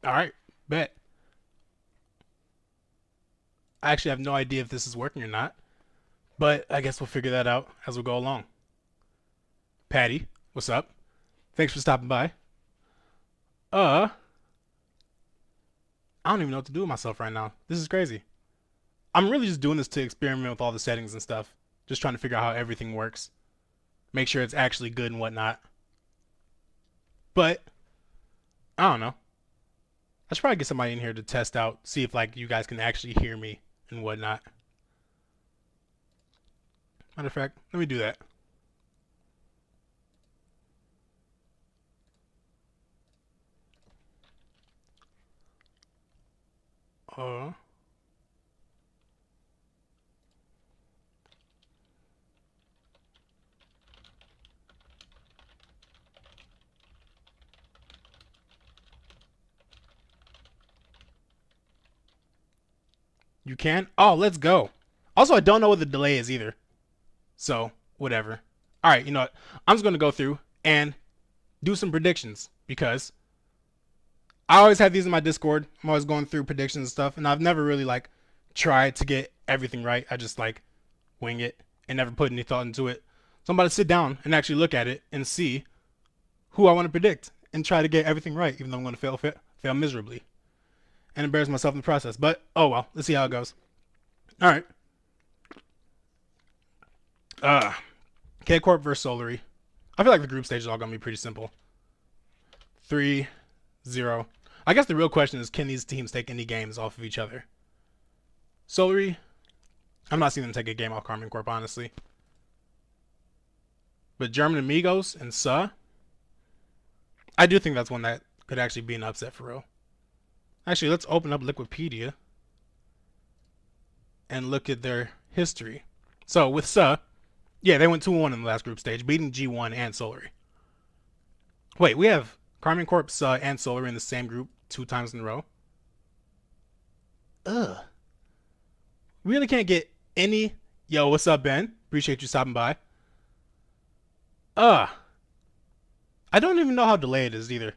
All right, bet. I actually have no idea if this is working or not, but I guess we'll figure that out as we go along. Patty, what's up? Thanks for stopping by. Uh, I don't even know what to do with myself right now. This is crazy. I'm really just doing this to experiment with all the settings and stuff. Just trying to figure out how everything works. Make sure it's actually good and whatnot. But, I don't know. I should probably get somebody in here to test out, see if like you guys can actually hear me and whatnot. Matter of fact, let me do that. Uh, you can? Oh, let's go. Also, I don't know what the delay is either. So, whatever. All right, you know what? I'm just going to go through and do some predictions because I always have these in my Discord. I'm always going through predictions and stuff, and I've never really like tried to get everything right. I just like wing it and never put any thought into it. So I'm about to sit down and actually look at it and see who I want to predict and try to get everything right, even though I'm going to fail miserably and embarrass myself in the process. But oh well, let's see how it goes. All right. K Corp versus Solary. I feel like the group stage is all gonna be pretty simple. 3-0. I guess the real question is, can these teams take any games off of each other? Solary, I'm not seeing them take a game off Karmine Corp, honestly. But German Amigos and I do think that's one that could actually be an upset for real. Actually, let's open up Liquipedia and look at their history. So with yeah, they went 2-1 in the last group stage, beating G1 and Solary. Wait, we have Karmine Corp, and Solary in the same group 2 times in a row. Ugh. We really can't get any. Yo, what's up, Ben? Appreciate you stopping by. I don't even know how delayed it is either.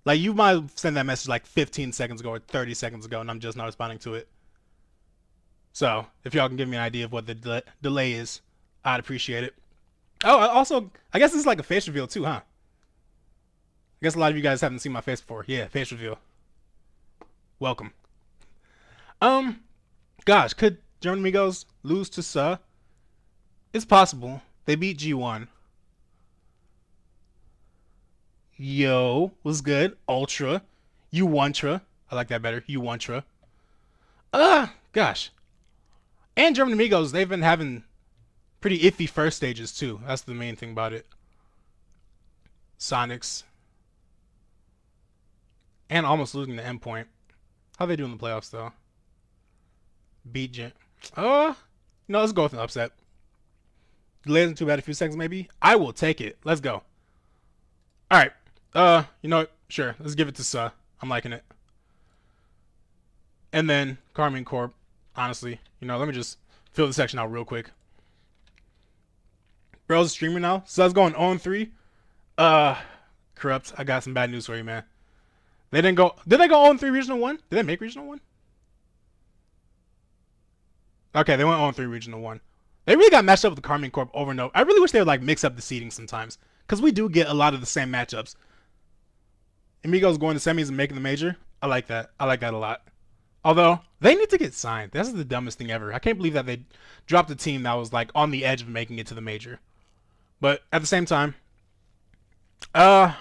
Like, you might have sent that message like 15 seconds ago or 30 seconds ago, and I'm just not responding to it. So, if y'all can give me an idea of what the delay is, I'd appreciate it. Oh, also, I guess this is like a face reveal too, huh? I guess a lot of you guys haven't seen my face before. Yeah, face reveal. Welcome. Gosh, could German Amigos lose to It's possible. They beat G1. Yo, was good. Ultra. U1tra. I like that better. U1tra. Gosh. And German Amigos, they've been having pretty iffy first stages too. That's the main thing about it. Sonics. And almost losing the endpoint. How they do in the playoffs though? Beat Gen. No, let's go with an upset. Delay isn't too bad. A few seconds maybe. I will take it. Let's go. All right. You know what? Sure. Let's give it to I'm liking it. And then Karmine Corp. Honestly, you know, let me just fill the section out real quick. Bro's a streamer now. Su's going 0-3. Corrupt. I got some bad news for you, man. They didn't go. Did they go 0-3 Regional 1? Did they make Regional 1? Okay, they went 0-3 Regional 1. They really got matched up with the Karmine Corp over and over. I really wish they would like mix up the seeding sometimes, because we do get a lot of the same matchups. Amigos going to semis and making the major. I like that. I like that a lot. Although they need to get signed. This is the dumbest thing ever. I can't believe that they dropped a team that was like on the edge of making it to the major. But at the same time, yeah,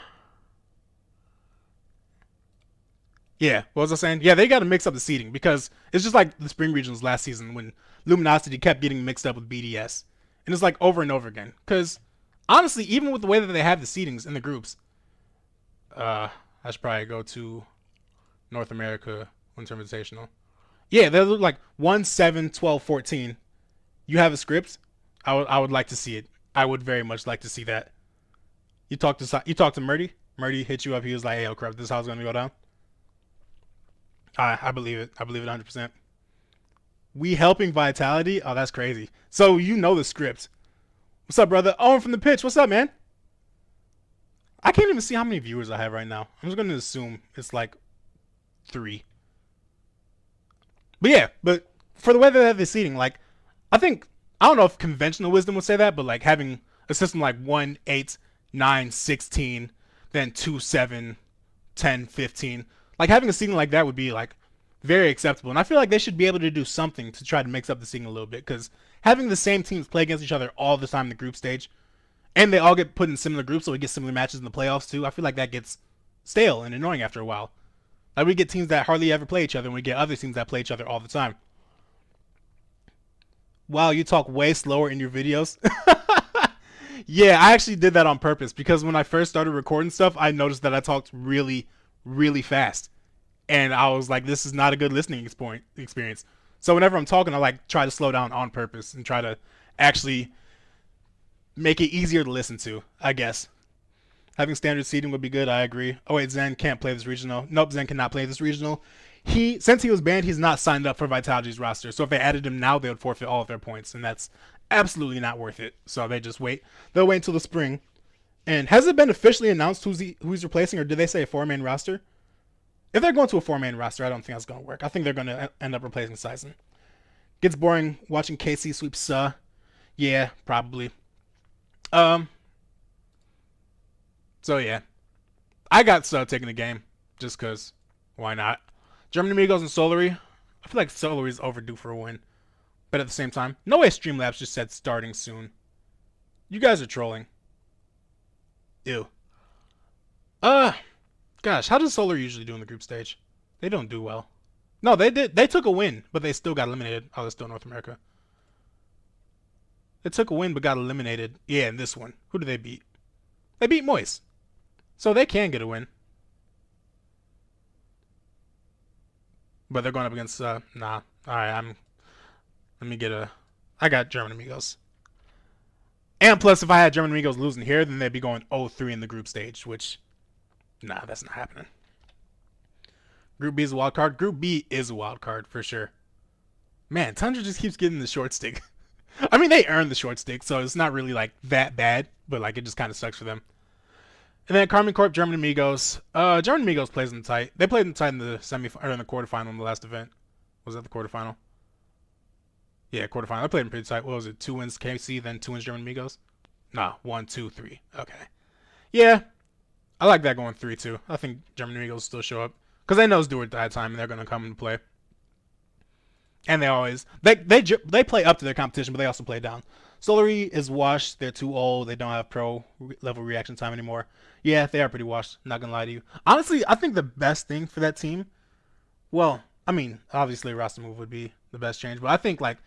what was I saying? Yeah, they got to mix up the seeding because it's just like the spring regionals last season when Luminosity kept getting mixed up with BDS. And it's like over and over again. Because honestly, even with the way that they have the seedings in the groups, I should probably go to North America Winter Invitational. Yeah, they look like 1, 7, 12, 14. You have a script. I would like to see it. I would very much like to see that. You talked to Murdy. Murdy hit you up. He was like, "Hey, yo, crap, this is how it's gonna go down." I believe it. I believe it 100%. We helping Vitality? Oh, that's crazy. So you know the script. What's up, brother? Owen from the pitch. What's up, man? I can't even see how many viewers I have right now. I'm just going to assume it's like 3. But yeah, but for the way that they have the seating, like, I think, I don't know if conventional wisdom would say that, but like having a system like 1, 8, 9, 16, then 2, 7, 10, 15, like having a seating like that would be like very acceptable. And I feel like they should be able to do something to try to mix up the seating a little bit, because having the same teams play against each other all the time in the group stage, and they all get put in similar groups, so we get similar matches in the playoffs too, I feel like that gets stale and annoying after a while. Like, we get teams that hardly ever play each other, and we get other teams that play each other all the time. Wow, you talk way slower in your videos. Yeah, I actually did that on purpose, because when I first started recording stuff, I noticed that I talked really, really fast. And I was like, this is not a good listening experience. So whenever I'm talking, I like try to slow down on purpose and try to actually make it easier to listen to, I guess. Having standard seating would be good, I agree. Oh wait, Zen can't play this regional. Nope, Zen cannot play this regional. Since he was banned, he's not signed up for Vitality's roster. So if they added him now, they would forfeit all of their points, and that's absolutely not worth it. So they just wait. They'll wait until the spring. And has it been officially announced who he's replacing, or did they say a 4-man roster? If they're going to a 4-man roster, I don't think that's going to work. I think they're going to end up replacing Sizen. Gets boring watching KC sweep Suh. Yeah, probably. So yeah, I got Suh taking the game just because. Why not? German Amigos and Solary. I feel like Solary is overdue for a win, but at the same time, no way Streamlabs just said starting soon. You guys are trolling. Ew. Gosh, how does Solar usually do in the group stage? They don't do well. No, they did. They took a win, but they still got eliminated. Oh, they're still North America. They took a win, but got eliminated. Yeah, in this one. Who did they beat? They beat Moist. So they can get a win. But they're going up against, nah. Alright, let me get I got German Amigos. And plus, if I had German Amigos losing here, then they'd be going 0-3 in the group stage, which, nah, that's not happening. Group B is a wild card. Group B is a wild card, for sure. Man, Tundra just keeps getting the short stick. I mean, they earned the short stick, so it's not really, like, that bad, but, like, it just kind of sucks for them. And then Carmen Corp, German Amigos. German Amigos plays them tight. They played them tight in the in the quarterfinal in the last event. Was that the quarterfinal? Yeah, quarterfinal. I played them pretty tight. What was it? 2 wins KC, then 2 wins German Amigos? Nah, 1, 2, 3. Okay. Yeah, I like that going 3-2. I think German Amigos still show up because they know it's do or die time, and they're gonna come into play. And they always they play up to their competition, but they also play down. Solary is washed. They're too old. They don't have pro level reaction time anymore. Yeah, they are pretty washed. Not gonna lie to you. Honestly, I think the best thing for that team, well, I mean, obviously a roster move would be the best change, but I think like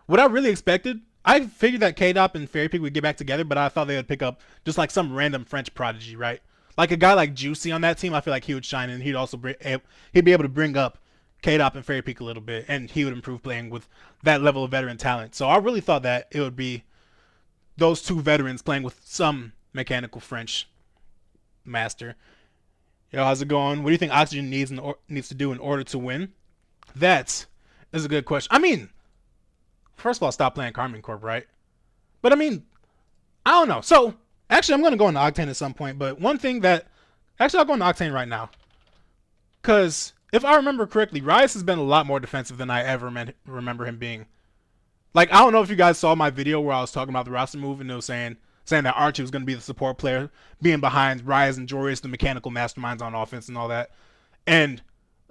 what I really expected, I figured that K-Dop and Fairy Pig would get back together, but I thought they would pick up just like some random French prodigy, right? Like a guy like Juicy on that team, I feel like he would shine, and he'd also he'd be able to bring up K-Dop and Fairy Peak a little bit, and he would improve playing with that level of veteran talent. So I really thought that it would be those two veterans playing with some mechanical French master. Yo, how's it going? What do you think Oxygen needs to do in order to win? That is a good question. I mean, first of all, stop playing Carmen Corp, right? But I mean, I don't know. So actually, I'm going to go into Octane at some point, but one thing that actually I'll go into Octane right now, because if I remember correctly, Rice has been a lot more defensive than I ever remember him being. Like, I don't know if you guys saw my video where I was talking about the roster move, and it was saying that Archie was going to be the support player, being behind Rise and Jorius, the mechanical masterminds on offense and all that. And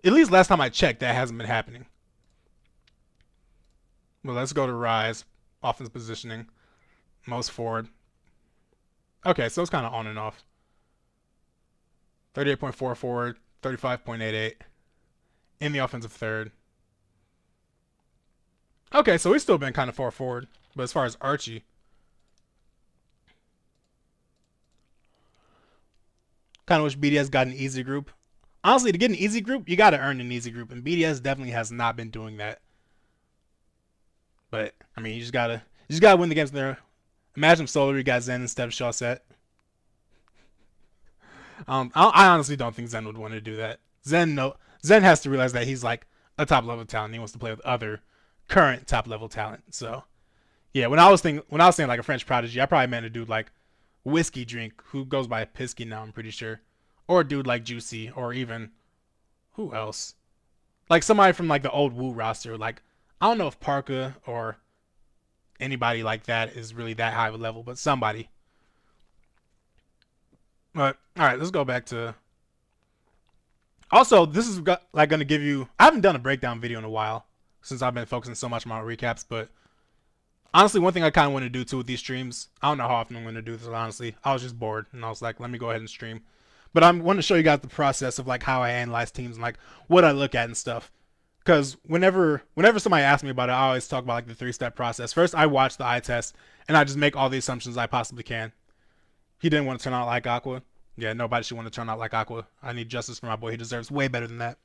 at least last time I checked, that hasn't been happening. Well, let's go to Rise. Offense positioning. Most forward. Okay, so it's kind of on and off. 38.4 forward. 35.88. In the offensive third. Okay, so he's still been kind of far forward. But as far as Archie, kind of wish BDS got an easy group. Honestly, to get an easy group, you got to earn an easy group. And BDS definitely has not been doing that. But, I mean, you just got to win the games there. Imagine if Solary got Zen instead of Shawset. I honestly don't think Zen would want to do that. Zen has to realize that he's like a top level talent. He wants to play with other current top level talent. So yeah, when I was saying like a French prodigy, I probably meant a dude like Whiskey Drink, who goes by Pisky now, I'm pretty sure, or a dude like Juicy, or even Who else? Like somebody from like the old Wu roster. Like I don't know if Parka or anybody like that is really that high of a level, but somebody. But all right, let's go back to. Also, this is like going to give you. I haven't done a breakdown video in a while since I've been focusing so much on my recaps. But honestly, one thing I kind of want to do too with these streams. I don't know how often I'm going to do this. Honestly, I was just bored and I was like, let me go ahead and stream. But I want to show you guys the process of like how I analyze teams and like what I look at and stuff. Because whenever somebody asks me about it, I always talk about like the 3-step process. First, I watch the eye test and I just make all the assumptions I possibly can. He didn't want to turn out like Aqua. Yeah, nobody should want to turn out like Aqua. I need justice for my boy. He deserves way better than that.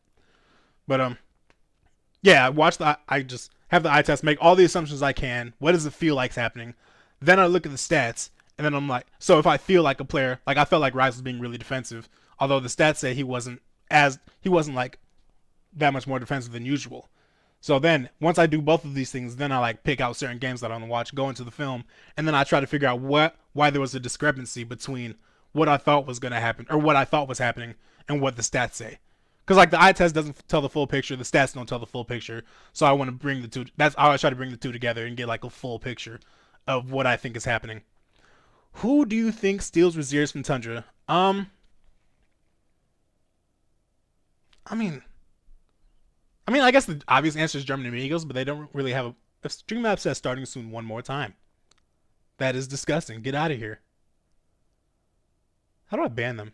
But yeah, I just have the eye test, make all the assumptions I can. What does it feel like's happening? Then I look at the stats, and then I'm like, so if I feel like a player, like I felt like Rise was being really defensive, although the stats say he wasn't like that much more defensive than usual. So then, once I do both of these things, then I like pick out certain games that I want to watch, go into the film, and then I try to figure out why there was a discrepancy between what I thought was going to happen, or what I thought was happening, and what the stats say. Because like the eye test doesn't tell the full picture, the stats don't tell the full picture. So I want to bring the two. That's how I try to bring the two together and get like a full picture of what I think is happening. Who do you think steals Raziers from Tundra? I mean, I guess the obvious answer is German Amigos, but they don't really have a Streamlab says starting soon one more time. That is disgusting. Get out of here. How do I ban them?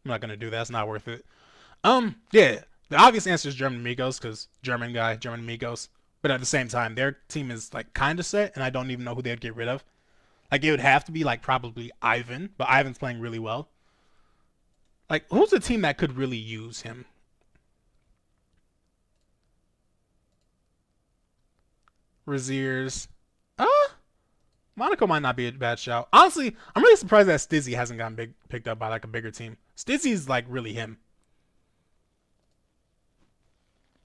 I'm not gonna do that. It's not worth it. Yeah, the obvious answer is German Amigos because German guy, German Amigos. But at the same time, their team is like kind of set, and I don't even know who they'd get rid of. Like it would have to be like probably Ivan, but Ivan's playing really well. Like who's a team that could really use him? Raziers. Monaco might not be a bad shout. Honestly, I'm really surprised that Stizzy hasn't gotten picked up by like a bigger team. Stizzy's like really him.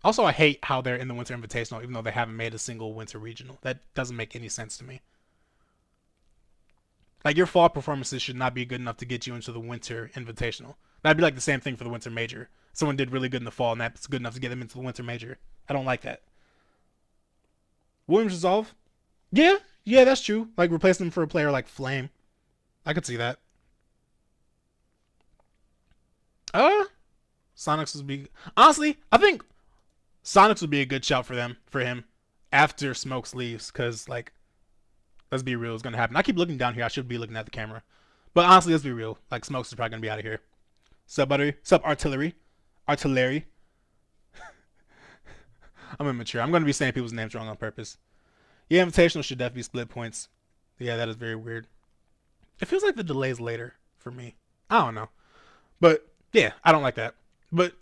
Also, I hate how they're in the Winter Invitational, even though they haven't made a single Winter Regional. That doesn't make any sense to me. Like, your fall performances should not be good enough to get you into the Winter Invitational. That'd be like the same thing for the Winter Major. Someone did really good in the fall, and that's good enough to get them into the Winter Major. I don't like that. Williams Resolve? Yeah, that's true. Like, replacing them for a player like Flame. I could see that. Sonics would be... Honestly, I think Sonics would be a good shout for him, after Smokes leaves, because, like, let's be real, it's going to happen. I keep looking down here. I should be looking at the camera. But honestly, let's be real. Like, Smokes is probably going to be out of here. Sup, Buttery? Sup, Artillery? Artillery? I'm immature. I'm going to be saying people's names wrong on purpose. Yeah, Invitational should definitely split points. Yeah, that is very weird. It feels like the delay's later for me. I don't know. But, yeah, I don't like that. But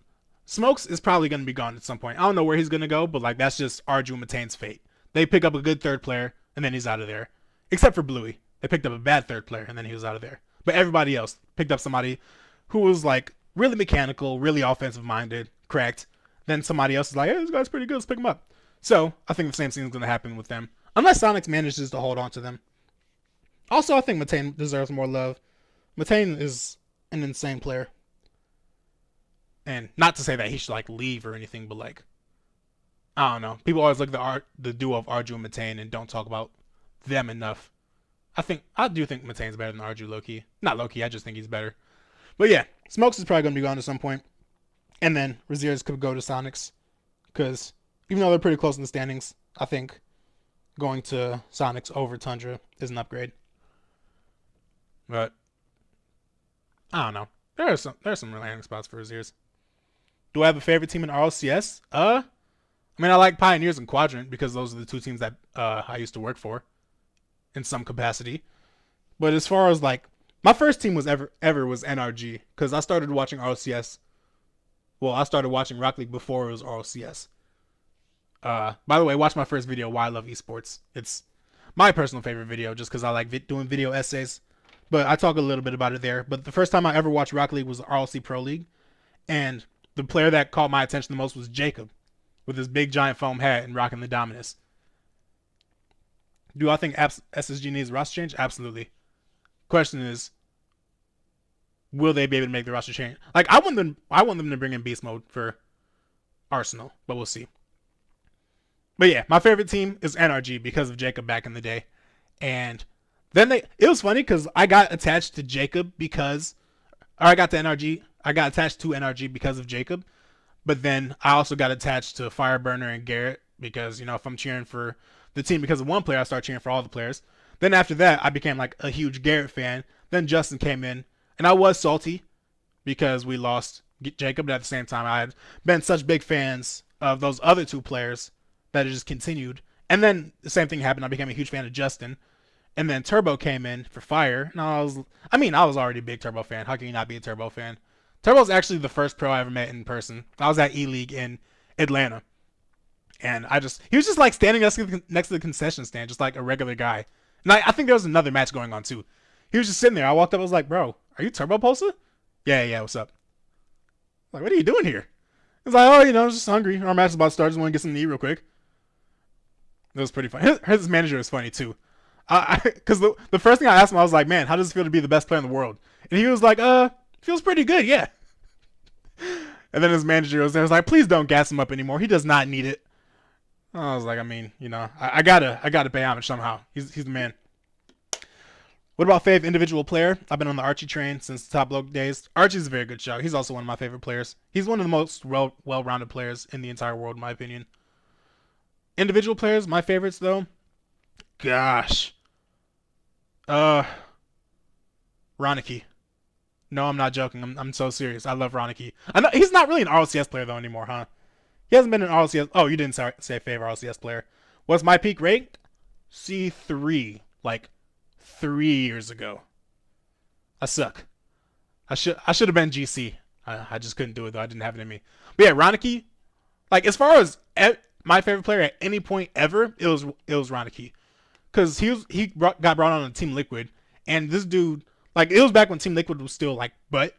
Smokes is probably going to be gone at some point. I don't know where he's going to go, but, like, that's just Arju and Matane's fate. They pick up a good third player, and then he's out of there. Except for Bluey. They picked up a bad third player, and then he was out of there. But everybody else picked up somebody who was, like, really mechanical, really offensive-minded, cracked. Then somebody else is like, hey, this guy's pretty good, let's pick him up. So, I think the same thing is going to happen with them. Unless Sonics manages to hold on to them. Also, I think Matane deserves more love. Matane is an insane player. And not to say that he should, like, leave or anything, but, like, I don't know. People always look at the duo of Arju and Matane and don't talk about them enough. I do think Matane's better than Arju low-key. Not low-key, I just think he's better. But yeah, Smokes is probably going to be gone at some point. And then Raziers could go to Sonics. Because even though they're pretty close in the standings, I think going to Sonics over Tundra is an upgrade. But I don't know. There are some landing spots for Raziers. Do I have a favorite team in RLCS? I mean, I like Pioneers and Quadrant because those are the two teams that I used to work for in some capacity. But as far as like my first team was ever was NRG because I started watching RLCS. Well, I started watching Rocket League before it was RLCS. By the way, watch my first video, Why I Love Esports. It's my personal favorite video just because I like doing video essays. But I talk a little bit about it there. But the first time I ever watched Rocket League was the RLC Pro League. And the player that caught my attention the most was Jacob. With his big giant foam hat and rocking the Dominus. Do I think SSG needs a roster change? Absolutely. Question is, will they be able to make the roster change? Like I want them to bring in beast mode for Arsenal, but we'll see. But yeah, my favorite team is NRG because of Jacob back in the day. And then it was funny because I got attached to Jacob because, or I got attached to NRG because of Jacob. But then I also got attached to Fireburner and Garrett because, if I'm cheering for the team because of one player, I start cheering for all the players. Then after that, I became like a huge Garrett fan. Then Justin came in, and I was salty because we lost Jacob. But at the same time, I had been such big fans of those other two players that it just continued. And then the same thing happened. I became a huge fan of Justin. And then Turbo came in for Fire. And I was already a big Turbo fan. How can you not be a Turbo fan? Turbo's actually the first pro I ever met in person. I was at E-League in Atlanta. And he was just like standing next to the concession stand, just like a regular guy. And I think there was another match going on too. He was just sitting there. I walked up, I was like, bro, are you Turbo Pulsa? Yeah, what's up? Like, what are you doing here? He's like, oh, I was just hungry. Our match is about to start. Just want to get something to eat real quick. It was pretty funny. His manager was funny too. Because the first thing I asked him, I was like, man, how does it feel to be the best player in the world? And he was like, feels pretty good, yeah. And then his manager was there, was like, please don't gas him up anymore. He does not need it. I was like, I gotta pay homage somehow. He's the man. What about fave individual player? I've been on the Archie train since the top bloke days. Archie's a very good show. He's also one of my favorite players. He's one of the most well-rounded players in the entire world, in my opinion. Individual players, my favorites though. Gosh. Ronicky. No, I'm not joking. I'm so serious. I love Ronicky. I know he's not really an RLCS player though anymore, huh? He hasn't been an RLCS. Oh, you didn't say favorite RLCS player. What's my peak rate? C3, like 3 years ago. I suck. I should have been GC. I just couldn't do it though. I didn't have it in me. But yeah, Ronicky. Like as far as my favorite player at any point ever, it was Ronicky, because he got brought on Team Liquid, and this dude, like, it was back when Team Liquid was still like but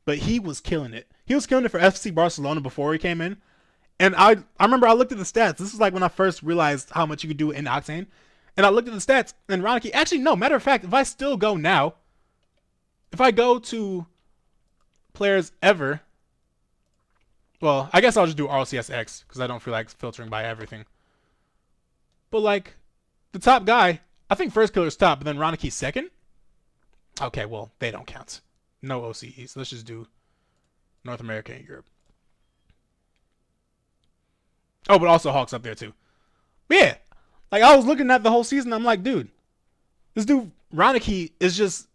he was killing it. He was killing it for FC Barcelona before he came in. And I remember I looked at the stats. This is like when I first realized how much you could do in Octane. And I looked at the stats, and Ronicky, actually, no, matter of fact, if I still go now, if I go to players ever, well, I guess I'll just do RLCS X, because I don't feel like filtering by everything. But, like, the top guy, I think First Killer's top, but then Ronicky's second? Okay, well, they don't count. No OCEs. Let's just do North America and Europe. Oh, but also Hawk's up there, too. But yeah, like, I was looking at the whole season, I'm like, dude, this dude, Ronicky, is just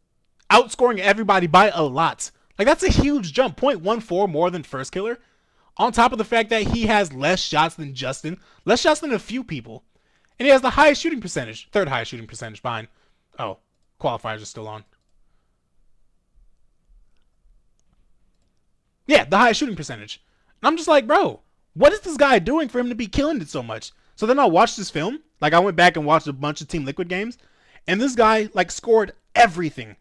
outscoring everybody by a lot. Like, that's a huge jump. 0.14 more than First Killer. On top of the fact that he has less shots than Justin. Less shots than a few people. And he has the highest shooting percentage. Third highest shooting percentage behind. Oh, qualifiers are still on. Yeah, the highest shooting percentage. And I'm just like, bro, what is this guy doing for him to be killing it so much? So then I watched this film. Like, I went back and watched a bunch of Team Liquid games. And this guy, like, scored everything.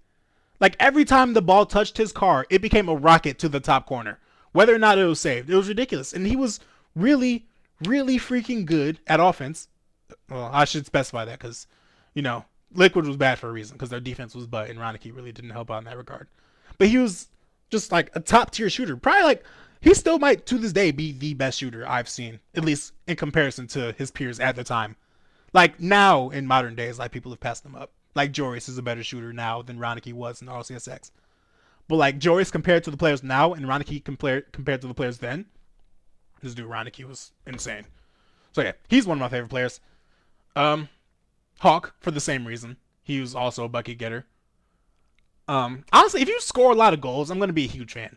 Like, every time the ball touched his car, it became a rocket to the top corner. Whether or not it was saved. It was ridiculous. And he was really, really freaking good at offense. Well, I should specify that because, Liquid was bad for a reason. Because their defense was butt. And Ronicky really didn't help out in that regard. But he was just, like, a top-tier shooter. Probably, like, he still might, to this day, be the best shooter I've seen. At least in comparison to his peers at the time. Like, now, in modern days, like, people have passed him up. Like, Joris is a better shooter now than Ronicky was in RLCSX. But, like, Joris compared to the players now and Ronicky compared to the players then, this dude Ronicky was insane. So, yeah, he's one of my favorite players. Hawk, for the same reason. He was also a bucket getter. Honestly, if you score a lot of goals, I'm going to be a huge fan.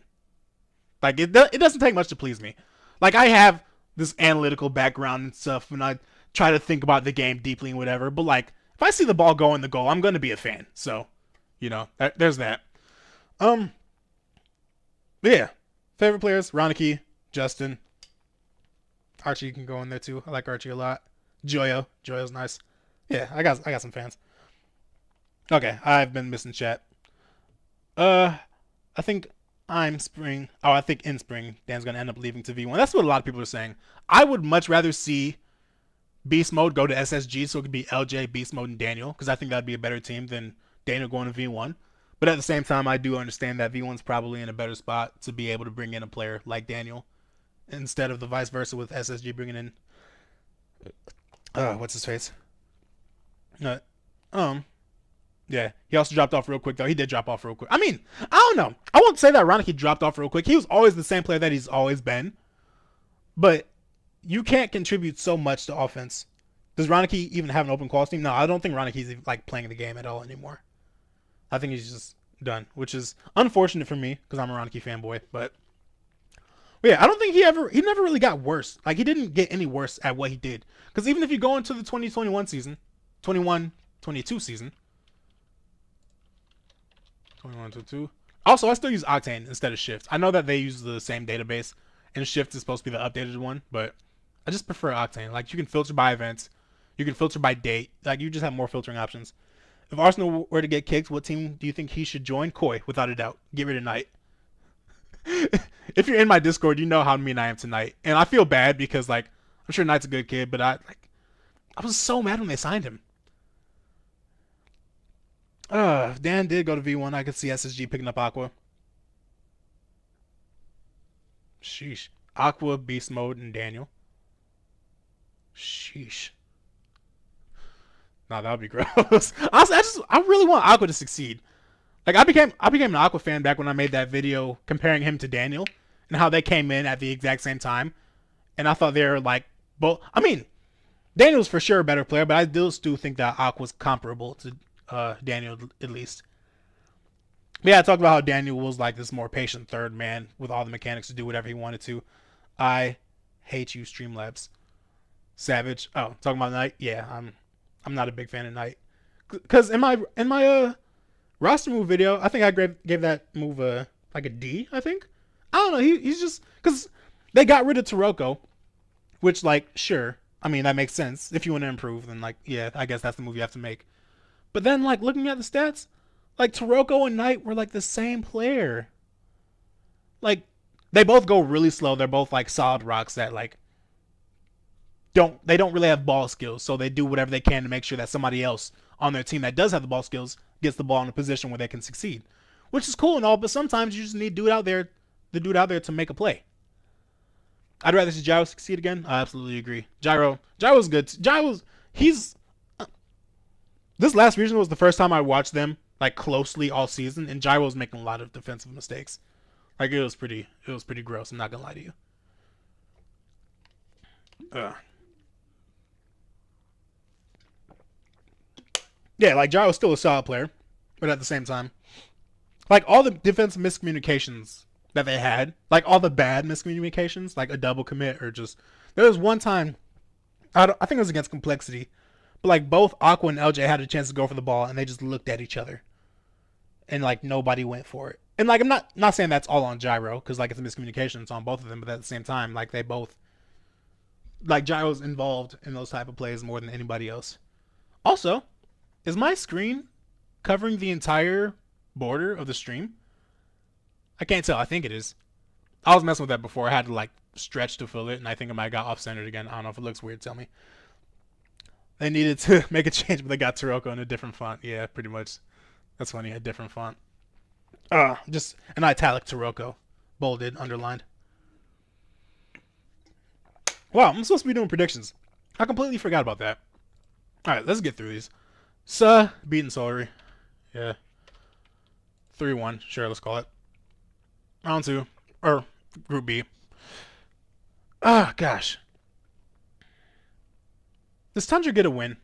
Like, it doesn't take much to please me. Like, I have this analytical background and stuff, and I try to think about the game deeply and whatever, but, like, if I see the ball go in the goal, I'm going to be a fan. So, there's that. Yeah. Favorite players, Ronicky, Justin. Archie can go in there, too. I like Archie a lot. Joyo's nice. Yeah, I got some fans. Okay, I've been missing chat. I think in spring, Dan's going to end up leaving to V1. That's what a lot of people are saying. I would much rather see Beast Mode go to SSG so it could be LJ, Beast Mode, and Daniel, because I think that'd be a better team than Daniel going to V1. But at the same time, I do understand that V1's probably in a better spot to be able to bring in a player like Daniel instead of the vice versa with SSG bringing in what's his face? Uh, um, yeah. He also dropped off real quick though. He did drop off real quick. I mean, I don't know. I won't say that Ronicky dropped off real quick. He was always the same player that he's always been, but you can't contribute so much to offense. Does Ronicky even have an open quality team? No, I don't think Ronicky's like playing the game at all anymore. I think he's just done, which is unfortunate for me because I'm a Ronicky fanboy. But yeah, I don't think he never really got worse. Like he didn't get any worse at what he did. Because even if you go into the 2021 season, 21-22 season, 21-22. Also, I still use Octane instead of Shift. I know that they use the same database, and Shift is supposed to be the updated one, but I just prefer Octane. Like you can filter by events, you can filter by date. Like you just have more filtering options. If Arsenal were to get kicked, what team do you think he should join? Koi, without a doubt. Get rid of Knight. If you're in my Discord, you know how mean I am to Knight. And I feel bad because, like, I'm sure Knight's a good kid, but I was so mad when they signed him. Dan did go to V1. I could see SSG picking up Aqua. Sheesh. Aqua, Beast Mode, and Daniel. Sheesh. Nah, that would be gross. Honestly, I really want Aqua to succeed. Like I became an Aqua fan back when I made that video comparing him to Daniel and how they came in at the exact same time. And I thought they were like both. I mean, Daniel's for sure a better player, but I still think that Aqua's comparable to Daniel at least. But yeah, I talked about how Daniel was like this more patient third man with all the mechanics to do whatever he wanted to. I hate you, Streamlabs. Savage. Oh, talking about Knight? Yeah, I'm not a big fan of Knight. Cause in my roster move video, I think I gave that move like a D, I think. I don't know. He's just because they got rid of Taroko, which like sure, I mean that makes sense. If you want to improve, then like yeah, I guess that's the move you have to make. But then like looking at the stats, like Taroko and Knight were like the same player. Like they both go really slow. They're both like solid rocks that like don't really have ball skills, so they do whatever they can to make sure that somebody else on their team that does have the ball skills gets the ball in a position where they can succeed, which is cool and all. But sometimes you just need the dude out there to make a play. I'd rather see Gyro succeed again. I absolutely agree. Gyro's good. He's this last region was the first time I watched them like closely all season, and Gyro was making a lot of defensive mistakes. Like it was pretty gross. I'm not gonna lie to you. Yeah, like Gyro's still a solid player, but at the same time, like all the defensive miscommunications that they had, like all the bad miscommunications, like a double commit or just there was one time, I think it was against Complexity, but like both Aqua and LJ had a chance to go for the ball and they just looked at each other, and like nobody went for it. And like I'm not saying that's all on Gyro because like it's a miscommunication, it's on both of them, but at the same time, like they both, like Gyro's involved in those type of plays more than anybody else. Also, is my screen covering the entire border of the stream? I can't tell. I think it is. I was messing with that before. I had to like stretch to fill it, and I think it might have got off-centered again. I don't know if it looks weird. Tell me. They needed to make a change, but they got Taroko in a different font. Yeah, pretty much. That's funny. A different font. Just an italic Taroko. Bolded, underlined. Wow, I'm supposed to be doing predictions. I completely forgot about that. Alright, let's get through these. Beating Solery. Yeah. 3-1. Sure, let's call it. Round 2. Or Group B. Gosh. Does Tundra get a win?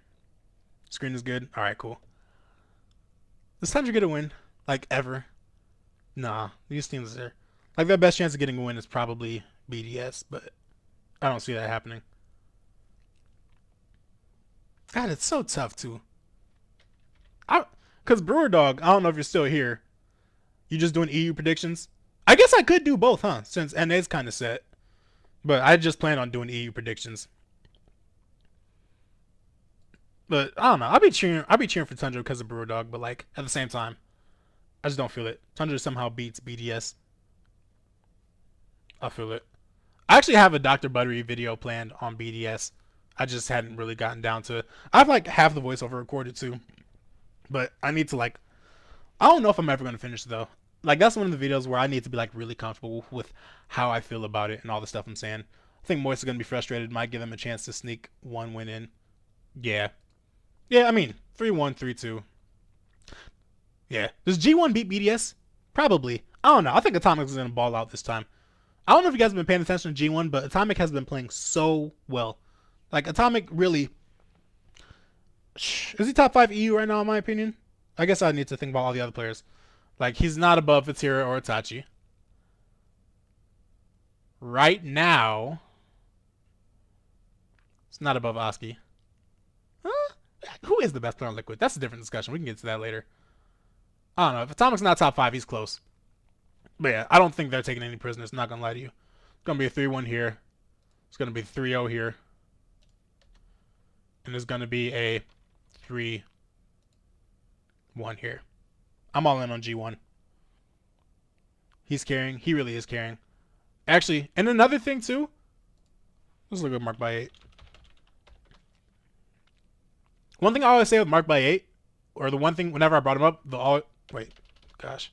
Screen is good. Alright, cool. Does Tundra get a win? Like, ever? Nah. These teams are... Like, their best chance of getting a win is probably BDS, but I don't see that happening. God, it's so tough, too. Because Brewer Dog, I don't know if you're still here. You just doing EU predictions? I guess I could do both, huh? Since NA's kind of set. But I just plan on doing EU predictions. But I don't know. I'll be cheering for Tundra because of Brewer Dog, but like at the same time, I just don't feel it. Tundra somehow beats BDS. I feel it. I actually have a Dr. Buttery video planned on BDS. I just hadn't really gotten down to it. I have like half the voiceover recorded too. But I need to like I don't know if I'm ever gonna finish it though. Like that's one of the videos where I need to be like really comfortable with how I feel about it and all the stuff I'm saying. I think Moist is gonna be frustrated. Might give them a chance to sneak one win in. Yeah, yeah. I mean, 3-1, 3-2. Yeah. Does G1 beat BDS? Probably. I don't know. I think Atomic is gonna ball out this time. I don't know if you guys have been paying attention to G1, but Atomic has been playing so well. Like Atomic really is he top 5 EU right now in my opinion? I guess I need to think about all the other players. Like he's not above Vatira or Itachi. Right now, it's not above Oski. Huh? Who is the best player on Liquid? That's a different discussion. We can get to that later. I don't know. If Atomic's not top 5, he's close. But yeah, I don't think they're taking any prisoners. Not gonna lie to you. It's gonna be a 3-1 here. It's gonna be 3-0 here. And there's gonna be a 3-1 here. I'm all in on G1. He's carrying. He really is carrying. Actually, and another thing too. Let's look at Mark by 8. One thing I always say with Mark by 8, or the one thing whenever I brought him up, gosh.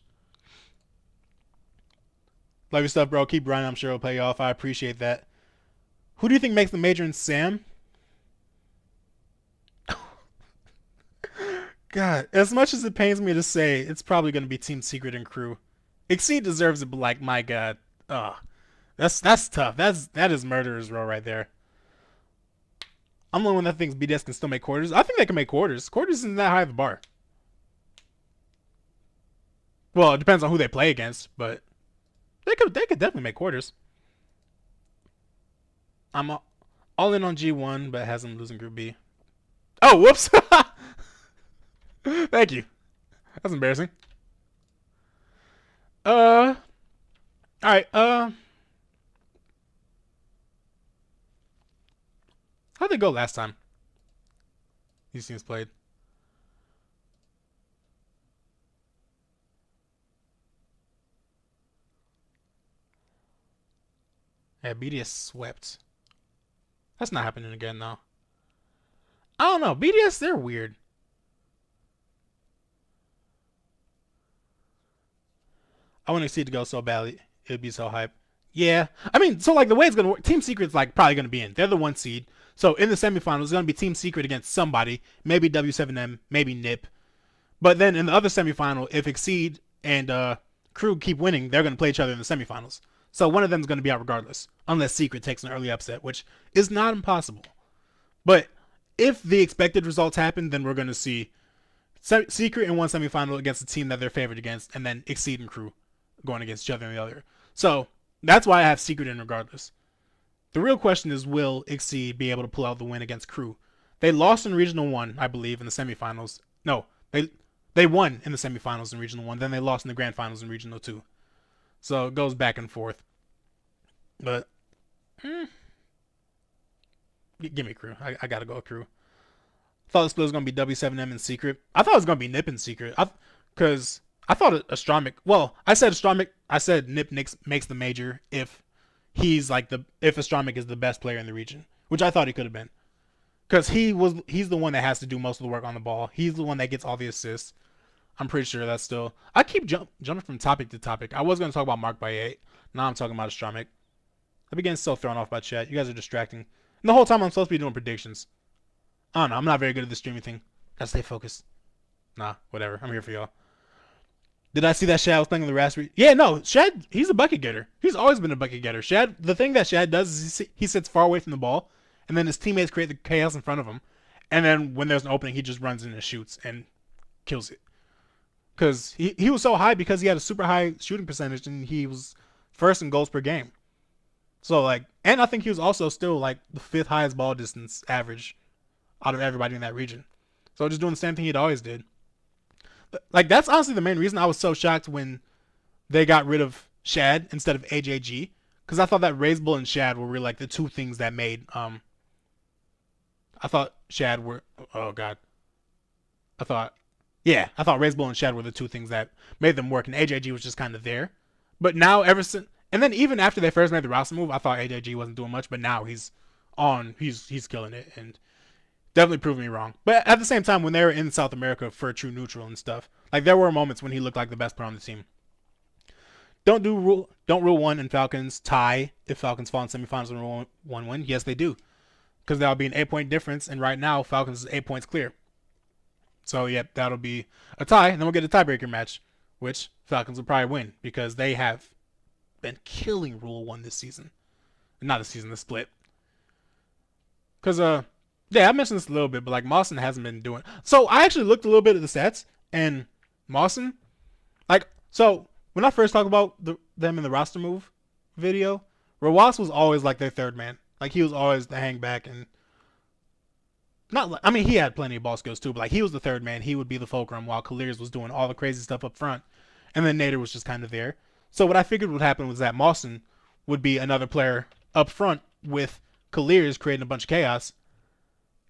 Love your stuff, bro. Keep grinding. I'm sure it'll pay you off. I appreciate that. Who do you think makes the major in Sam? God, as much as it pains me to say, it's probably going to be Team Secret and Crew. Exceed deserves it, but like, my God, that's tough. That is murderer's row right there. I'm the only one that thinks BDS can still make quarters. I think they can make quarters. Quarters isn't that high of a bar. Well, it depends on who they play against, but they could definitely make quarters. I'm all in on G1, but has them losing Group B. Oh, whoops. Thank you. That's embarrassing. All right. How'd they go last time? These teams played. Yeah, BDS swept. That's not happening again, though. I don't know. BDS, they're weird. I want Exceed to go so badly. It would be so hype. Yeah. I mean, so like the way it's going to work, Team Secret's like probably going to be in. They're the 1 seed. So in the semifinals, it's going to be Team Secret against somebody. Maybe W7M, maybe NIP. But then in the other semifinal, if Exceed and Crew keep winning, they're going to play each other in the semifinals. So one of them is going to be out regardless, unless Secret takes an early upset, which is not impossible. But if the expected results happen, then we're going to see Secret in one semifinal against a team that they're favored against, and then Exceed and Crew going against each other in the other. So that's why I have Secret in regardless. The real question is, will Exceed be able to pull out the win against Crew? They lost in Regional 1, I believe, in the semifinals. No, they won in the semifinals in Regional 1, then they lost in the grand finals in Regional 2. So it goes back and forth. But give me Crew. I gotta go Crew. Thought the split was gonna be W7M and Secret. I thought it was gonna be NIP and Secret. Because I thought Astronomic. Well, I said Astronomic. I said NIP makes the major if he's like if Astronomic is the best player in the region, which I thought he could have been. Because he's the one that has to do most of the work on the ball. He's the one that gets all the assists. I'm pretty sure that's still. I keep jumping from topic to topic. I was gonna talk about Mark by 8. Now I'm talking about Astronomic. I'm getting so thrown off by chat. You guys are distracting. And the whole time I'm supposed to be doing predictions. I don't know. I'm not very good at the streaming thing. Gotta stay focused. Nah, whatever. I'm here for y'all. Did I see that Shad was playing on the Raspberry? Yeah, no. Shad, he's a bucket getter. He's always been a bucket getter. Shad, the thing that Shad does is he sits far away from the ball, and then his teammates create the chaos in front of him. And then when there's an opening, he just runs in and shoots and kills it. Because he was so high because he had a super high shooting percentage, and he was first in goals per game. So, like, and I think he was also still, like, the 5th highest ball distance average out of everybody in that region. So, just doing the same thing he'd always did. Like, that's honestly the main reason I was so shocked when they got rid of Shad instead of AJG. Because I thought that Razebull and Shad were really, like, the two things that made, I thought Shad were, oh, God. I thought Razebull and Shad were the two things that made them work, and AJG was just kind of there. But now, ever since, and then even after they first made the roster move, I thought AJG wasn't doing much, but now he's killing it and definitely proving me wrong. But at the same time, when they were in South America for True Neutral and stuff, Like there were moments when he looked like the best player on the team. Don't rule one and Falcons tie if Falcons fall in semifinals and rule one win. Yes, they do, because that'll be an 8-point difference, and right now Falcons is 8 points clear. So yep, that'll be a tie, and then we'll get a tiebreaker match, which Falcons will probably win because they have been killing Rule 1 this season. Not this season, the split. Because yeah, I mentioned this a little bit, but like Mawson hasn't been doing. So I actually looked a little bit at the stats, and Mawson, like, so when I first talked about them in the roster move video, Rawas was always like their third man. Like he was always the hang back and not. I mean, he had plenty of ball skills too, but like he was the third man. He would be the fulcrum while Kaliers was doing all the crazy stuff up front, and then Nader was just kind of there. So what I figured would happen was that Mawson would be another player up front with Kaliers creating a bunch of chaos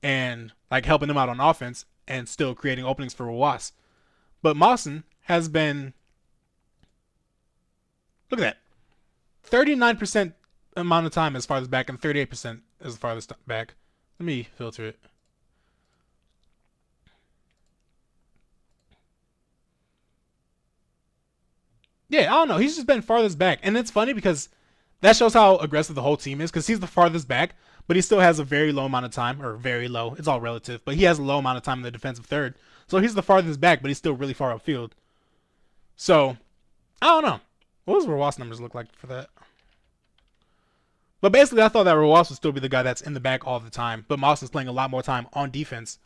and like helping them out on offense and still creating openings for Rawas. But Mawson has been, look at that, 39% amount of time as farthest back and 38% as farthest back. Let me filter it. Yeah, I don't know. He's just been farthest back. And it's funny because that shows how aggressive the whole team is because he's the farthest back, but he still has a very low amount of time, or very low. It's all relative, but he has a low amount of time in the defensive third. So he's the farthest back, but he's still really far upfield. So, I don't know. What does Rawas numbers look like for that? But basically, I thought that Rawas would still be the guy that's in the back all the time, but Mawson's playing a lot more time on defense,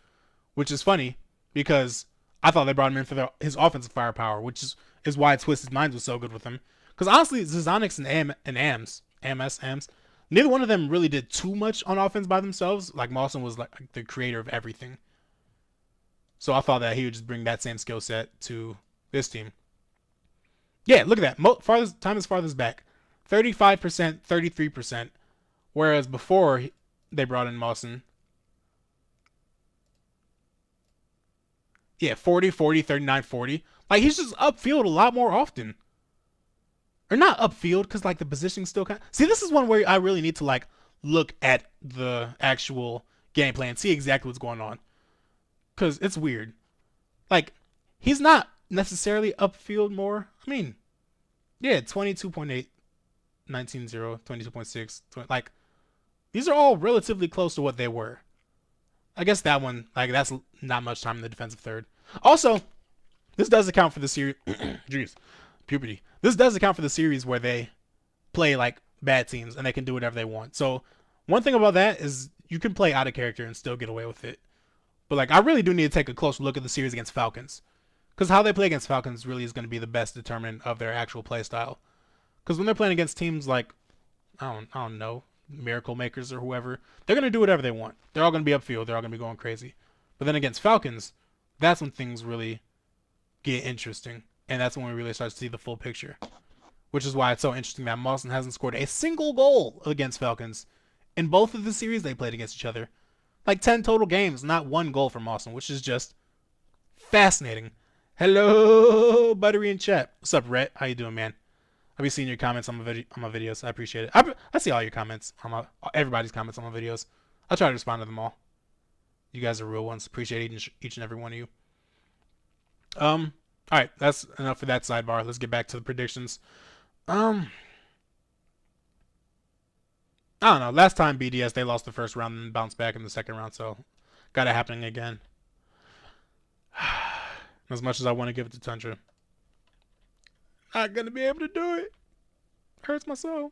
which is funny because I thought they brought him in for his offensive firepower, which is why Twisted Minds was so good with him. Because honestly, Zizonix and AMS, neither one of them really did too much on offense by themselves. Like Mawson was like the creator of everything. So I thought that he would just bring that same skill set to this team. Yeah, look at that. Farthest time is farthest back. 35%, 33%. Whereas before they brought in Mawson, yeah, 40, 40, 39, 40. Like he's just upfield a lot more often. Or not upfield, because like the positioning still kind of... See, this is one where I really need to like look at the actual gameplay and see exactly what's going on. Because it's weird. Like, he's not necessarily upfield more. I mean, yeah, 22.8, 19.0, 22.6. Like, these are all relatively close to what they were. I guess that one, like, that's not much time in the defensive third. Also, this does account for the series... Jeez. Puberty. This does account for the series where they play like bad teams and they can do whatever they want. So one thing about that is you can play out of character and still get away with it. But like I really do need to take a close look at the series against Falcons, because how they play against Falcons really is going to be the best determinant of their actual play style. Because when they're playing against teams like I don't know, Miracle Makers or whoever, they're going to do whatever they want. They're all going to be upfield. They're all going to be going crazy. But then against Falcons, that's when things really get interesting. And that's when we really start to see the full picture. Which is why it's so interesting that Mawson hasn't scored a single goal against Falcons. In both of the series they played against each other. Like 10 total games, not one goal for Mawson, which is just fascinating. Hello, Buttery in chat. What's up, Rhett? How you doing, man? I'll be seeing your comments on my videos. I appreciate it. I see all your comments, everybody's comments on my videos. I try to respond to them all. You guys are real ones. Appreciate each and every one of you. All right, that's enough for that sidebar. Let's get back to the predictions. I don't know. Last time BDS, they lost the first round and bounced back in the second round, so got it happening again. As much as I want to give it to Tundra, not gonna be able to do it. Hurts my soul.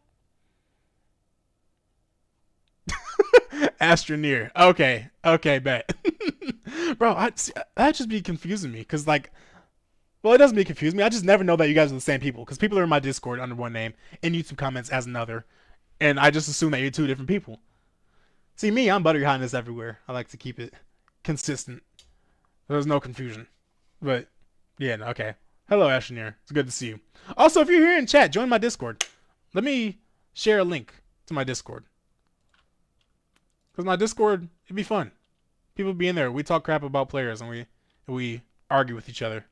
Astroneer. Okay, bet. Bro, that just be confusing me, cause like. Well, it doesn't be confusing me. I just never know that you guys are the same people. Because people are in my Discord under one name and YouTube comments as another. And I just assume that you're two different people. See, me, I'm Buttery Hotness everywhere. I like to keep it consistent. There's no confusion. But, yeah, no, okay. Hello, Astroneer. It's good to see you. Also, if you're here in chat, join my Discord. Let me share a link to my Discord. Because my Discord, it'd be fun. People be in there. We talk crap about players and we argue with each other.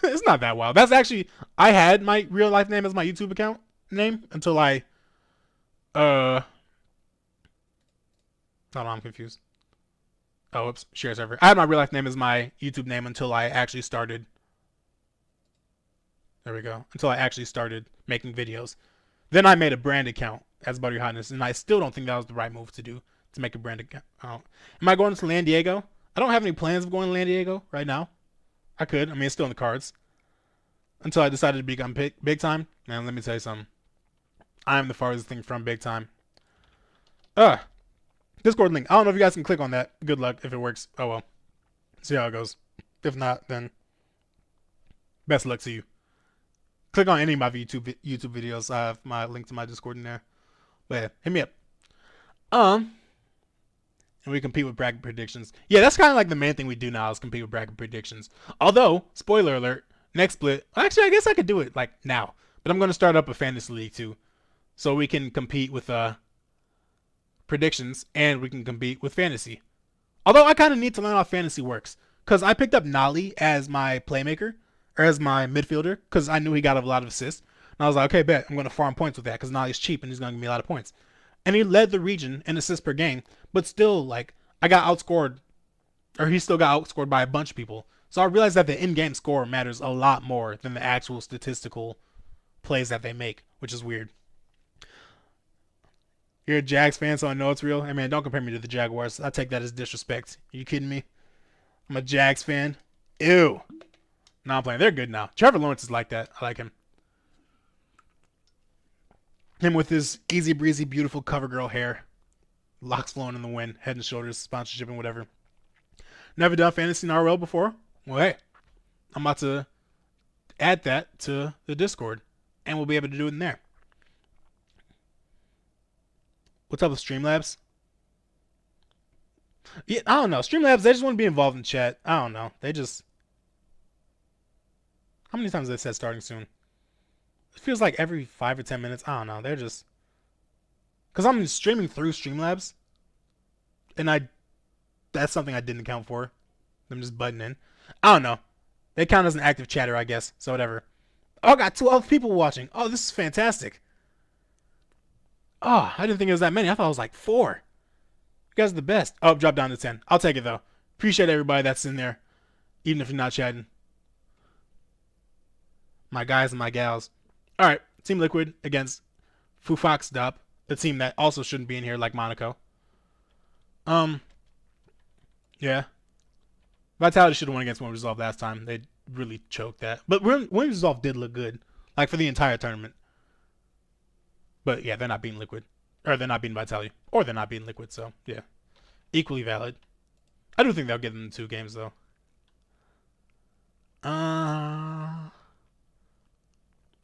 It's not that wild. That's actually, I had my real life name as my YouTube account name until I, hold on, I'm confused. Oh, oops, share server. I had my real life name as my YouTube name until I actually started. There we go. Until I actually started making videos. Then I made a brand account as Butter Your Hotness, and I still don't think that was the right move to do, to make a brand account. Am I going to San Diego? I don't have any plans of going to San Diego right now. I could. I mean, it's still in the cards. Until I decided to become big time. Man, let me tell you something. I am the farthest thing from big time. Discord link. I don't know if you guys can click on that. Good luck if it works. Oh well. See how it goes. If not, then best luck to you. Click on any of my YouTube videos. I have my link to my Discord in there. But yeah, hit me up. And we compete with bracket predictions. Yeah, that's kind of like the main thing we do now is compete with bracket predictions. Although, spoiler alert, next split. Actually, I guess I could do it like now. But I'm going to start up a fantasy league too, so we can compete with predictions and we can compete with fantasy. Although I kind of need to learn how fantasy works, because I picked up Nolly as my playmaker. Or as my midfielder, because I knew he got a lot of assists. And I was like, okay, bet, I'm going to farm points with that, because now he's cheap and he's going to give me a lot of points. And he led the region in assists per game, but still, like, I got outscored, or he still got outscored by a bunch of people. So I realized that the in-game score matters a lot more than the actual statistical plays that they make, which is weird. You're a Jags fan, so I know it's real. Hey, man, don't compare me to the Jaguars. I take that as disrespect. Are you kidding me? I'm a Jags fan. Ew. No, I'm playing. They're good now. Trevor Lawrence is like that. I like him. Him with his easy breezy, beautiful cover girl hair. Locks flowing in the wind. Head and shoulders, sponsorship and whatever. Never done fantasy in RL before? Well, hey. I'm about to add that to the Discord. And we'll be able to do it in there. What's up with Streamlabs? Yeah, I don't know. Streamlabs, they just want to be involved in chat. I don't know. They just... How many times have they said starting soon? It feels like every 5 or 10 minutes. I don't know. They're just... Because I'm streaming through Streamlabs. And that's something I didn't account for. I'm just butting in. I don't know. They count as an active chatter, I guess. So whatever. Oh, I got 12 people watching. Oh, this is fantastic. Oh, I didn't think it was that many. I thought it was like 4. You guys are the best. Oh, drop down to 10. I'll take it, though. Appreciate everybody that's in there. Even if you're not chatting. My guys and my gals. All right, Team Liquid against Fufox Dub, the team that also shouldn't be in here like Monaco. Yeah. Vitality should have won against Win Resolve last time. They really choked that. But Win Resolve did look good, like for the entire tournament. But yeah, they're not beating Liquid. Or they're not beating Vitality. Or they're not beating Liquid, so yeah. Equally valid. I do think they'll get them 2 games, though.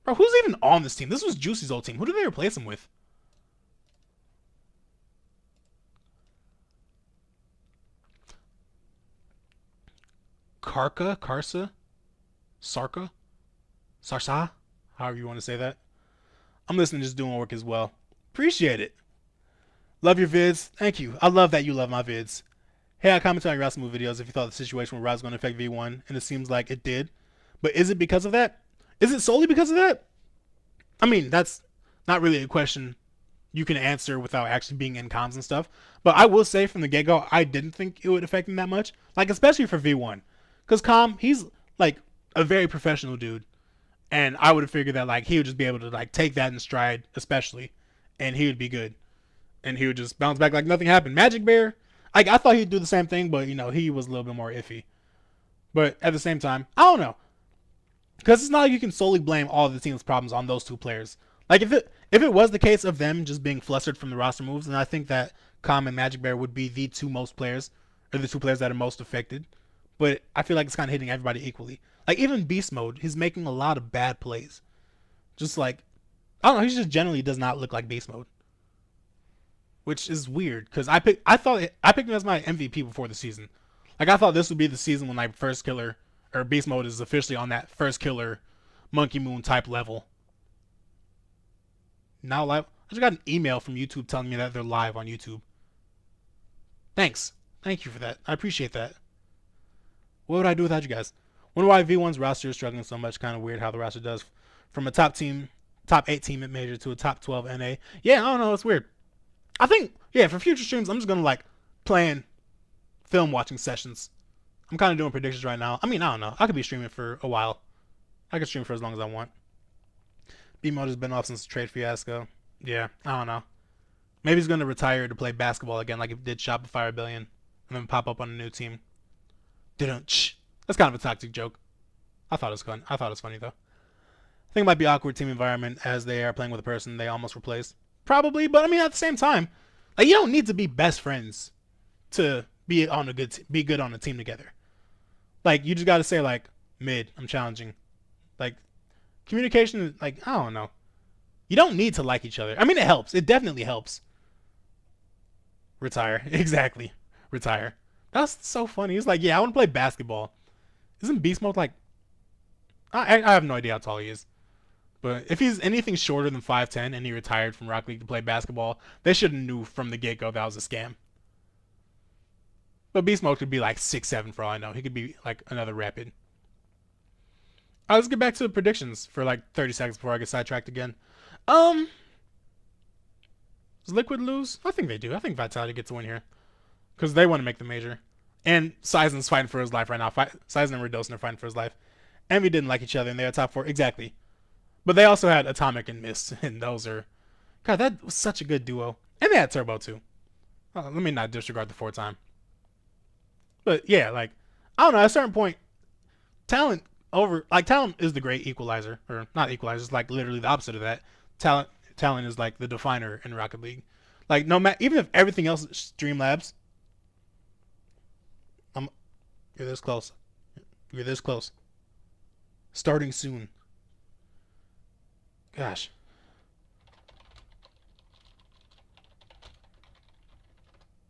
Bro, who's even on this team? This was Juicy's old team. Who did they replace him with? Karsa? Sarka? Sarsa? However you want to say that. I'm listening, just doing work as well. Appreciate it. Love your vids. Thank you. I love that you love my vids. Hey, I commented on your last move videos if you thought the situation with Rod was going to affect V1, and it seems like it did. But is it because of that? Is it solely because of that? I mean, that's not really a question you can answer without actually being in comms and stuff. But I will say from the get-go, I didn't think it would affect him that much. Like, especially for V1. Because Com, he's, like, a very professional dude. And I would have figured that, like, he would just be able to, like, take that in stride, especially. And he would be good. And he would just bounce back like nothing happened. Magic Bear, like, I thought he'd do the same thing, but, you know, he was a little bit more iffy. But at the same time, I don't know. Because it's not like you can solely blame all of the team's problems on those 2 players. Like, if it was the case of them just being flustered from the roster moves, then I think that Com and Magic Bear would be the 2 most players, or the 2 players that are most affected. But I feel like it's kind of hitting everybody equally. Like, even Beast Mode, he's making a lot of bad plays. Just like, I don't know, he just generally does not look like Beast Mode. Which is weird, because I picked him as my MVP before the season. Like, I thought this would be the season when, like, First Killer, or Beast Mode is officially on that First Killer, Monkey Moon type level. Now live. I just got an email from YouTube telling me that they're live on YouTube. Thanks. Thank you for that. I appreciate that. What would I do without you guys? Wonder why V1's roster is struggling so much. Kind of weird how the roster does. From a top 8 team at Major to a top 12 NA. Yeah, I don't know. It's weird. I think, yeah, for future streams, I'm just going to, like, plan film watching sessions. I'm kind of doing predictions right now. I mean, I don't know. I could be streaming for a while. I could stream for as long as I want. B-Mode has been off since the trade fiasco. Yeah, I don't know. Maybe he's going to retire to play basketball again like he did Shopify Rebellion and then pop up on a new team. That's kind of a toxic joke. I thought it was fun. I thought it was funny, though. I think it might be awkward team environment as they are playing with a person they almost replaced. Probably, but I mean, at the same time, like, you don't need to be best friends to be on a be good on a team together. Like, you just got to say, like, mid, I'm challenging. Like, communication, like, I don't know. You don't need to like each other. I mean, it helps. It definitely helps. Retire. Exactly. Retire. That's so funny. He's like, yeah, I want to play basketball. Isn't Beast Mode like... I have no idea how tall he is. But if he's anything shorter than 5'10" and he retired from Rocket League to play basketball, they should have knew from the get-go that was a scam. But Beast Mode could be like 6'7" for all I know. He could be like another Rapid. Alright, let's get back to the predictions for like 30 seconds before I get sidetracked again. Does Liquid lose? I think they do. I think Vitality gets a win here. Because they want to make the major. And Sizen's fighting for his life right now. Sizen and Redosin are fighting for his life. Envy didn't like each other and they had top 4. Exactly. But they also had Atomic and Mist. And those are... God, that was such a good duo. And they had Turbo too. Let me not disregard the 4-time. But yeah, like... I don't know. At a certain point... Talent is the great equalizer. Or not equalizer. It's like literally the opposite of that. Talent is like the definer in Rocket League. Like, no matter... Even if everything else is Streamlabs... You're this close. You're this close. Starting soon. Gosh.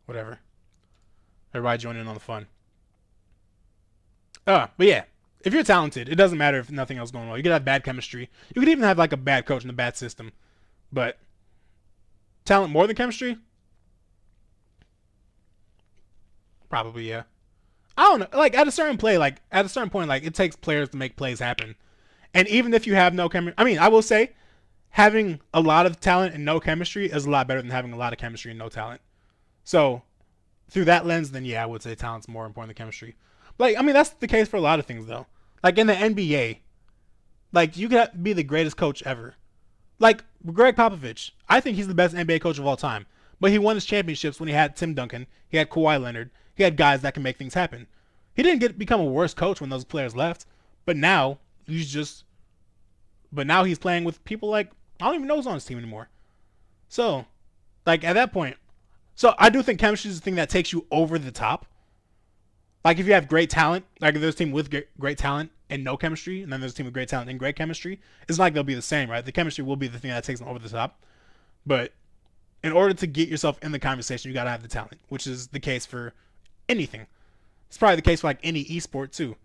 Whatever. Everybody join in on the fun. But yeah. If you're talented, it doesn't matter if nothing else is going on. You could have bad chemistry. You could even have like a bad coach and a bad system. But talent more than chemistry? Probably, yeah. I don't know. Like, at a certain point, like, it takes players to make plays happen. And even if you have no chemistry, I mean, I will say, having a lot of talent and no chemistry is a lot better than having a lot of chemistry and no talent. So, through that lens, then yeah, I would say talent's more important than chemistry. Like, I mean, that's the case for a lot of things, though. Like, in the NBA, like, you could be the greatest coach ever. Like, Greg Popovich, I think he's the best NBA coach of all time. But he won his championships when he had Tim Duncan, he had Kawhi Leonard, he had guys that can make things happen. He didn't become a worse coach when those players left, but now he's playing with people like, I don't even know who's on his team anymore. So, like, at that point, so I do think chemistry is the thing that takes you over the top. Like, if you have great talent, like if there's a team with great talent and no chemistry, and then there's a team with great talent and great chemistry, it's not like they'll be the same, right? The chemistry will be the thing that takes them over the top. But in order to get yourself in the conversation, you got to have the talent, which is the case for anything. It's probably the case for like any esport too.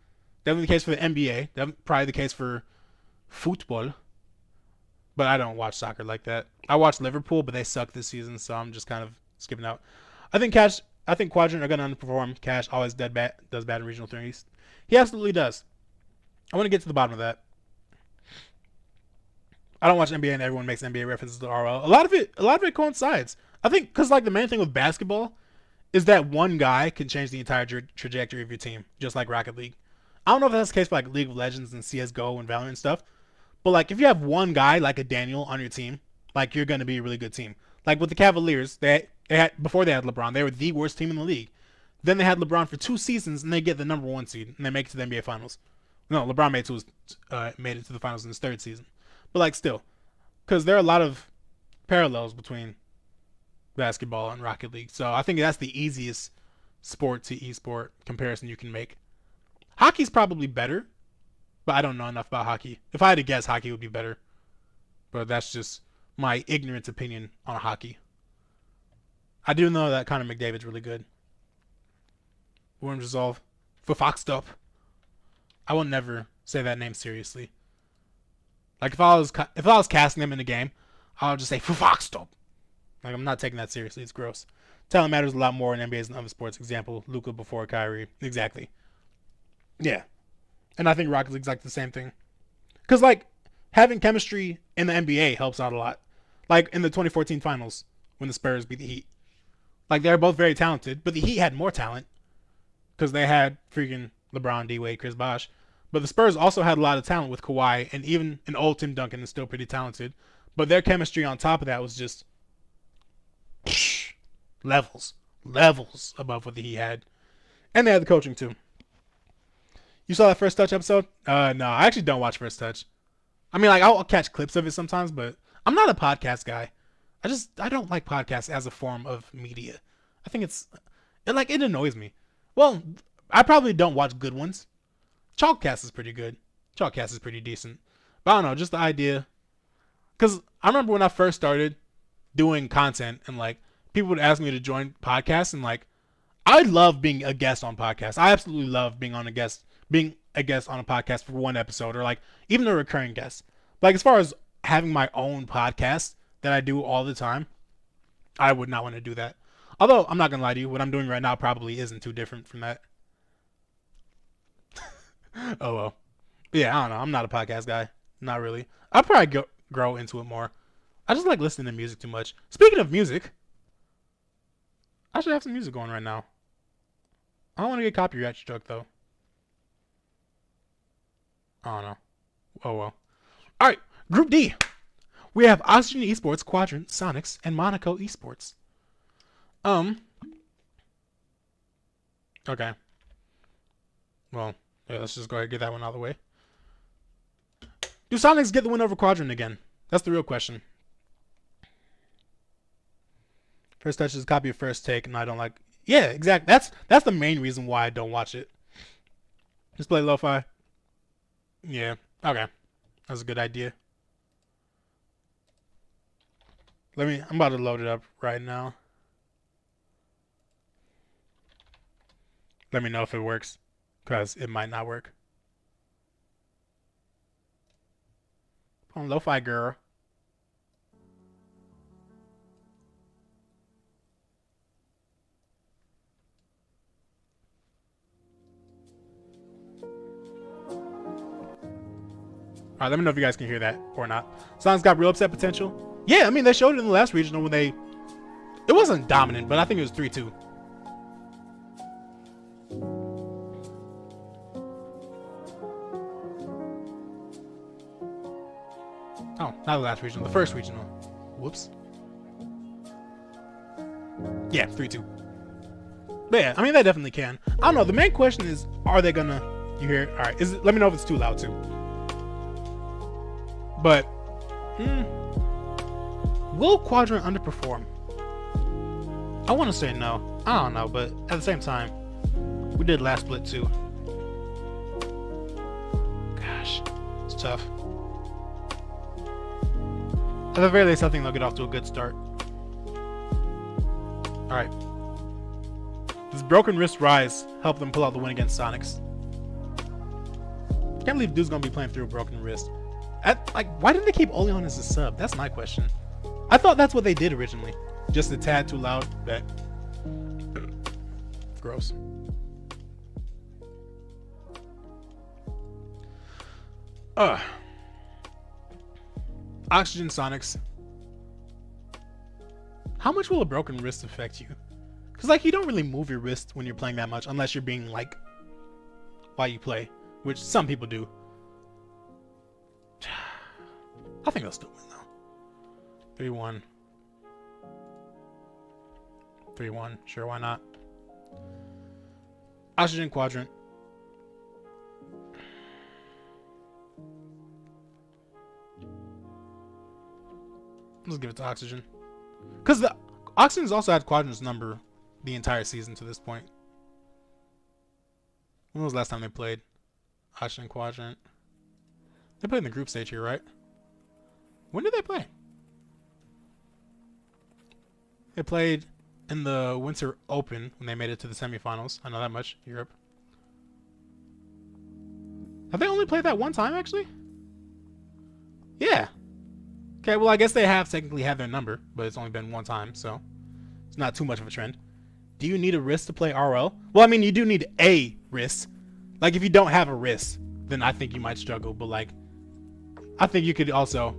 Definitely the case for the NBA. Definitely probably the case for football. But I don't watch soccer like that. I watch Liverpool, but they suck this season, so I'm just kind of skipping out. I think Quadrant are going to underperform. Cash always does bad in regional threes. He absolutely does. I want to get to the bottom of that. I don't watch NBA, and everyone makes NBA references to RL. A lot of it coincides. I think because like the main thing with basketball is that one guy can change the entire trajectory of your team, just like Rocket League. I don't know if that's the case for like League of Legends and CS:GO and Valorant and stuff, but like if you have one guy like a Daniel on your team, like you're going to be a really good team. Like with the Cavaliers, they had before they had LeBron, they were the worst team in the league. Then they had LeBron for 2 seasons, and they get the #1 seed, and they make it to the NBA Finals. No, LeBron made it to the finals in his 3rd season. But like still, because there are a lot of parallels between basketball and Rocket League. So I think that's the easiest sport to esport comparison you can make. Hockey's probably better, but I don't know enough about hockey. If I had to guess, hockey would be better. But that's just my ignorant opinion on hockey. I do know that Connor McDavid's really good. Worms Resolve. For Foxed Up. I will never say that name seriously. Like if I was casting them in the game, I would just say for Foxed Up. Like I'm not taking that seriously. It's gross. Talent matters a lot more in NBA's and other sports. Example, Luka before Kyrie. Exactly. Yeah. And I think Rocket League's like the same thing. Because like having chemistry in the NBA helps out a lot. Like in the 2014 finals when the Spurs beat the Heat. Like they're both very talented, but the Heat had more talent. because they had freaking LeBron, D Wade, Chris Bosh. But the Spurs also had a lot of talent with Kawhi, and even an old Tim Duncan is still pretty talented. But their chemistry on top of that was just levels above what he had. And they had the coaching too. You saw that First Touch episode? No, I actually don't watch First Touch. I mean, like, I'll catch clips of it sometimes, but I'm not a podcast guy. I don't like podcasts as a form of media. I think it annoys me. Well, I probably don't watch good ones. Chalkcast is pretty good. Chalkcast is pretty decent. But I don't know, just the idea. Because I remember when I first started doing content and, like, people would ask me to join podcasts, and, like, I love being a guest on podcasts. I absolutely love being a guest on a podcast for one episode, or, like, even a recurring guest. Like, as far as having my own podcast that I do all the time, I would not want to do that. Although, I'm not going to lie to you, what I'm doing right now probably isn't too different from that. Oh, well. But yeah, I don't know. I'm not a podcast guy. Not really. I'll probably grow into it more. I just like listening to music too much. Speaking of music, I should have some music going right now. I don't want to get copyright struck, though. I don't know. Oh, well. All right. Group D. We have Oxygen Esports, Quadrant, Sonics, and Monaco Esports. Okay. Well, yeah, let's just go ahead and get that one out of the way. Do Sonics get the win over Quadrant again? That's the real question. First Touch is a copy of First Take, and I don't like... Yeah, exactly. That's the main reason why I don't watch it. Just play lo-fi. Yeah, okay. That's a good idea. I'm about to load it up right now. Let me know if it works, because it might not work. Come on, lo-fi girl. Alright, let me know if you guys can hear that or not. Sonic's got real upset potential. Yeah, I mean, they showed it in the last regional when it wasn't dominant, but I think it was 3-2. Oh, not the last regional, the first regional. Whoops. Yeah, 3-2. But yeah, I mean, they definitely can. I don't know, the main question is, are they gonna... You hear it? Alright, let me know if it's too loud, too. But... will Quadrant underperform? I want to say no. I don't know, but at the same time, we did last split too. Gosh, it's tough. At the very least, I think they'll get off to a good start. Alright. Does Broken Wrist Rise help them pull out the win against Sonics? Can't believe dude's gonna be playing through a broken wrist. Why did they keep Oli on as a sub? That's my question. I thought that's what they did originally. Just a tad too loud. But gross. Oxygen Sonics. How much will a broken wrist affect you? Because, like, you don't really move your wrist when you're playing that much unless you're being, like, while you play, which some people do. I think they'll still win, though. 3-1. 3-1. Sure, why not? Oxygen Quadrant. Let's give it to Oxygen. Because the Oxygen's also had Quadrant's number the entire season to this point. When was the last time they played? Oxygen Quadrant. They played in the group stage here, right? When did they play? They played in the Winter Open when they made it to the semifinals. I know that much. Europe. Have they only played that one time, actually? Yeah. Okay, well, I guess they have technically had their number, but it's only been one time, so it's not too much of a trend. Do you need a wrist to play RL? Well, I mean, you do need a wrist. Like, if you don't have a wrist, then I think you might struggle, but, like, I think you could also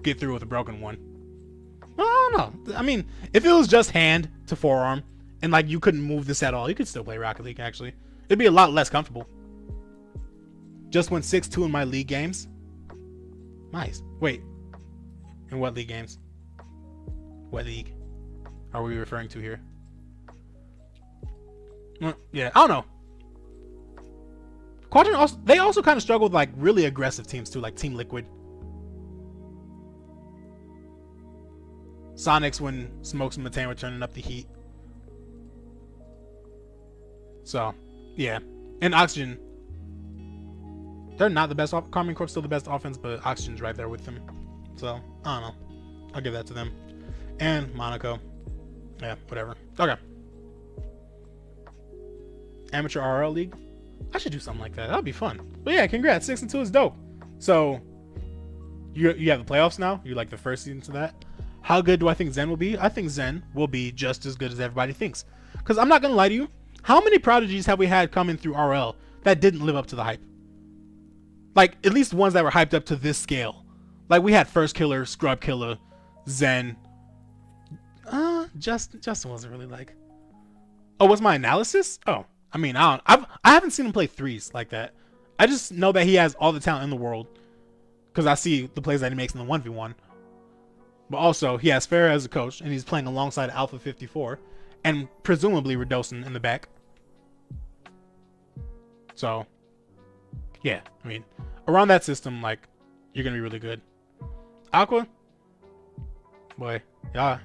get through with a broken one. I don't know. I mean, if it was just hand to forearm And like you couldn't move this at all. You could still play Rocket League actually. It'd be a lot less comfortable. Just went 6-2 in my league games. Nice. Wait. In what league games? What league are we referring to here? Yeah, I don't know. Quadrant also, they also kind of struggle with like really aggressive teams too, like Team Liquid. Sonics when Smokes and Matane were turning up the heat. So, yeah. And Oxygen. They're not the best. Carmine Corp's still the best offense, but Oxygen's right there with them. So, I don't know. I'll give that to them. And Monaco. Yeah, whatever. Okay. Amateur RL League. I should do something like that. That'd be fun. But yeah, congrats. 6-2 is dope. So, you have the playoffs now. You like the first season to that. How good do I think Zen will be? I think Zen will be just as good as everybody thinks. Because I'm not going to lie to you. How many prodigies have we had coming through RL that didn't live up to the hype? Like, at least ones that were hyped up to this scale. Like, we had First Killer, Scrub Killer, Zen. Justin wasn't really like... Oh, what's my analysis? Oh, I mean, I haven't seen him play threes like that. I just know that he has all the talent in the world. Because I see the plays that he makes in the 1v1. But also, he has Farrah as a coach, and he's playing alongside Alpha 54. And presumably Redosin in the back. So, yeah, I mean, around that system, like, you're going to be really good. Aqua? Boy, yeah.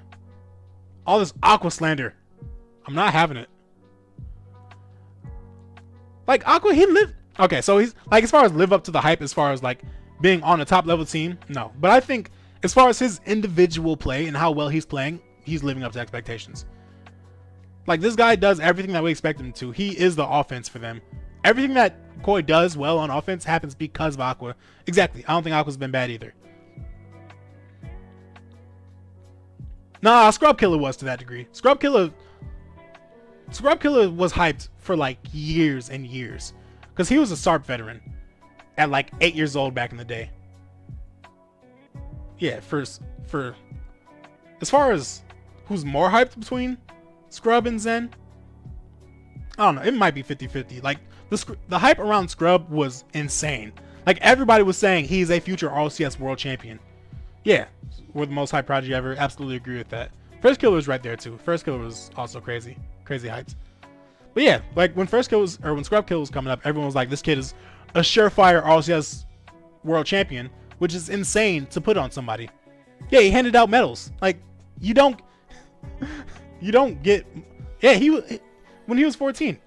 All this Aqua slander. I'm not having it. Like, Aqua, he lived... Okay, so he's, like, as far as live up to the hype, as far as, like, being on a top-level team, no. But I think, as far as his individual play and how well he's playing, he's living up to expectations. Like, this guy does everything that we expect him to. He is the offense for them. Everything that Koi does well on offense happens because of Aqua. Exactly. I don't think Aqua's been bad either. Nah, Scrub Killer was to that degree. Scrub Killer was hyped for like years and years. Because he was a SARP veteran at like 8 years old back in the day. Yeah, for as far as who's more hyped between Scrub and Zen, I don't know. It might be 50-50. Like, the hype around Scrub was insane. Like, everybody was saying he's a future RLCS world champion. Yeah, we're the most hyped project ever. Absolutely agree with that. First Killer was right there, too. First Killer was also crazy. Crazy hyped. But yeah, like, when Scrub Killer was coming up, everyone was like, this kid is a surefire RLCS world champion, which is insane to put on somebody. Yeah, he handed out medals. Like, you don't get... Yeah, when he was 14.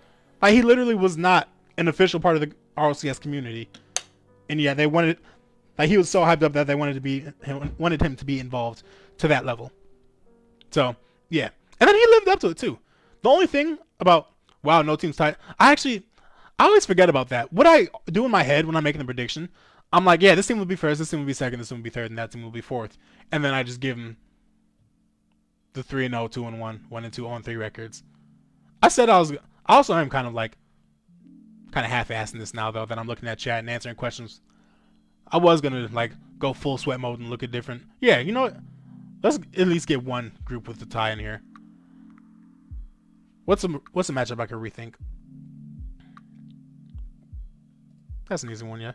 Like, he literally was not an official part of the RLCS community. And yeah, they wanted... Like, he was so hyped up that they wanted him to be involved to that level. So, yeah. And then he lived up to it, too. The only thing about, wow, no team's tight... I always forget about that. What I do in my head when I'm making the prediction, I'm like, yeah, this team will be first, this team will be second, this team will be third, and that team will be fourth. And then I just give them the 3-0, 2-1, 1-2, 0-3 records. I said I also am kind of half-assing this now, though, that I'm looking at chat and answering questions. I was going to, like, go full sweat mode and look at different... Yeah, you know what? Let's at least get one group with the tie in here. What's a matchup I could rethink? That's an easy one, yeah.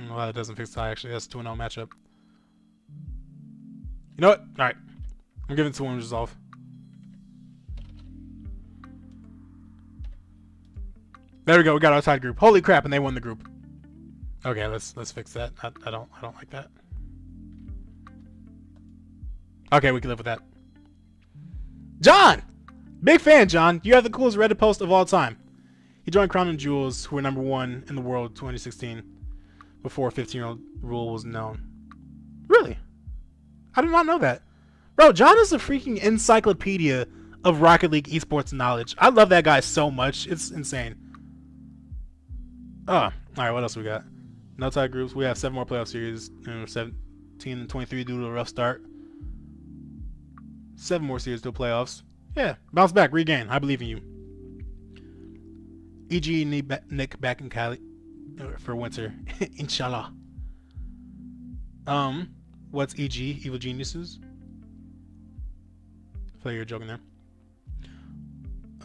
Well, that doesn't fix the tie, actually. That's a 2-0 matchup. You know what? Alright. I'm giving 2-1 resolve. There we go. We got our tied group. Holy crap! And they won the group. Okay, let's fix that. I don't like that. Okay, we can live with that. John, big fan. John, you have the coolest Reddit post of all time. He joined Crown and Jewels, who were #1 in the world 2016, before 15-year-old rule was known. Really? I did not know that. Bro, John is a freaking encyclopedia of Rocket League esports knowledge. I love that guy so much. It's insane. Oh, alright, what else we got? No tie groups. We have 7 more playoff series. 17 and 23 due to a rough start. 7 more series to the playoffs. Yeah, bounce back, regain. I believe in you. E.G. Nick back in Cali for winter. Inshallah. What's E.G.? Evil Geniuses? I thought you were joking there.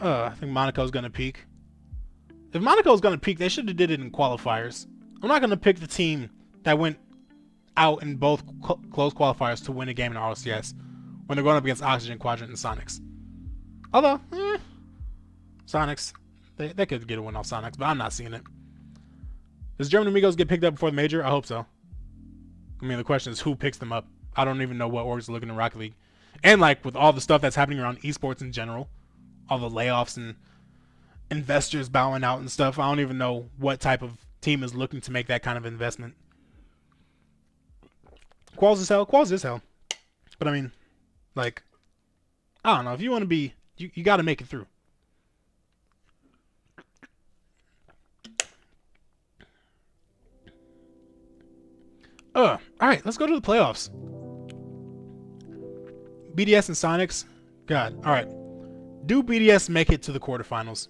I think Monaco's gonna peak. If Monaco's gonna peak, they should have did it in qualifiers. I'm not gonna pick the team that went out in both close qualifiers to win a game in RLCS when they're going up against Oxygen, Quadrant, and Sonics. Although, Sonics, they could get a win off Sonics, but I'm not seeing it. Does German Amigos get picked up before the major? I hope so. I mean, the question is who picks them up. I don't even know what orgs are looking in Rocket League. And like with all the stuff that's happening around esports in general, all the layoffs and investors bowing out and stuff, I don't even know what type of team is looking to make that kind of investment. Quals is hell. Quals is hell. But I mean, like, I don't know. If you want to be, you got to make it through. All right, let's go to the playoffs. BDS and Sonics. God. All right. Do BDS make it to the quarterfinals?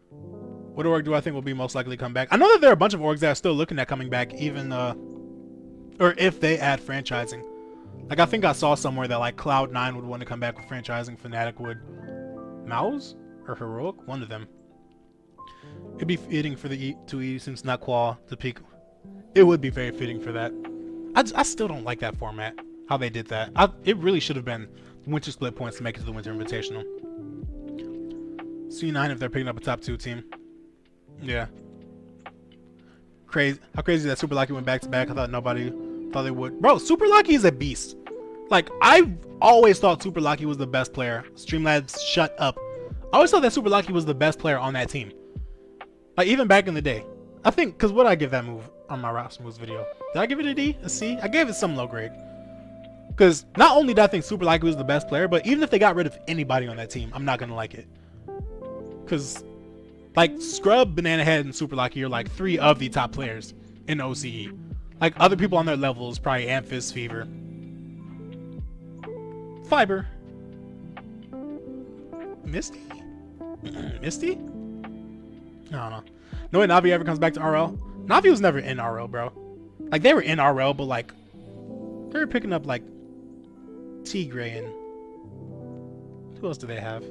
What org do I think will be most likely to come back? I know that there are a bunch of orgs that are still looking at coming back, even, or if they add franchising. Like, I think I saw somewhere that, like, Cloud9 would want to come back with franchising, Fnatic would. Mouse? Or Heroic? One of them. It'd be fitting for the E2E since not Qual to peak. It would be very fitting for that. I still don't like that format, how they did that. It really should have been winter split points to make it to the Winter Invitational. C9 if they're picking up a top 2 team. Yeah. Crazy. How crazy that Super Lucky went back-to-back. I thought nobody thought they would. Bro, Super Lucky is a beast. Like, I always thought Super Lucky was the best player. Streamlabs, shut up. I always thought that Super Lucky was the best player on that team. Like, even back in the day. I think, because what did I give that move on my roster moves video? Did I give it a D? A C? I gave it some low grade. Because not only did I think Super Lucky was the best player, but even if they got rid of anybody on that team, I'm not going to like it. Because, like, Scrub, Banana Head, and Super Lucky are, like, 3 of the top players in OCE. Like, other people on their levels, probably Amphis, Fever. Fiber. Misty? Misty? I don't know. No way Navi ever comes back to RL. Navi was never in RL, bro. Like, they were in RL, but, like, they were picking up, like, T-Gray and... who else do they have?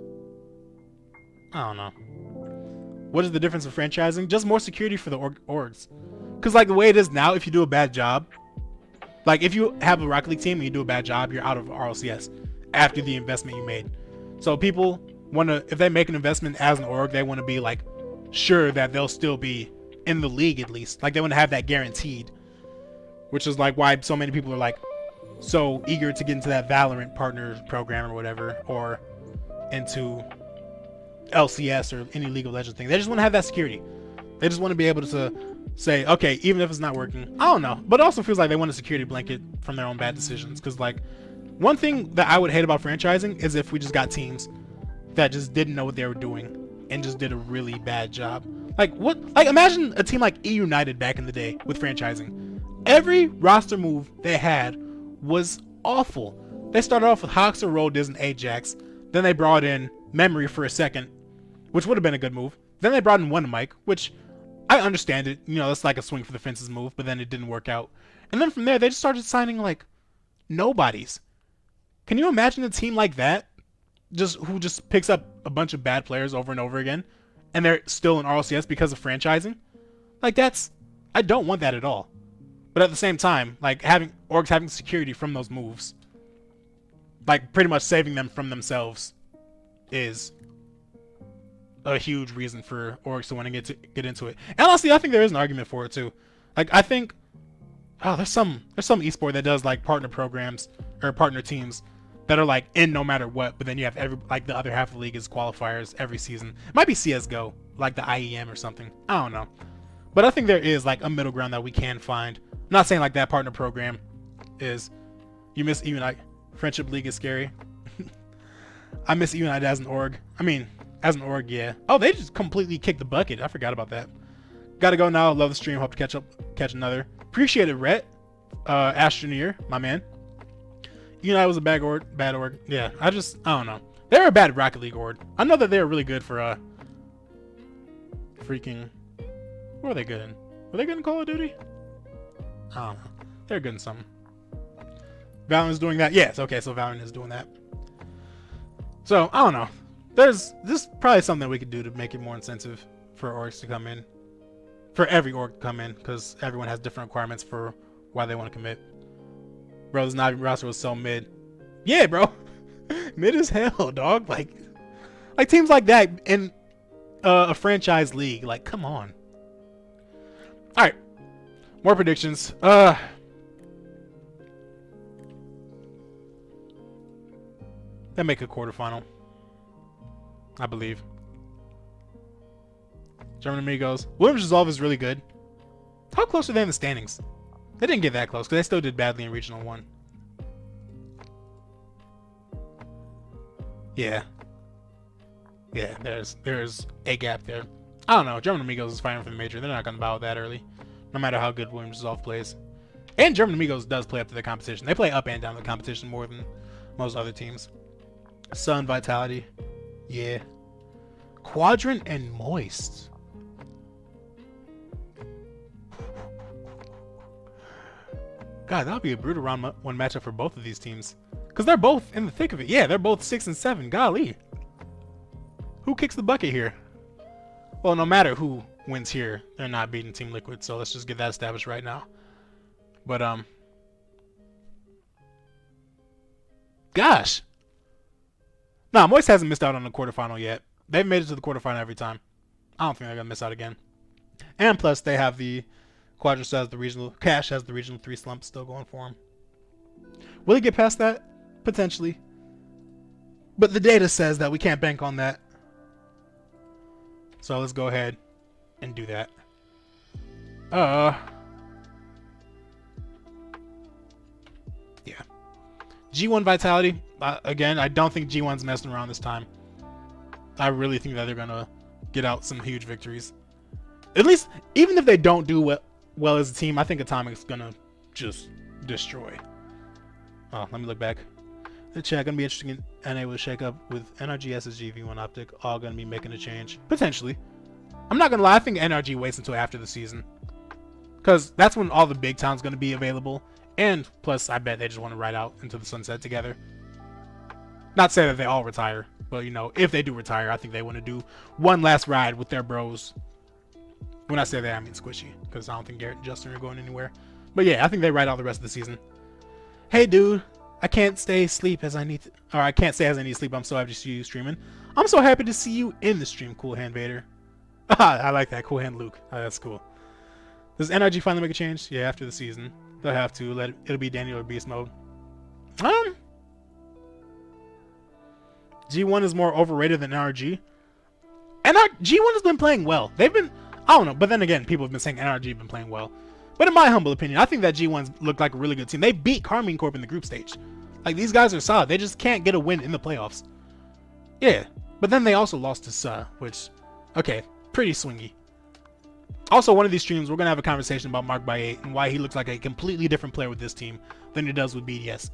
I don't know. What is the difference of franchising? Just more security for the orgs. Because, like, the way it is now, if you do a bad job... like, if you have a Rocket League team and you do a bad job, you're out of RLCS after the investment you made. So people want to... if they make an investment as an org, they want to be, like, sure that they'll still be in the league at least. Like, they want to have that guaranteed. Which is, like, why so many people are, like, so eager to get into that Valorant partner program or whatever. Or into LCS or any League of Legends thing. They just want to have that security. They just want to be able to say, okay, even if it's not working. I don't know. But it also feels like they want a security blanket from their own bad decisions. Because, like, one thing that I would hate about franchising is if we just got teams that just didn't know what they were doing and just did a really bad job. Like, what? Like, imagine a team like E United back in the day with franchising. Every roster move they had was awful. They started off with Hoxer, Roldiz, and Ajax. Then they brought in Memory for a second, which would have been a good move. Then they brought in One Mike, which I understand it. You know, that's like a swing for the fences move, but then it didn't work out. And then from there, they just started signing, like, nobodies. Can you imagine a team like that? Who just picks up a bunch of bad players over and over again, and they're still in RLCS because of franchising? Like, I don't want that at all. But at the same time, like, orgs having security from those moves, like, pretty much saving them from themselves, is a huge reason for orgs to want to get into it. And honestly, I think there is an argument for it too. Like, I think, there's some esport that does, like, partner programs or partner teams that are, like, in no matter what, but then you have the other half of the league is qualifiers every season. It might be CSGO, like the IEM or something. I don't know. But I think there is, like, a middle ground that we can find. I'm not saying, like, that partner program is... you miss E United. Friendship League is scary. I miss E United as an org. I mean, as an org, yeah. Oh, they just completely kicked the bucket. I forgot about that. Gotta go now. Love the stream. Hope to catch another. Appreciate it, Rhett. Astroneer, my man. E United was a bad org. Yeah, I don't know. They're a bad Rocket League org. I know that they're really good for, freaking... what are they good in? Were they good in Call of Duty? I don't know. They're good in something. Valorant is doing that? Yes, okay, so Valorant is doing that. So, I don't know. This is probably something we could do to make it more incentive for orgs to come in. For every org to come in, because everyone has different requirements for why they want to commit. Bro, this Navi roster was so mid. Yeah, bro. Mid as hell, dog. Like teams like that in a franchise league. Like, come on. Alright. More predictions. They make a quarterfinal, I believe. German Amigos. Williams Resolve is really good. How close are they in the standings? They didn't get that close because they still did badly in Regional 1. Yeah. Yeah, there's a gap there. I don't know. German Amigos is fighting for the major. They're not going to bow that early, no matter how good Williams Resolve plays. And German Amigos does play up to the competition. They play up and down the competition more than most other teams. Sun, Vitality. Yeah. Quadrant and Moist. God, that would be a brutal round one matchup for both of these teams. Because they're both in the thick of it. Yeah, they're both 6 and 7. Golly. Who kicks the bucket here? Well, no matter who wins here, they're not beating Team Liquid. So let's just get that established right now. But, gosh. Nah, Moist hasn't missed out on the quarterfinal yet. They've made it to the quarterfinal every time. I don't think they're going to miss out again. And plus, they have the Quadras has the regional, Cash has the regional 3 slump still going for him. Will he get past that? Potentially. But the data says that we can't bank on that. So let's go ahead and do that. Yeah. G1 Vitality. Again, I don't think G1's messing around this time. I really think that they're going to get out some huge victories. At least, even if they don't do well as a team, I think Atomic's going to just destroy. Oh, let me look back. The chat going to be interesting in NA with shake up with NRG, SSG, V1 Optic, all going to be making a change. Potentially. I'm not going to lie, I think NRG waits until after the season. Because that's when all the big town's going to be available. And plus, I bet they just want to ride out into the sunset together. Not say that they all retire, but you know, if they do retire, I think they want to do one last ride with their bros. When I say that, I mean Squishy, because I don't think Garrett and Justin are going anywhere. But yeah, I think they ride out the rest of the season. Hey, dude, I can't stay asleep as I need to, or I can't stay as I need to sleep. I'm so happy to see you streaming. I'm so happy to see you in the stream, Cool Hand Vader. I like that, Cool Hand Luke. That's cool. Does NRG finally make a change? Yeah, after the season, they'll have to. It'll be Daniel or Beast mode. G1 is more overrated than NRG. G1 has been playing well. They've been, I don't know, but then again, people have been saying NRG have been playing well. But in my humble opinion, I think that G1's looked like a really good team. They beat Carmine Corp in the group stage. Like, these guys are solid. They just can't get a win in the playoffs. Yeah, but then they also lost to Suh, which, okay, pretty swingy. Also, one of these streams, we're going to have a conversation about Mark by 8 and why he looks like a completely different player with this team than he does with BDS.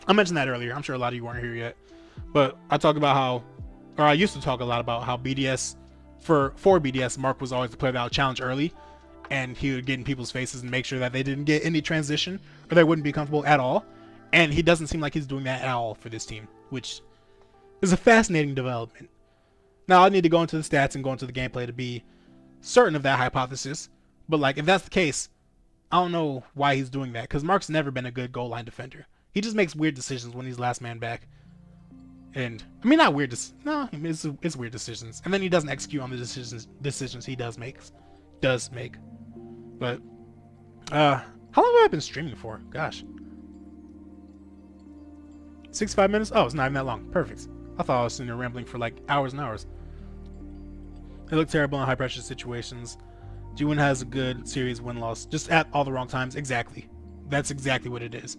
I mentioned that earlier. I'm sure a lot of you weren't here yet. But I talk about how, or I used to talk a lot about how BDS, for BDS, Mark was always the player that would challenge early, and he would get in people's faces and make sure that they didn't get any transition, or they wouldn't be comfortable at all. And he doesn't seem like he's doing that at all for this team, which is a fascinating development. Now, I need to go into the stats and go into the gameplay to be certain of that hypothesis. But, like, if that's the case, I don't know why he's doing that, because Mark's never been a good goal line defender. He just makes weird decisions when he's last man back. And, I mean, not weird, no, it's weird decisions. And then he doesn't execute on the decisions he does make. But, how long have I been streaming for? Gosh. 65 minutes? Oh, it's not even that long. Perfect. I thought I was sitting there rambling for like hours and hours. They look terrible in high pressure situations. G1 has a good series win-loss, just at all the wrong times. Exactly. That's exactly what it is.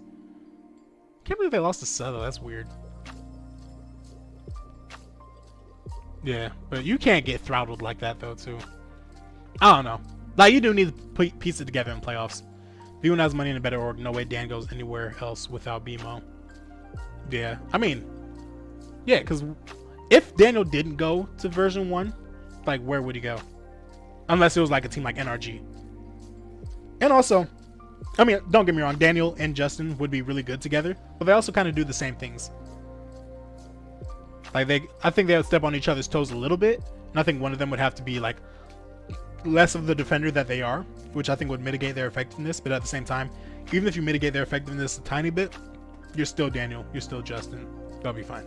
Can't believe they lost to Suh, though. That's weird. Yeah, but you can't get throttled like that, though, too. I don't know. Like, you do need to piece it together in playoffs. V1 has money in a better org. No way Dan goes anywhere else without BMO. Yeah, I mean, yeah, because if Daniel didn't go to version 1, like, where would he go? Unless it was like a team like NRG. And also, I mean, don't get me wrong, Daniel and Justin would be really good together, but they also kind of do the same things. Like I think they would step on each other's toes a little bit, and I think one of them would have to be like less of the defender that they are, which I think would mitigate their effectiveness. But at the same time, even if you mitigate their effectiveness a tiny bit, you're still Daniel, you're still Justin. They'll be fine.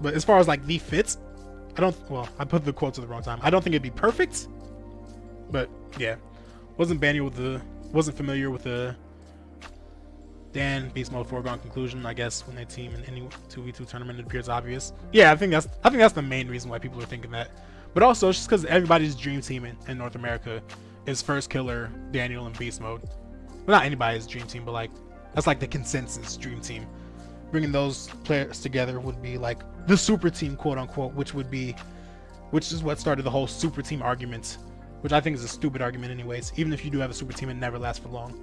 But as far as like the fits, I put the quotes at the wrong time. I don't think it'd be perfect, but yeah, wasn't familiar with the Dan Beast Mode foregone conclusion. I guess when they team in any 2v2 tournament, it appears obvious. Yeah, I think that's the main reason why people are thinking that. But also, it's just because everybody's dream team in North America is First Killer, Daniel, and Beast Mode. Well, not anybody's dream team, but like that's like the consensus dream team. Bringing those players together would be like the super team, quote unquote, which is what started the whole super team argument, which I think is a stupid argument anyways. Even if you do have a super team, it never lasts for long.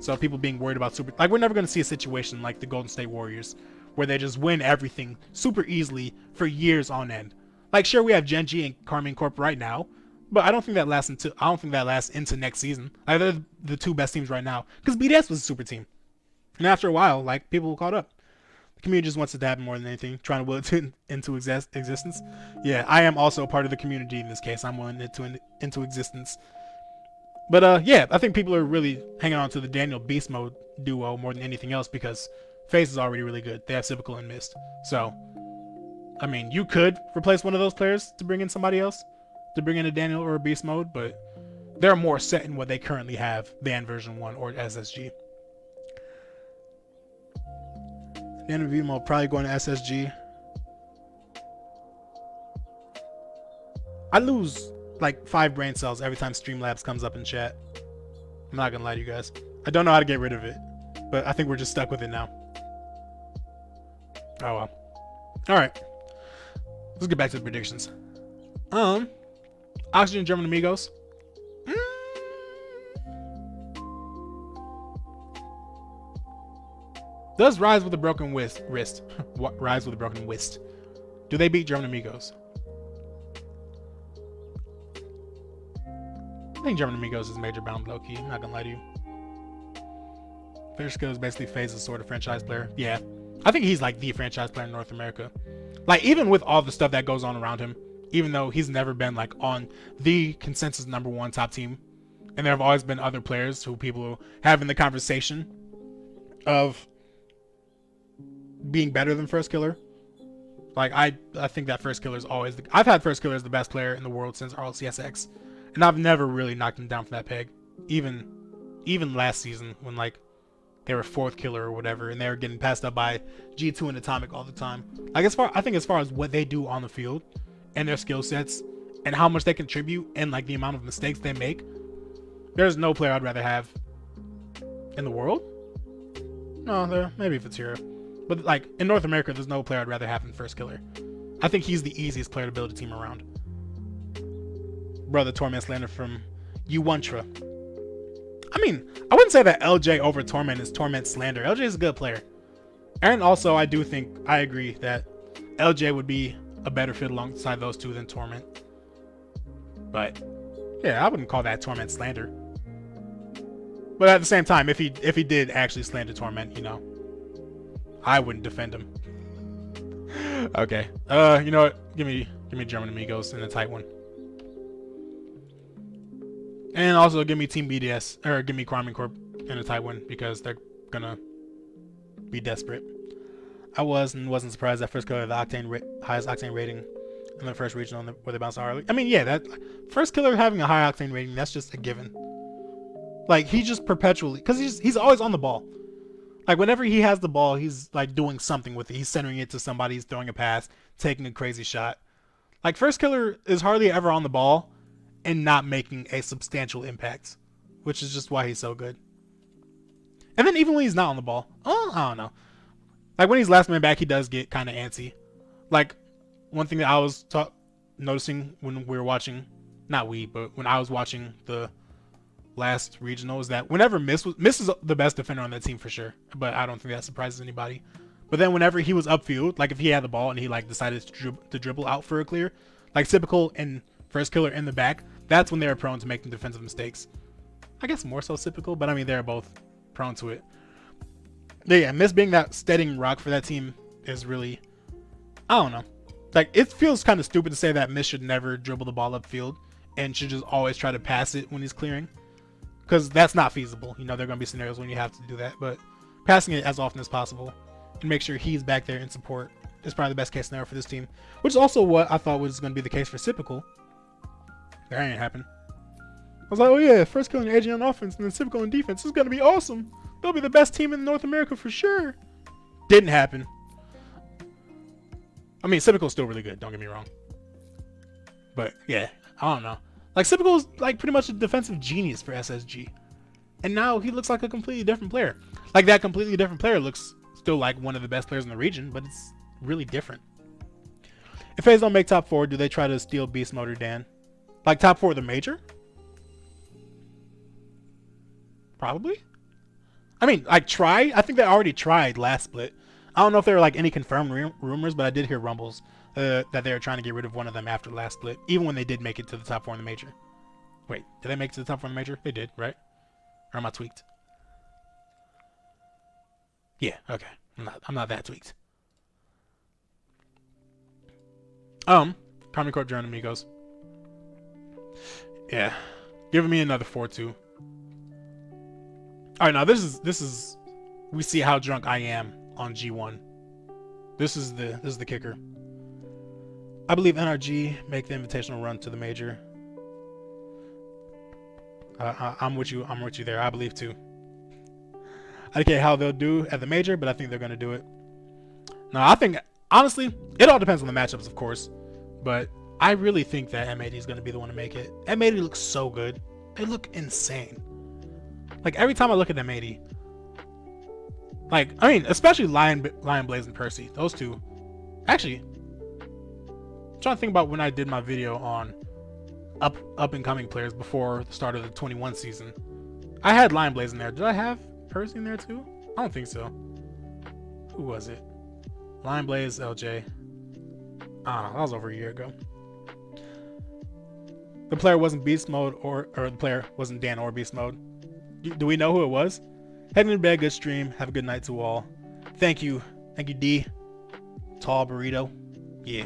So people being worried about we're never going to see a situation like the Golden State Warriors where they just win everything super easily for years on end. Like, sure, we have Genji and Karmine Corp right now, but I don't think that lasts into next season. Like, they're the two best teams right now because BDS was a super team, and after a while, like, people caught up. The community just wants it to happen more than anything, trying to will it into existence. Yeah, I am also a part of the community in this case. I'm willing it into existence. But yeah, I think people are really hanging on to the Daniel Beast Mode duo more than anything else because FaZe is already really good. They have Typical and Mist. So, I mean, you could replace one of those players to bring in somebody else, to bring in a Daniel or a Beast Mode, but they're more set in what they currently have than version 1 or SSG. Daniel V Mode probably going to SSG. I lose like 5 brain cells every time Streamlabs comes up in chat. I'm not gonna lie to you guys. I don't know how to get rid of it, but I think we're just stuck with it now. Oh well. Alright. Let's get back to the predictions. Oxygen German Amigos. Does Rise with a Broken Wrist Rise with a Broken Wrist? Do they beat German Amigos? I think German Amigos is major bound low-key, I'm not gonna lie to you. Finisher Skill is basically FaZe's sort of franchise player. Yeah. I think he's like the franchise player in North America. Like, even with all the stuff that goes on around him, even though he's never been like on the consensus #1 top team, and there have always been other players who people have in the conversation of being better than First Killer. Like, I think that First Killer is always I've had First Killer as the best player in the world since RLCS, and I've never really knocked him down from that peg. Even last season when like they were 4th killer or whatever, and they were getting passed up by G2 and Atomic all the time. Like, I think as far as what they do on the field and their skill sets and how much they contribute and like the amount of mistakes they make, there's no player I'd rather have in the world. No, maybe if it's here. But like in North America, there's no player I'd rather have than First Killer. I think he's the easiest player to build a team around. Brother Torment Slander from Uwantra. I mean, I wouldn't say that LJ over Torment is Torment Slander. LJ is a good player. And also, I agree that LJ would be a better fit alongside those two than Torment. But yeah, I wouldn't call that Torment Slander. But at the same time, if he did actually slander Torment, you know, I wouldn't defend him. Okay. You know what? Give me German Amigos in a tight one. And also give me Team BDS, or give me Karmine Corp in a tight one, because they're gonna be desperate. I wasn't surprised that First Killer had the highest octane rating in the first regional where they bounced early. I mean, yeah, that First Killer having a high octane rating, that's just a given. Like, he just perpetually, because he's always on the ball. Like, whenever he has the ball, he's like doing something with it. He's centering it to somebody, he's throwing a pass, taking a crazy shot. Like, First Killer is hardly ever on the ball and not making a substantial impact, which is just why he's so good. And then even when he's not on the ball, I don't know. Like, when he's last man back, he does get kind of antsy. Like, one thing that I was noticing when we were watching, but when I was watching the last regional, is that whenever Miss is the best defender on that team for sure, but I don't think that surprises anybody. But then whenever he was upfield, like if he had the ball and he like decided to dribble out for a clear, like Typical and First Killer in the back, that's when they're prone to making defensive mistakes. I guess more so Typical, but I mean, they're both prone to it. But yeah, Miss being that steadying rock for that team is really I don't know. Like, it feels kind of stupid to say that Mist should never dribble the ball upfield and should just always try to pass it when he's clearing. Because that's not feasible. You know, there are going to be scenarios when you have to do that. But passing it as often as possible and make sure he's back there in support is probably the best case scenario for this team. Which is also what I thought was going to be the case for Typical. That ain't happen. I was like, oh yeah, first killing AG on offense and then Typical on defense. This is going to be awesome. They'll be the best team in North America for sure. Didn't happen. I mean, Typical's still really good, don't get me wrong. But yeah, I don't know. Like, Typical's like pretty much a defensive genius for SSG. And now he looks like a completely different player. Like, that completely different player looks still like one of the best players in the region, but it's really different. If FaZe don't make top 4, do they try to steal Beast Mode or Dan? Like, top 4 of the major? Probably. I mean, like, try? I think they already tried last split. I don't know if there were like any confirmed rumors, but I did hear rumbles that they were trying to get rid of one of them after last split, even when they did make it to the top 4 in the major. Wait, did they make it to the top 4 in the major? They did, right? Or am I tweaked? Yeah, okay. I'm not that tweaked. Carmen Corp joined amigos. Yeah. Giving me another 4-2. Alright, now this is we see how drunk I am on G1. This is the kicker. I believe NRG make the invitational run to the major. I'm with you there. I believe too. I don't care how they'll do at the major, but I think they're gonna do it. Now I think honestly, it all depends on the matchups, of course. But I really think that M80 is gonna be the one to make it. M80 looks so good. They look insane. Like, every time I look at M80, like, I mean, especially Lion Blaze and Percy, those two. Actually, I'm trying to think about when I did my video on up and coming players before the start of the 21 season. I had Lion Blaze in there. Did I have Percy in there too? I don't think so. Who was it? Lion Blaze, LJ. I don't know. That was over a year ago. The player wasn't Beast Mode, or the player wasn't Dan or Beast Mode. Do we know who it was? Heading to bed, good stream. Have a good night to all. Thank you. Thank you, D. Tall Burrito. Yeah.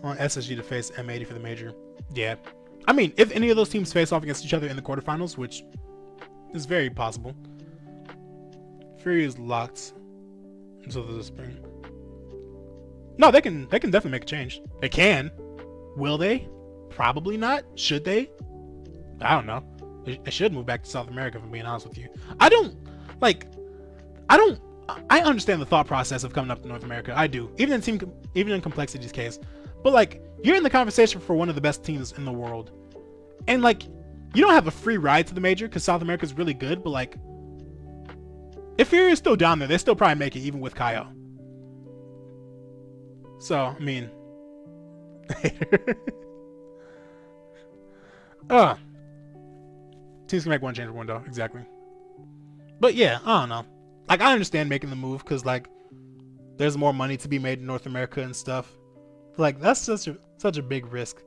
On SSG to face M80 for the major. Yeah. I mean, if any of those teams face off against each other in the quarterfinals, which is very possible. Fury is locked until the spring. No, they can definitely make a change. They can. Will they? Probably not. Should they? I don't know. They should move back to South America, if I'm being honest with you. I understand the thought process of coming up to North America. I do. Even in Complexity's case. But like, you're in the conversation for one of the best teams in the world. And like, you don't have a free ride to the major because South America is really good, but like, if Fury is still down there, they still probably make it even with Kaio. So, I mean, teams can make one change per window, exactly. But yeah, I don't know. Like, I understand making the move because like, there's more money to be made in North America and stuff. Like, that's such a big risk.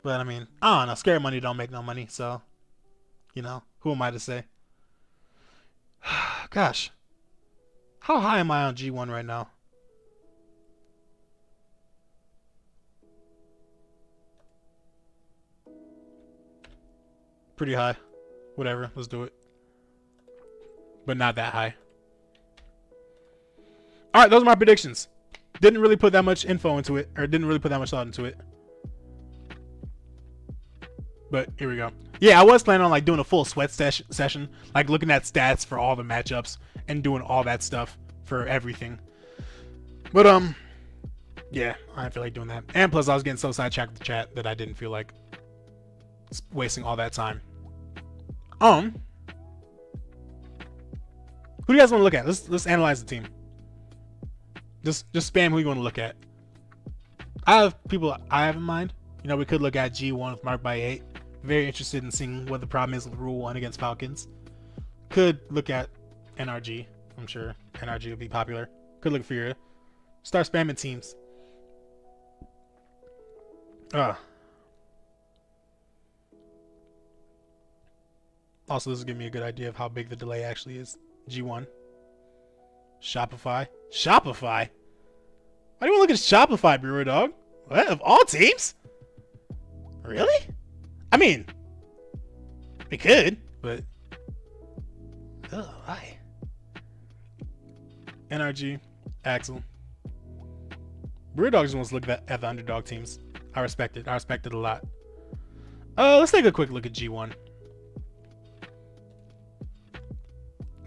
But I mean, I don't know. Scary money don't make no money, so you know, who am I to say? Gosh, how high am I on G1 right now? Pretty high. Whatever, let's do it. But not that high. Alright, those are my predictions. Didn't really put that much info into it, or didn't really put that much thought into it. But here we go. Yeah, I was planning on like doing a full sweat session, like looking at stats for all the matchups and doing all that stuff for everything. But yeah, I didn't feel like doing that. And plus, I was getting so sidetracked with the chat that I didn't feel like wasting all that time. Who do you guys want to look at? Let's analyze the team. Just spam who you want to look at. I have people I have in mind. You know, we could look at G1 with Mark by 8. Very interested in seeing what the problem is with Rule 1 against Falcons. Could look at NRG. I'm sure NRG would be popular. Could look for your start spamming teams. Also, this will give me a good idea of how big the delay actually is. G1. Shopify. Shopify? Why do you want to look at Shopify, Brewer Dog? What? Of all teams? Really? I mean, we could, but... Oh, why? NRG. Axel. Brewer Dog just wants to look at the underdog teams. I respect it. I respect it a lot. Let's take a quick look at G1.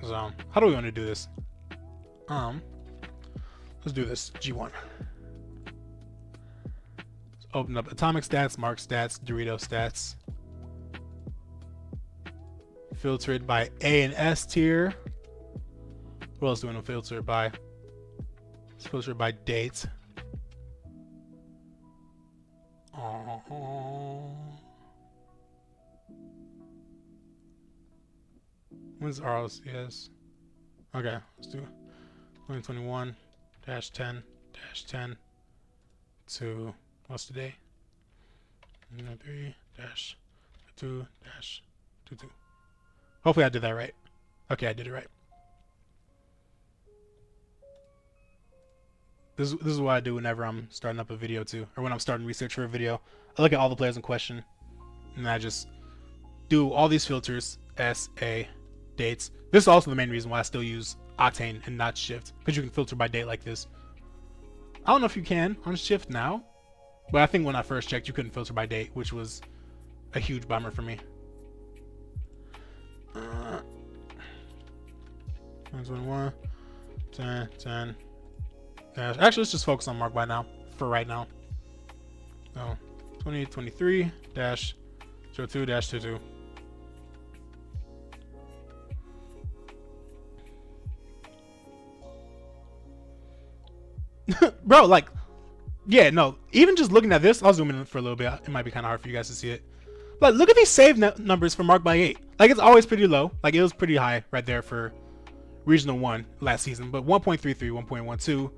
So, how do we want to do this? Let's do this. G1. Let's open up Atomic Stats, Mark Stats, Dorito Stats. Filter it by A and S tier. What else do we want to filter it by? Let's filter it by date. When's RLCS? Okay, let's do 2021-10-10 to what's today? 3-2-22. Hopefully I did that right. Okay, I did it right. This is what I do whenever I'm starting up a video too, or when I'm starting research for a video. I look at all the players in question, and I just do all these filters, S, A, dates. This is also the main reason why I still use Octane and not Shift, because you can filter by date like this. I don't know if you can on Shift now, but I think when I first checked, you couldn't filter by date, which was a huge bummer for me. 21, 10, 10. Actually, let's just focus on Mark by now for right now. So 2023-02-22. Bro, like, yeah, no, even just looking at this, I'll zoom in for a little bit. It might be kind of hard for you guys to see it. But look at these save numbers for Mark by 8. Like, it's always pretty low. Like, it was pretty high right there for Regional 1 last season. But 1.33, 1.12,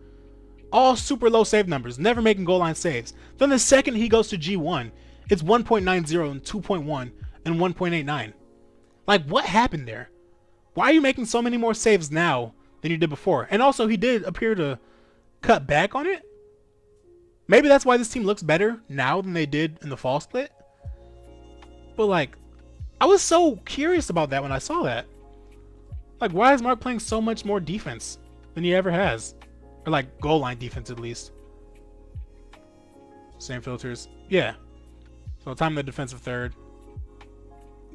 all super low save numbers, never making goal line saves. Then the second he goes to G1, it's 1.90 and 2.1 and 1.89. Like, what happened there? Why are you making so many more saves now than you did before? And also, he did appear to cut back on it. Maybe that's why this team looks better now than they did in the fall split. But like, I was so curious about that when I saw that. Like, why is Mark playing so much more defense than he ever has? Or like goal line defense at least. Same filters. Yeah. So time the defensive third.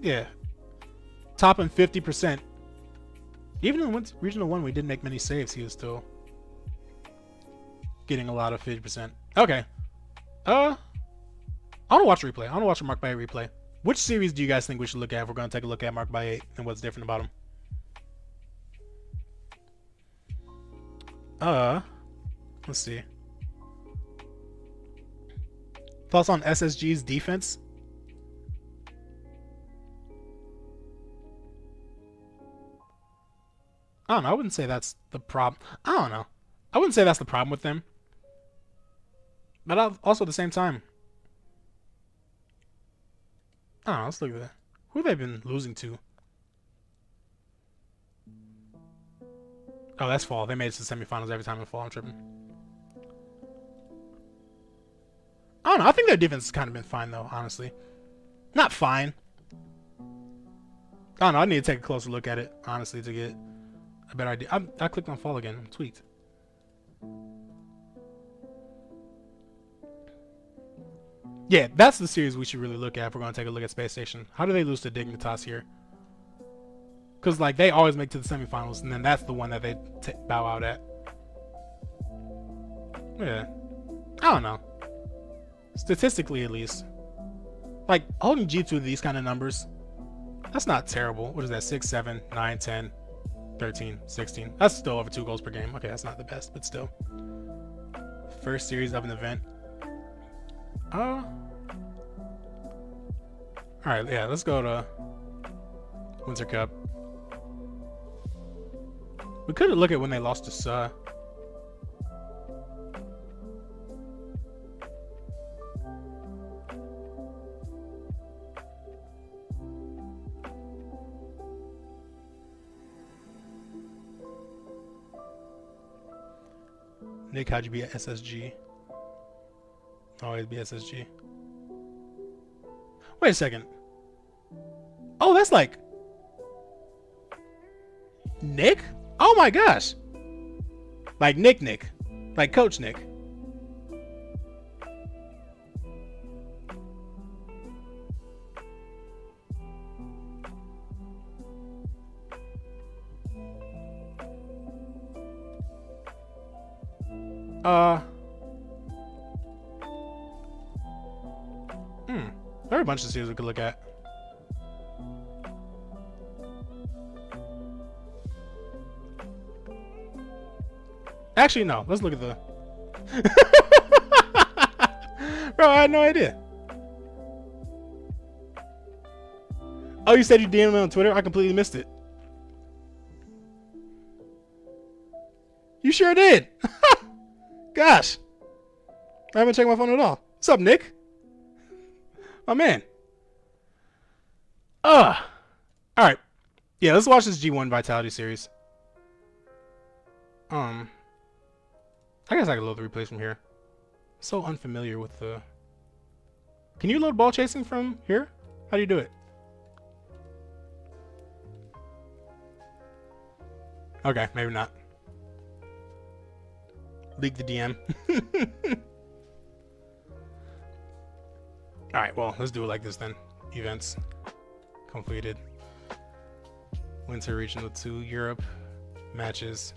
Yeah. Top in 50%. Even in Regional 1 we didn't make many saves, he was still getting a lot of 50%. Okay. I want to watch a replay. I want to watch a Mark by 8 replay. Which series do you guys think we should look at if we're going to take a look at Mark by 8 and what's different about him? Let's see. Thoughts on SSG's defense? I don't know. I wouldn't say that's the problem. I don't know. I wouldn't say that's the problem with them. But also at the same time, I don't know. Let's look at that. Who have they been losing to? Oh, that's fall. They made it to the semifinals every time in fall. I'm tripping. I don't know. I think their defense has kind of been fine, though, honestly. Not fine. I don't know. I need to take a closer look at it, honestly, to get a better idea. I clicked on fall again. Tweet. Yeah, that's the series we should really look at if we're going to take a look at Space Station. How do they lose to Dignitas here? Because, like, they always make to the semifinals, and then that's the one that they bow out at. Yeah. I don't know. Statistically, at least. Like, holding G2 to these kind of numbers, that's not terrible. What is that? 6, 7, 9, 10, 13, 16. That's still over 2 goals per game. Okay, that's not the best, but still. First series of an event. Alright, yeah, let's go to Winter Cup. We could look at when they lost to Suh. Nick, how'd you be at SSG? Always be SSG. Wait a second. Oh, that's like Nick? Oh my gosh. Like Nick. Like Coach Nick. There are a bunch of series we could look at. Actually, no. Let's look at the... Bro, I had no idea. Oh, you said you DM'd me on Twitter? I completely missed it. You sure did. Gosh. I haven't checked my phone at all. What's up, Nick? My man. Alright. Yeah, let's watch this G1 Vitality series. I guess I can load the replays from here. So unfamiliar with the... Can you load ball chasing from here? How do you do it? Okay, maybe not. Leak the DM. Alright, well, let's do it like this then. Events completed. Winter Regional 2 Europe matches.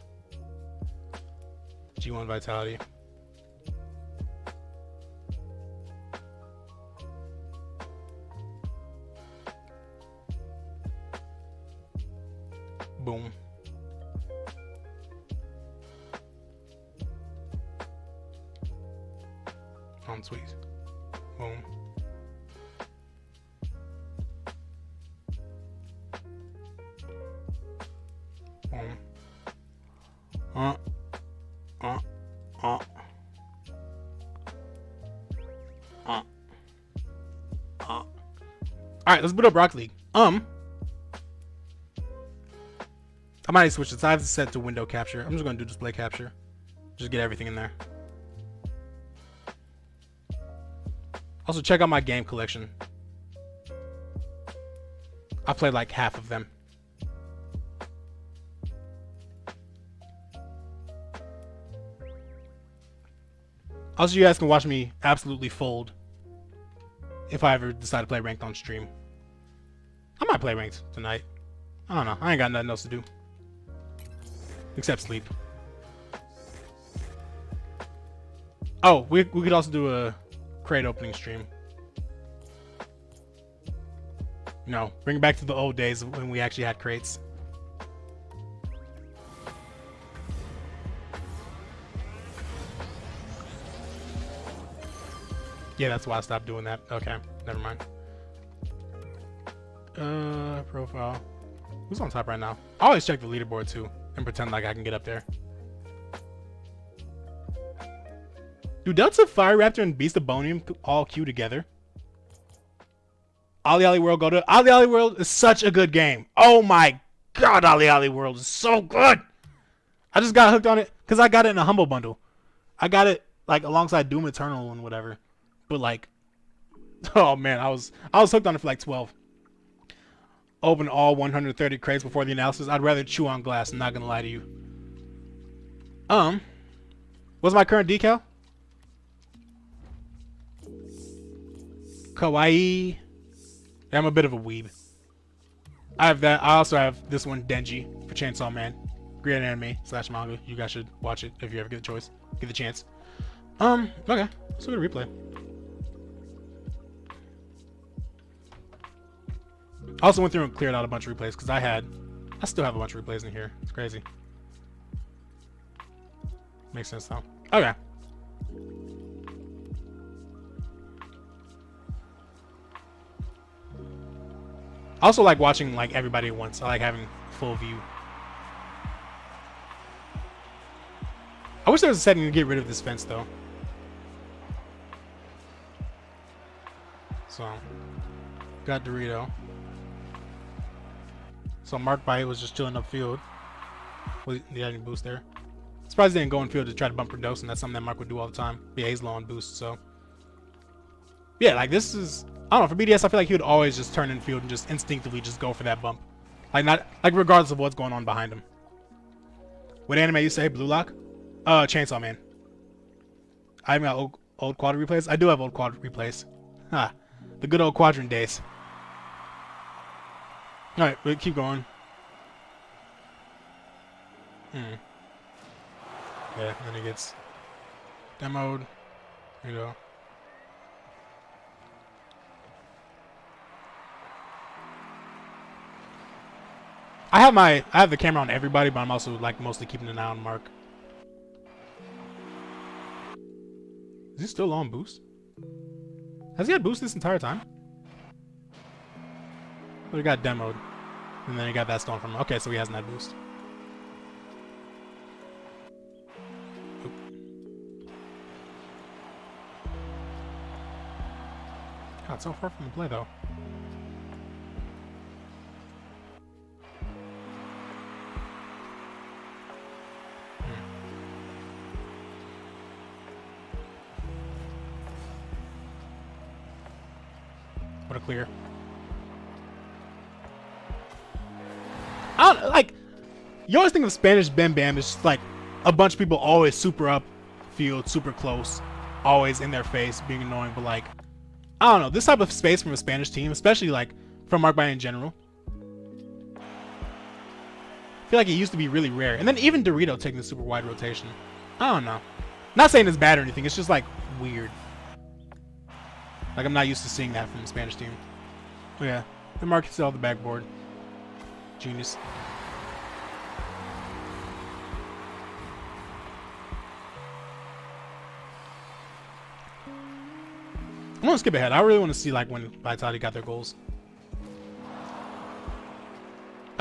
G1 Vitality. Boom. On sweet. Boom. Boom. Alright, let's boot up Rocket League. I might switch this. I have to set to window capture. I'm just gonna do display capture. Just get everything in there. Also, check out my game collection. I played like half of them. Also, you guys can watch me absolutely fold if I ever decide to play ranked on stream. I might play ranked tonight. I don't know. I ain't got nothing else to do. Except sleep. Oh, we could also do a crate opening stream. No, bring it back to the old days when we actually had crates. Yeah, that's why I stopped doing that. Okay, never mind. Profile. Who's on top right now? I always check the leaderboard too and pretend like I can get up there. Do Delta, Fire Raptor, and Beast of Bonium all queue together? Ollie Ollie World, go to Ollie Ollie World is such a good game. Oh my god, Ollie Ollie World is so good. I just got hooked on it because I got it in a Humble Bundle. I got it like alongside Doom Eternal and whatever. But like, oh man, I was hooked on it for like 12. Open all 130 crates before the analysis. I'd rather chew on glass. I'm not gonna lie to you. What's my current decal? Kawaii. Yeah, I'm a bit of a weeb. I have that. I also have this one, Denji, for Chainsaw Man. Great anime / manga. You guys should watch it if you ever get the choice. Get the chance. Okay. Let's go to replay. I also went through and cleared out a bunch of replays because I still have a bunch of replays in here. It's crazy. Makes sense though. Okay. I also like watching like everybody at once. I like having full view. I wish there was a setting to get rid of this fence though. So, got Dorito. So Mark Bite was just chilling upfield. Did he have any boost there? Surprised he didn't go in field to try to bump Redos, and that's something that Mark would do all the time. Yeah, he's low on boost, so. Yeah, like this is, I don't know, for BDS, I feel like he would always just turn in field and just instinctively just go for that bump. Like not, like regardless of what's going on behind him. What anime you say, Blue Lock? Chainsaw Man. I haven't got old quadrant replays. I do have old quadrant replays. Ha, the good old quadrant days. Alright, we'll keep going. Yeah, then he gets demoed. There you go. I have the camera on everybody, but I'm also like mostly keeping an eye on Mark. Is he still low on boost? Has he had boost this entire time? But he got demoed. And then he got that stone from him. Okay, so he hasn't had boost. Oop. God, so far from the play though. What a clear. I don't like. You always think of Spanish Bam Bam as just like a bunch of people always super up field, super close, always in their face, being annoying. But like, I don't know, this type of space from a Spanish team, especially like from Mark Bay in general, I feel like it used to be really rare. And then even Dorito taking the super wide rotation. I don't know. Not saying it's bad or anything. It's just like weird. Like, I'm not used to seeing that from the Spanish team. Oh, yeah. The Mark still off the backboard. Genius. I'm gonna skip ahead. I really want to see, like, when Vitality got their goals.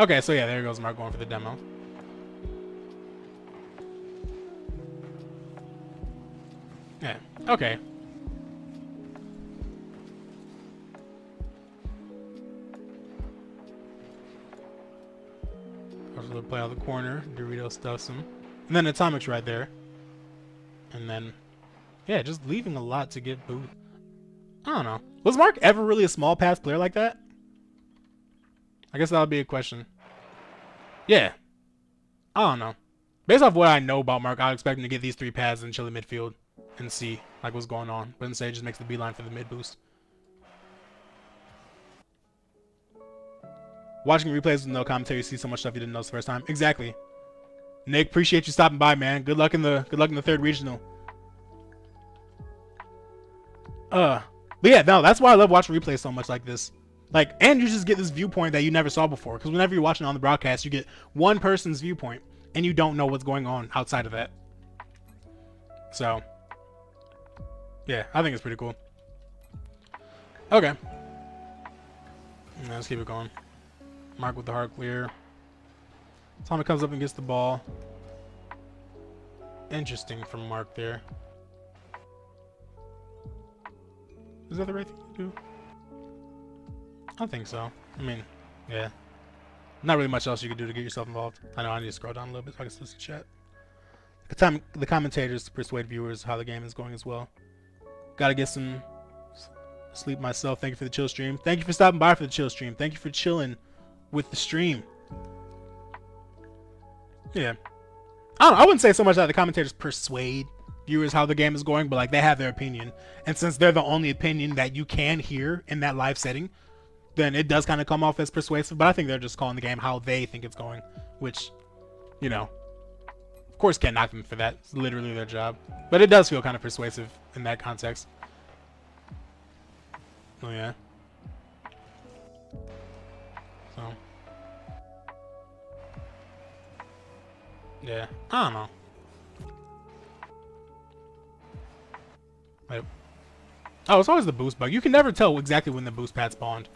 Okay, so yeah, there goes Mark going for the demo. Yeah, okay. Also play out the corner. Dorito stuffs him. And then Atomic's right there. And then, yeah, just leaving a lot to get Booth. I don't know. Was Mark ever really a small pass player like that? I guess that would be a question. Yeah. I don't know. Based off what I know about Mark, I would expect him to get these 3 pads and chill in midfield and see like what's going on. But instead, he just makes the beeline for the mid boost. Watching replays with no commentary, you see so much stuff you didn't know the first time. Exactly. Nick, appreciate you stopping by, man. Good luck in the 3rd regional. But yeah, no, that's why I love watching replays so much like this. Like, and you just get this viewpoint that you never saw before. Because whenever you're watching on the broadcast, you get one person's viewpoint, and you don't know what's going on outside of that. So, yeah, I think it's pretty cool. Okay. Let's keep it going. Mark with the hard clear. Tommy comes up and gets the ball. Interesting from Mark there. Is that the right thing to do? I think so. I mean, yeah. Not really much else you can do to get yourself involved. I know I need to scroll down a little bit so I can see the chat. The commentators to persuade viewers how the game is going as well. Gotta get some sleep myself. Thank you for the chill stream. Thank you for stopping by for the chill stream. Thank you for chilling with the stream. Yeah. I don't know, I wouldn't say so much that the commentators persuade viewers how the game is going, but like they have their opinion. And since they're the only opinion that you can hear in that live setting, then it does kind of come off as persuasive. But I think they're just calling the game how they think it's going, which, you know, of course can't knock them for that. It's literally their job. But it does feel kind of persuasive in that context. Oh yeah. So. Yeah, I don't know. Wait. Oh, it's always the boost bug. You can never tell exactly when the boost pad spawned.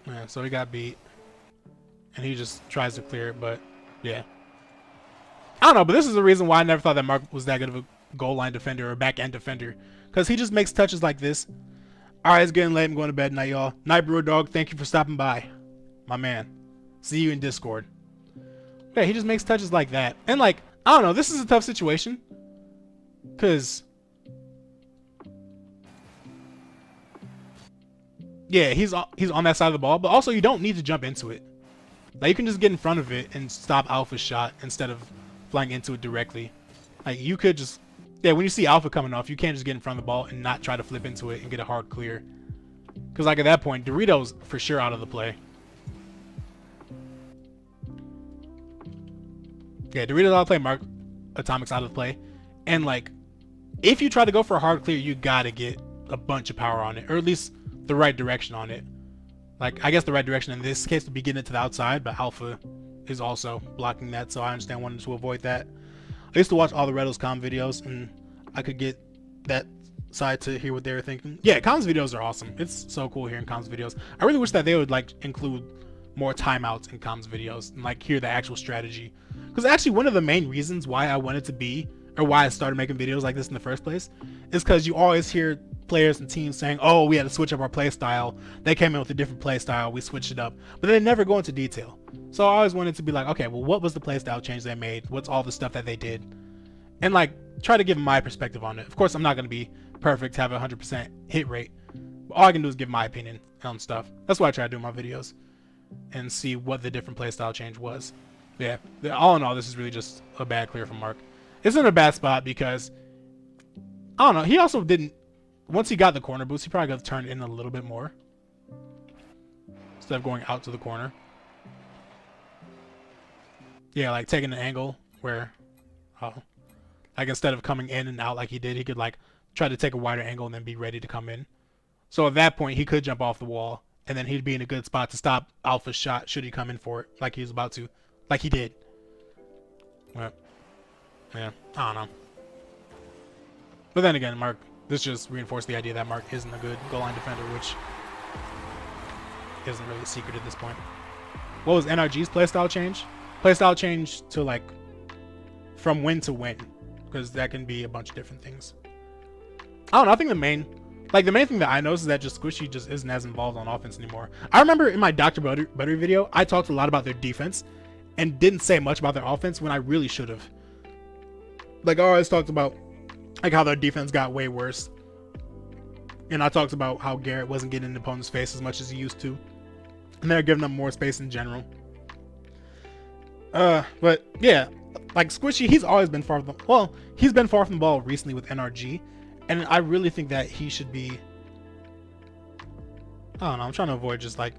Yeah, so he got beat. And he just tries to clear it, but yeah. I don't know, but this is the reason why I never thought that Mark was that good of a goal line defender or back end defender. Because he just makes touches like this. Alright, it's getting late. I'm going to bed. Night, y'all. Night, Brewer Dog. Thank you for stopping by. My man. See you in Discord. Yeah, he just makes touches like that. And like, I don't know, this is a tough situation. Cause yeah, he's on that side of the ball, but also you don't need to jump into it. Like, you can just get in front of it and stop Alpha's shot instead of flying into it directly. Like, you could just, yeah, when you see Alpha coming off, you can't just get in front of the ball and not try to flip into it and get a hard clear. Because, like, at that point, Dorito's for sure out of the play. Yeah, Dorito's out of the play, Mark Atomic's out of the play. And, like, if you try to go for a hard clear, you gotta get a bunch of power on it, or at least the right direction on it. Like, I guess the right direction in this case would be getting it to the outside, but Alpha is also blocking that, so I understand wanting to avoid that. I used to watch all the Reddles comm videos, and I could get that side to hear what they were thinking. Yeah, comms videos are awesome. It's so cool hearing comms videos. I really wish that they would, like, include more timeouts in comms videos and, like, hear the actual strategy. Because actually one of the main reasons why I wanted to be, or why I started making videos like this in the first place, is because you always hear players and teams saying, oh, we had to switch up our play style. They came in with a different play style. We switched it up. But they never go into detail. So I always wanted to be like, okay, well, what was the play style change they made? What's all the stuff that they did? And, like, try to give my perspective on it. Of course, I'm not going to be perfect, have a 100% hit rate. All I can do is give my opinion on stuff. That's why I try to do my videos and see what the different play style change was. Yeah, all in all, this is really just a bad clear from Mark. It's in a bad spot because, I don't know, he also didn't, once he got the corner boost, he probably got to turn in a little bit more instead of going out to the corner. Yeah, like taking an angle where, like instead of coming in and out like he did, he could like try to take a wider angle and then be ready to come in. So at that point, he could jump off the wall and then he'd be in a good spot to stop Alpha's shot should he come in for it like he was about to, like he did. Well, yeah, I don't know. But then again, Mark, this just reinforced the idea that Mark isn't a good goal line defender, which isn't really a secret at this point. What was NRG's playstyle change? Playstyle change to like from win to win, because that can be a bunch of different things. I don't know. I think the main thing that I noticed is that just Squishy just isn't as involved on offense anymore. I remember in my Dr. Buttery video, I talked a lot about their defense and didn't say much about their offense when I really should have. Like, I always talked about like how their defense got way worse. And I talked about how Garrett wasn't getting in the opponent's face as much as he used to. And they're giving them more space in general. But yeah, like Squishy, he's always been far from, well, he's been far from the ball recently with NRG. And I really think that he should be, I don't know, I'm trying to avoid just like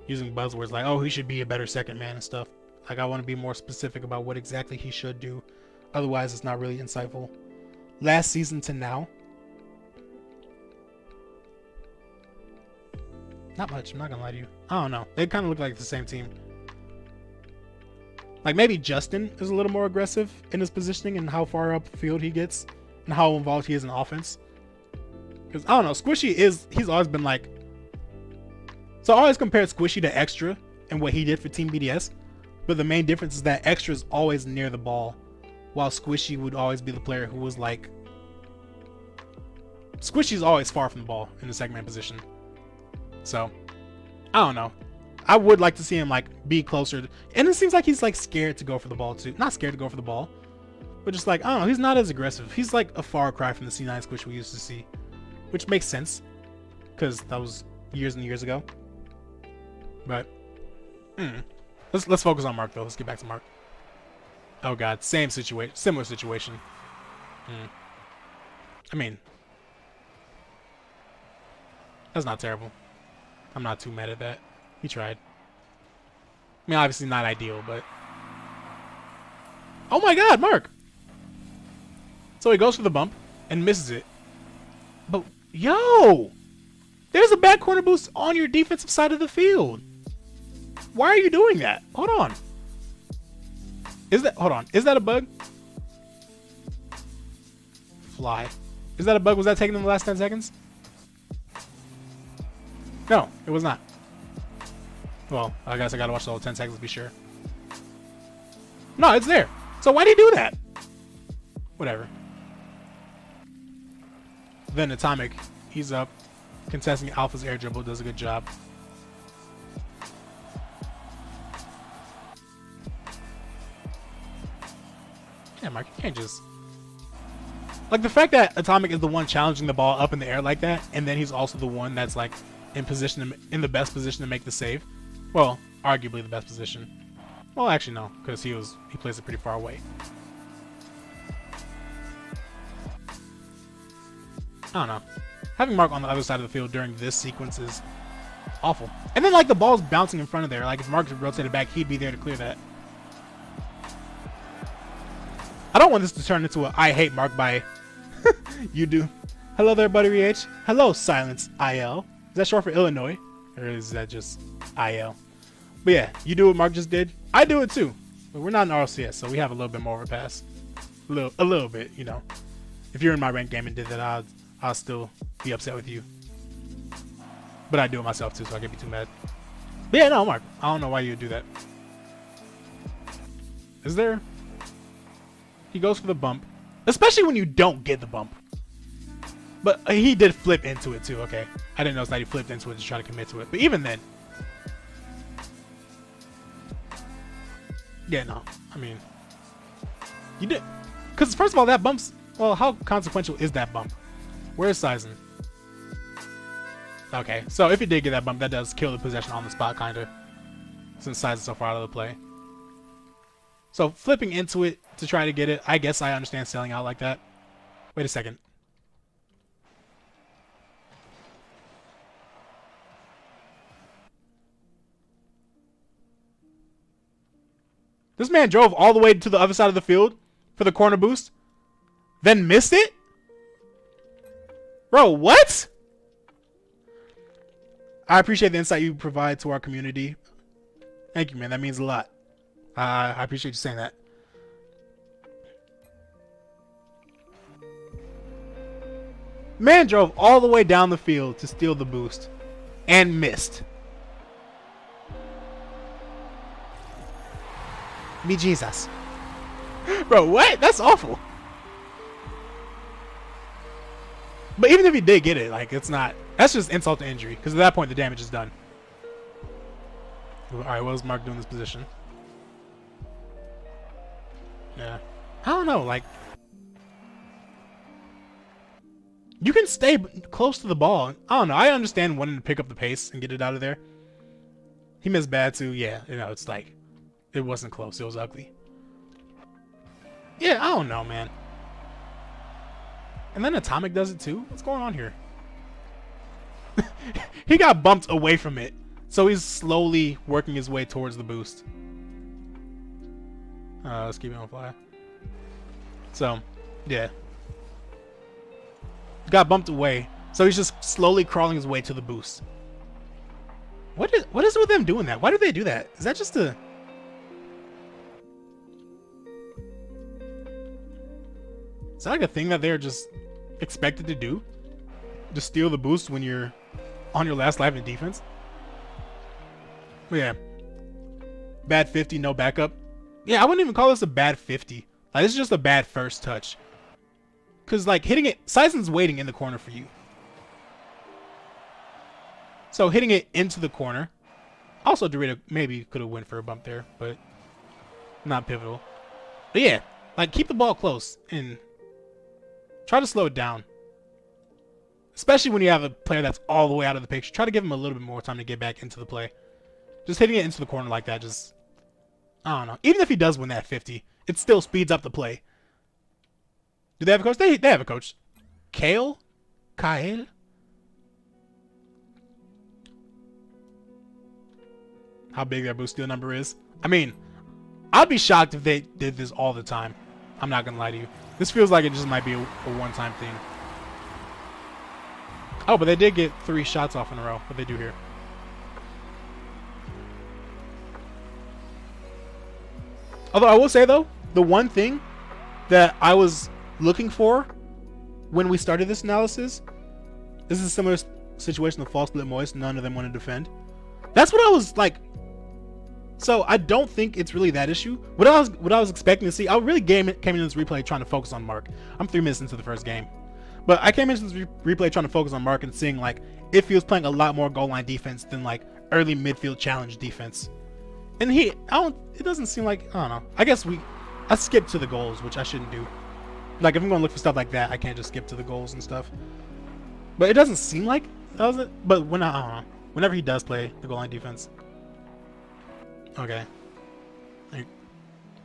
using buzzwords like, oh, he should be a better second man and stuff. Like, I want to be more specific about what exactly he should do. Otherwise, it's not really insightful. Last season to now, not much. I'm not gonna lie to you. I don't know. They kind of look like the same team. Like, maybe Justin is a little more aggressive in his positioning and how far up the field he gets and how involved he is in offense. Because, I don't know, Squishy he's always been like, so I always compared Squishy to Extra and what he did for Team BDS. But the main difference is that Extra is always near the ball, while Squishy would always be the player who was like, Squishy's always far from the ball in the second man position. So, I don't know. I would like to see him like be closer. And it seems like he's like scared to go for the ball too. Not scared to go for the ball, but just like, I don't know, he's not as aggressive. He's like a far cry from the C9 Squish we used to see, which makes sense because that was years and years ago. But let's focus on Mark though. Let's get back to Mark. Oh god, same situation, similar situation. I mean, that's not terrible. I'm not too mad at that. He tried. I mean, obviously not ideal, but... Oh my god, Mark! So he goes for the bump and misses it. But, yo! There's a back corner boost on your defensive side of the field. Why are you doing that? Hold on. Hold on. Is that a bug? Fly. Is that a bug? Was that taken in the last 10 seconds? No, it was not. Well, I guess I gotta watch the whole 10 seconds to be sure. No, it's there. So why do you do that? Whatever. Then Atomic, he's up. Contesting Alpha's air dribble, does a good job. Mark, you can't just... Like, the fact that Atomic is the one challenging the ball up in the air like that, and then he's also the one that's, like, in the best position to make the save. Well, arguably the best position. Well, actually, no, because he plays it pretty far away. I don't know. Having Mark on the other side of the field during this sequence is awful. And then, like, the ball's bouncing in front of there. Like, if Mark rotated back, he'd be there to clear that. I don't want this to turn into a I hate Mark by you do. Hello there, Buddy H. Hello, Silence IL. Is that short for Illinois? Or is that just IL? But yeah, you do what Mark just did. I do it too. But we're not in RLCS, so we have a little bit more of a pass. A little bit, you know. If you're in my ranked game and did that, I'll still be upset with you. But I do it myself too, so I can't be too mad. But yeah, no, Mark. I don't know why you would do that. Is there? He goes for the bump. Especially when you don't get the bump. But he did flip into it too, okay. I didn't notice that he flipped into it to try to commit to it. But even then. Yeah, no. I mean. You did. Because first of all, that bump's... Well, how consequential is that bump? Where's Sizen? Okay, so if he did get that bump, that does kill the possession on the spot, kind of. Since Sizen's so far out of the play. So flipping into it to try to get it, I guess I understand selling out like that. Wait a second. This man drove all the way to the other side of the field for the corner boost, then missed it? Bro, what? I appreciate the insight you provide to our community. Thank you, man. That means a lot. I appreciate you saying that. Man drove all the way down the field to steal the boost and missed. Me Jesus. Bro, what? That's awful. But even if he did get it, like, it's not... That's just insult to injury, because at that point the damage is done. Alright, what was Mark doing in this position? Yeah. I don't know, like... You can stay close to the ball. I don't know, I understand wanting to pick up the pace and get it out of there. He missed bad too, yeah. You know, it's like... It wasn't close, it was ugly. Yeah, I don't know, man. And then Atomic does it too? What's going on here? He got bumped away from it. So he's slowly working his way towards the boost. Let's keep it on fly. So, yeah. Got bumped away. So he's just slowly crawling his way to the boost. What is it with them doing that? Why do they do that? Is that just a... Is that like a thing that they're just expected to do? Just steal the boost when you're on your last life in defense? But yeah. Bad 50, no backup. Yeah, I wouldn't even call this a bad 50. Like, this is just a bad first touch. Because, like, hitting it... Sizen's waiting in the corner for you. So, hitting it into the corner. Also, Dorito maybe could have went for a bump there, but not pivotal. But yeah, like, keep the ball close and try to slow it down. Especially when you have a player that's all the way out of the picture. Try to give him a little bit more time to get back into the play. Just hitting it into the corner like that, just... I don't know. Even if he does win that 50, it still speeds up the play. Do they have a coach? They have a coach. Kale? Kyle? How big their boost steal number is. I mean, I'd be shocked if they did this all the time. I'm not going to lie to you. This feels like it just might be a one-time thing. Oh, but they did get 3 shots off in a row. What they do here. Although I will say, though, the one thing that I was looking for when we started this analysis, this is a similar situation to False Split Moist. None of them want to defend. That's what I was like. So I don't think it's really that issue. What I was expecting to see, I really came into this replay trying to focus on Mark. I'm 3 minutes into the first game, but I came into this replay trying to focus on Mark and seeing like if he was playing a lot more goal line defense than like early midfield challenge defense. And it doesn't seem like, I don't know. I guess I skip to the goals, which I shouldn't do. Like, if I'm going to look for stuff like that, I can't just skip to the goals and stuff. But it doesn't seem like that was it. But when I don't know. Whenever he does play the goal line defense. Okay.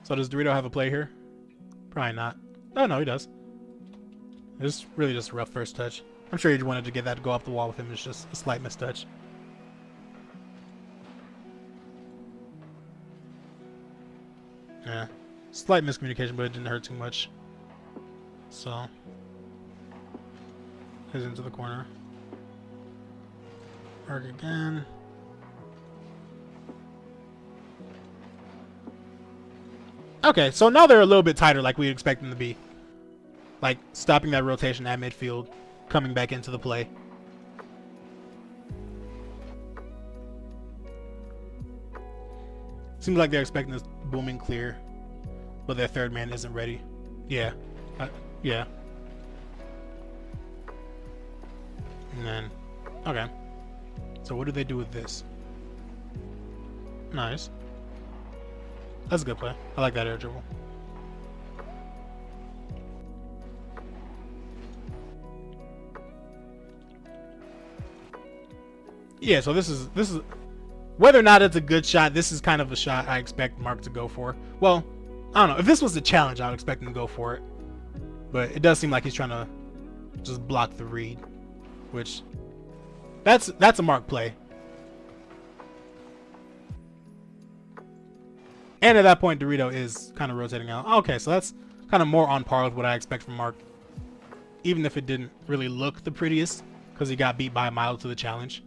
So does Dorito have a play here? Probably not. Oh, no, he does. It's really just a rough first touch. I'm sure he wanted to get that to go up the wall with him. It's just a slight mistouch. Yeah. Slight miscommunication, but it didn't hurt too much. So. He's into the corner. Mark again. Okay, so now they're a little bit tighter like we'd expect them to be. Like, stopping that rotation at midfield, coming back into the play. Seems like they're expecting this booming clear, but their third man isn't ready. Yeah. Yeah. And then, okay. So what do they do with this? Nice. That's a good play. I like that air dribble. Yeah, so this is whether or not it's a good shot, this is kind of a shot I expect Mark to go for. Well, I don't know. If this was the challenge, I would expect him to go for it. But it does seem like he's trying to just block the read, which that's a Mark play. And at that point, Dorito is kind of rotating out. Okay, so that's kind of more on par with what I expect from Mark. Even if it didn't really look the prettiest, because he got beat by a mile to the challenge.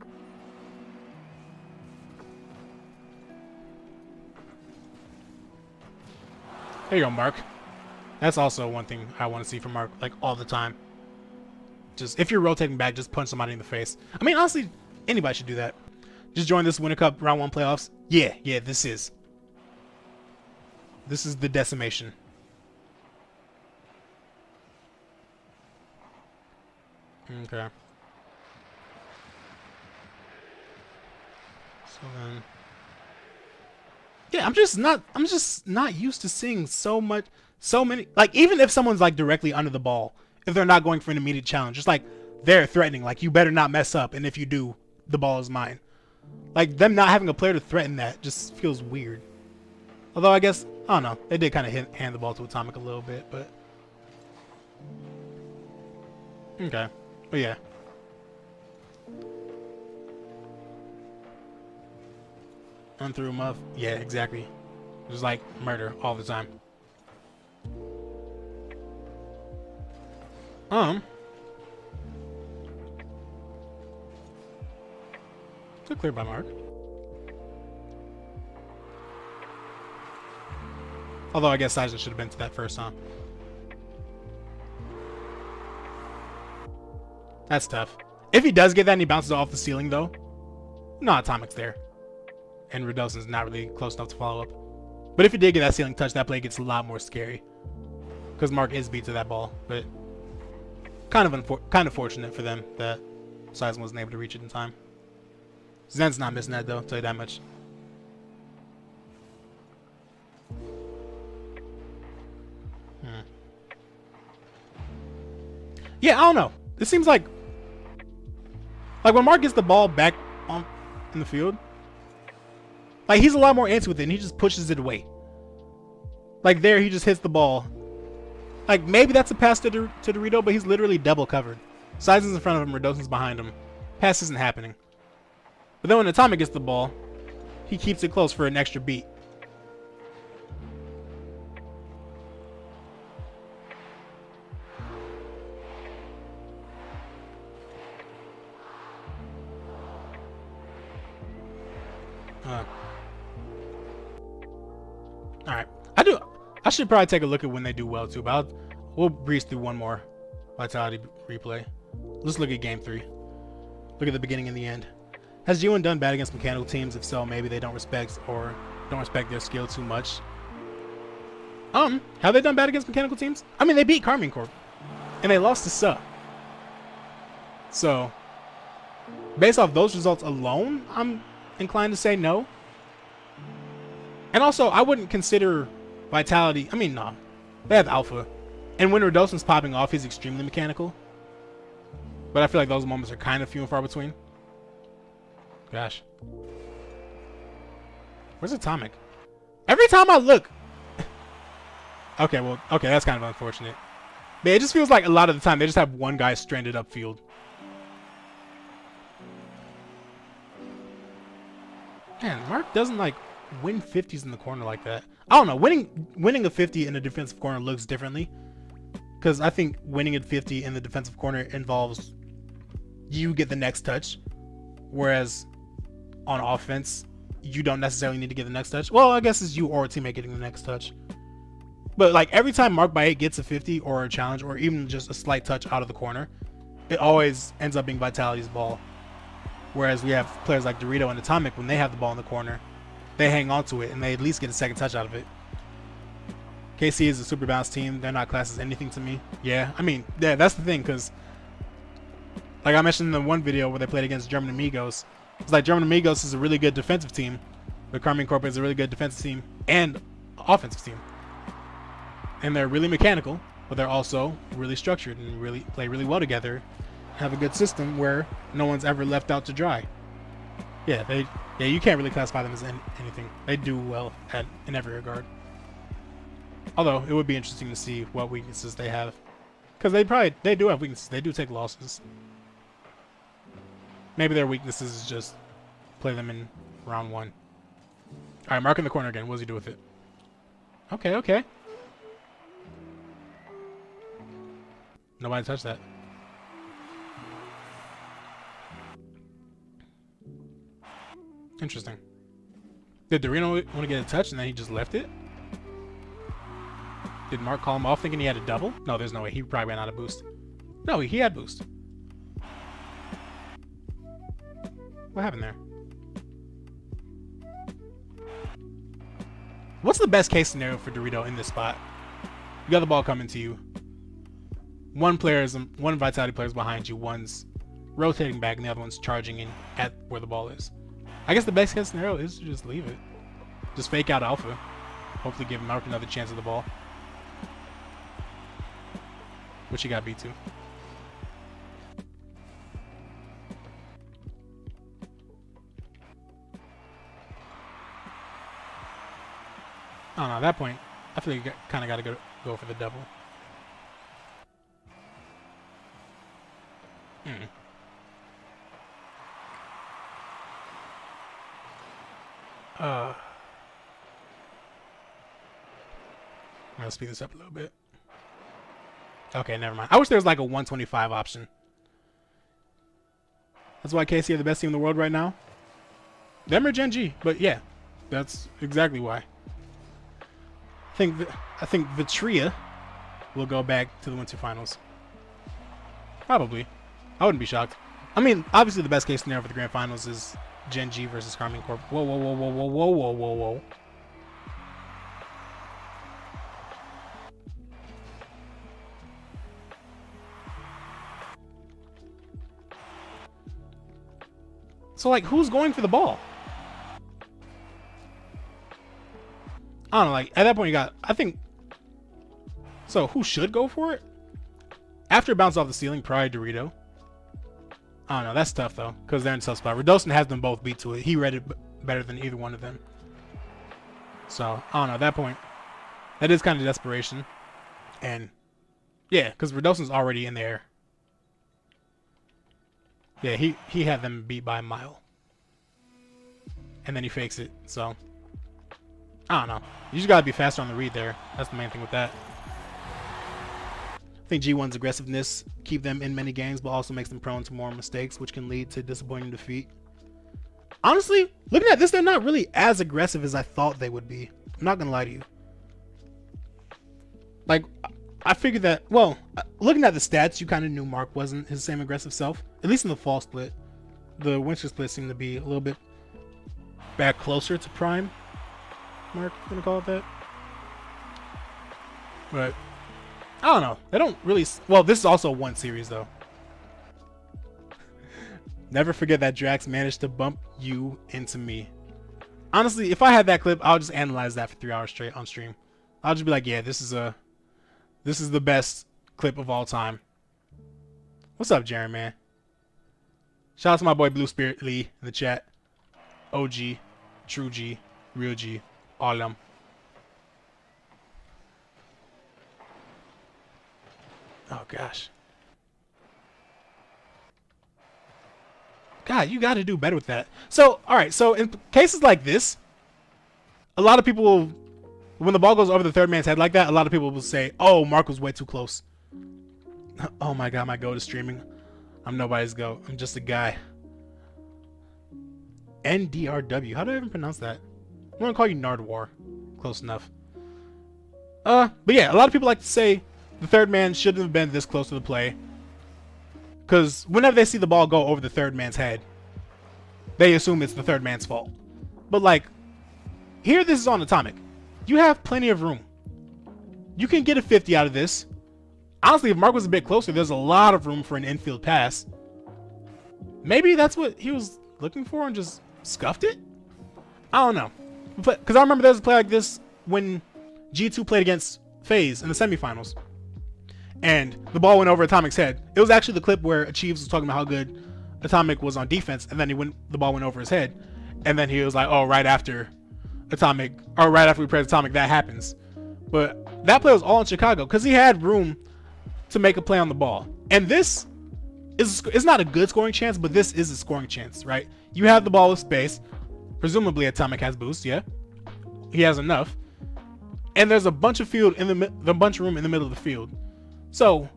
There you go, Mark. That's also one thing I want to see from Mark, like, all the time. Just, if you're rotating back, just punch somebody in the face. I mean, honestly, anybody should do that. Just join this Winter Cup Round 1 playoffs. Yeah, this is. This is the decimation. Okay. So then, yeah, I'm just not used to seeing so many. Like, even if someone's like directly under the ball, if they're not going for an immediate challenge, just like they're threatening, like, you better not mess up, and if you do, the ball is mine. Like, them not having a player to threaten that just feels weird. Although I guess, I don't know, they did kind of hand the ball to Atomic a little bit, but okay, but yeah. Run through him up. Yeah, exactly. Just like murder all the time. Good clear by Mark. Although I guess Sizen should have been to that first, huh? That's tough. If he does get that and he bounces off the ceiling, though, no, Atomic's there. And Rodelson's not really close enough to follow up. But if he did get that ceiling touch, that play gets a lot more scary. Because Mark is beat to that ball. But kind of fortunate for them that Sizen wasn't able to reach it in time. Zen's not missing that, though, I'll tell you that much. Yeah, I don't know. It seems like when Mark gets the ball back in the field, like, he's a lot more antsy with it, and he just pushes it away. Like, there, he just hits the ball. Like, maybe that's a pass to Dorito, but he's literally double covered. Sizen's in front of him, Rodelson's behind him. Pass isn't happening. But then when Atomic gets the ball, he keeps it close for an extra beat. Alright. I should probably take a look at when they do well too, but we'll breeze through one more Vitality replay. Let's look at game 3. Look at the beginning and the end. Has G1 done bad against mechanical teams? If so, maybe they don't respect their skill too much. Have they done bad against mechanical teams? I mean, they beat Carmine Corp. And they lost to Suh. So, based off those results alone, I'm inclined to say no. And also, I wouldn't consider Vitality, I mean, no. They have Alpha. And when Redoson's popping off, he's extremely mechanical. But I feel like those moments are kind of few and far between. Gosh. Where's Atomic? Every time I look... Okay, well, okay, that's kind of unfortunate. But it just feels like a lot of the time they just have one guy stranded upfield. Man, Mark doesn't like win 50s in the corner like that. I don't know. Winning a 50 in a defensive corner looks differently. Because I think winning a 50 in the defensive corner involves you get the next touch. Whereas on offense, you don't necessarily need to get the next touch. Well, I guess it's you or a teammate getting the next touch. But like every time Mark by 8 gets a 50 or a challenge or even just a slight touch out of the corner, it always ends up being Vitality's ball. Whereas we have players like Dorito and Atomic, when they have the ball in the corner, they hang on to it and they at least get a second touch out of it. KC is a super balanced team. They're not classed as anything to me. Yeah, I mean, yeah, that's the thing, because like I mentioned in the one video where they played against German Amigos, it's like German Amigos is a really good defensive team, but Carmine Corp is a really good defensive team and offensive team. And they're really mechanical, but they're also really structured and really play really well together. Have a good system where no one's ever left out to dry. Yeah, you can't really classify them as anything. They do well in every regard. Although it would be interesting to see what weaknesses they have, because they do have weaknesses. They do take losses. Maybe their weaknesses is just play them in round 1. All right, Mark in the corner again. What does he do with it? Okay, okay. Nobody touched that. Interesting. Did Dorino want to get a touch and then he just left it? Did Mark call him off thinking he had a double? No, there's no way. He probably ran out of boost. No, he had boost. What happened there? What's the best case scenario for Dorito in this spot? You got the ball coming to you. One Vitality player is behind you. One's rotating back and the other one's charging in at where the ball is. I guess the best case scenario is to just leave it. Just fake out Alpha. Hopefully give Mark another chance at the ball. Which he got beat to. I don't know, at that point, I feel like you kind of got to go for the double. I'm gonna speed this up a little bit. Okay, never mind. I wish there was like a 125 option. That's why KC are the best team in the world right now. Them or Gen G, but yeah, that's exactly why. I think Vitria will go back to the Winter Finals. Probably. I wouldn't be shocked. I mean, obviously the best case scenario for the Grand Finals is Gen G versus Carmine Corp. Whoa, whoa, whoa, whoa, whoa, whoa, whoa, whoa, whoa. So, like, who's going for the ball? I don't know, like, at that point you got, I think, so who should go for it? After it bounced off the ceiling, probably Dorito. I don't know, that's tough though, because they're in a tough spot. Redoston has them both beat to it. He read it better than either one of them. So, I don't know, at that point, that is kind of desperation. And, yeah, because Redoston's already in there. Yeah, he had them beat by a mile. And then he fakes it, so. I don't know. You just gotta be faster on the read there. That's the main thing with that. I think G1's aggressiveness keep them in many games, but also makes them prone to more mistakes, which can lead to disappointing defeat. Honestly, looking at this, they're not really as aggressive as I thought they would be. I'm not gonna lie to you. Like, I figured that, well, looking at the stats, you kind of knew Mark wasn't his same aggressive self. At least in the fall split. The winter split seemed to be a little bit back closer to prime. Mark, gonna call it that. But I don't know. They don't really. Well, this is also one series though. Never forget that Drax managed to bump you into me. Honestly, if I had that clip, I'll just analyze that for 3 hours straight on stream. I'll just be like, yeah, this is the best clip of all time. What's up, Jaren, man? Shout out to my boy Blue Spirit Lee in the chat. OG, True G, Real G, all of them. Oh gosh. God, you got to do better with that. So, all right. So in cases like this, a lot of people will, when the ball goes over the third man's head like that, a lot of people will say, "Oh, Mark was way too close." Oh my God, my goat is streaming. I'm nobody's goat. I'm just a guy. NDRW. How do I even pronounce that? I'm gonna call you Nardwar. Close enough. But yeah, a lot of people like to say the third man shouldn't have been this close to the play, because whenever they see the ball go over the third man's head, they assume it's the third man's fault. But like, here this is on Atomic. You have plenty of room. You can get a 50 out of this. Honestly, if Mark was a bit closer, there's a lot of room for an infield pass. Maybe that's what he was looking for and just scuffed it? I don't know. Because I remember there was a play like this when G2 played against FaZe in the semifinals. And the ball went over Atomic's head. It was actually the clip where Achieves was talking about how good Atomic was on defense, and then the ball went over his head. And then he was like, oh, right after we played Atomic, that happens. But that play was all in Chicago because he had room to make a play on the ball. And this it's not a good scoring chance, but this is a scoring chance, right? You have the ball with space. Presumably Atomic has boost, yeah. He has enough. And there's a bunch of room in the middle of the field. So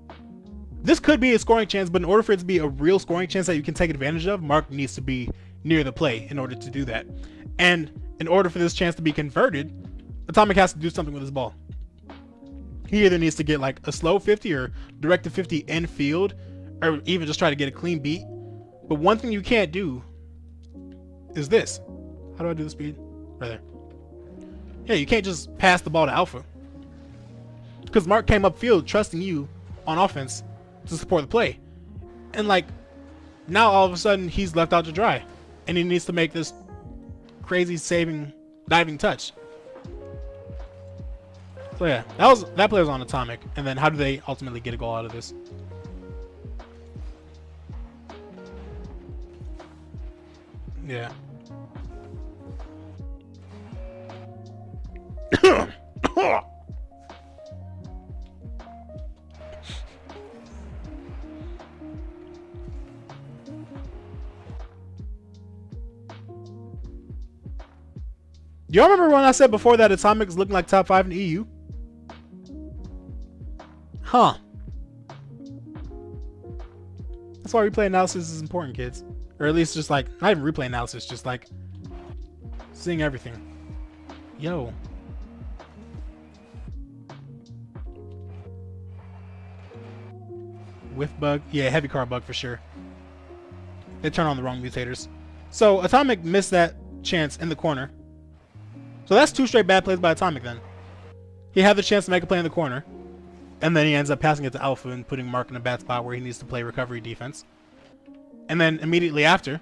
this could be a scoring chance, but in order for it to be a real scoring chance that you can take advantage of, Mark needs to be near the play in order to do that. And in order for this chance to be converted, Atomic has to do something with his ball. He either needs to get like a slow 50 or direct to 50 in field, or even just try to get a clean beat. But one thing you can't do is this. How do I do the speed? Right there. Yeah, you can't just pass the ball to Alpha, because Mark came upfield trusting you on offense to support the play. And like, now all of a sudden he's left out to dry, and he needs to make this crazy diving touch. So yeah, that play was on Atomic. And then how do they ultimately get a goal out of this? Yeah. Do y'all remember when I said before that Atomic is looking like top 5 in the EU? Huh. That's why replay analysis is important, kids. Or at least just like, not even replay analysis, just like seeing everything. Yo. Whiff bug. Yeah, heavy car bug for sure. They turn on the wrong mutators. So Atomic missed that chance in the corner. So that's 2 straight bad plays by Atomic then. He had the chance to make a play in the corner, and then he ends up passing it to Alpha and putting Mark in a bad spot where he needs to play recovery defense. And then immediately after,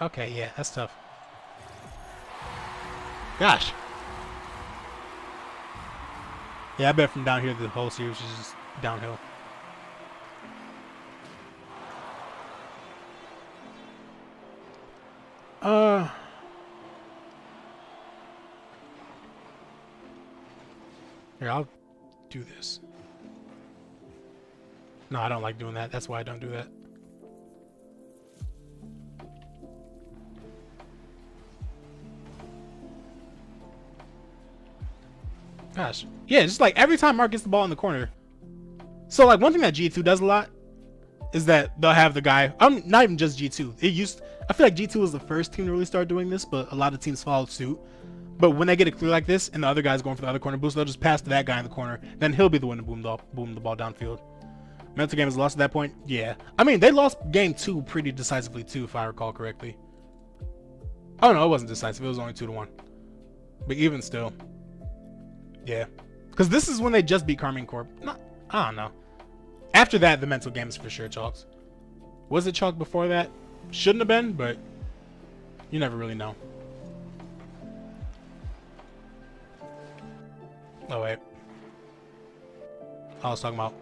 okay, yeah, that's tough. Gosh. Yeah, I bet from down here the whole series is just downhill. Here, I'll do this. No, I don't like doing that. That's why I don't do that. Gosh. Yeah, just like every time Mark gets the ball in the corner. So like one thing that G2 does a lot is that they'll have the guy, not even just G2. I feel like G2 was the first team to really start doing this, but a lot of teams followed suit. But when they get it clear like this and the other guy's going for the other corner boost, they'll just pass to that guy in the corner. Then he'll be the one to boom the ball downfield. Mental game is lost at that point? Yeah. I mean, they lost game 2 pretty decisively too, if I recall correctly. Oh no, it wasn't decisive. It was only 2-1. But even still. Yeah. Because this is when they just beat Carmine Corp. I don't know. After that, the mental game is for sure chalked. Was it chalked before that? Shouldn't have been, but you never really know. Oh wait, I was talking about.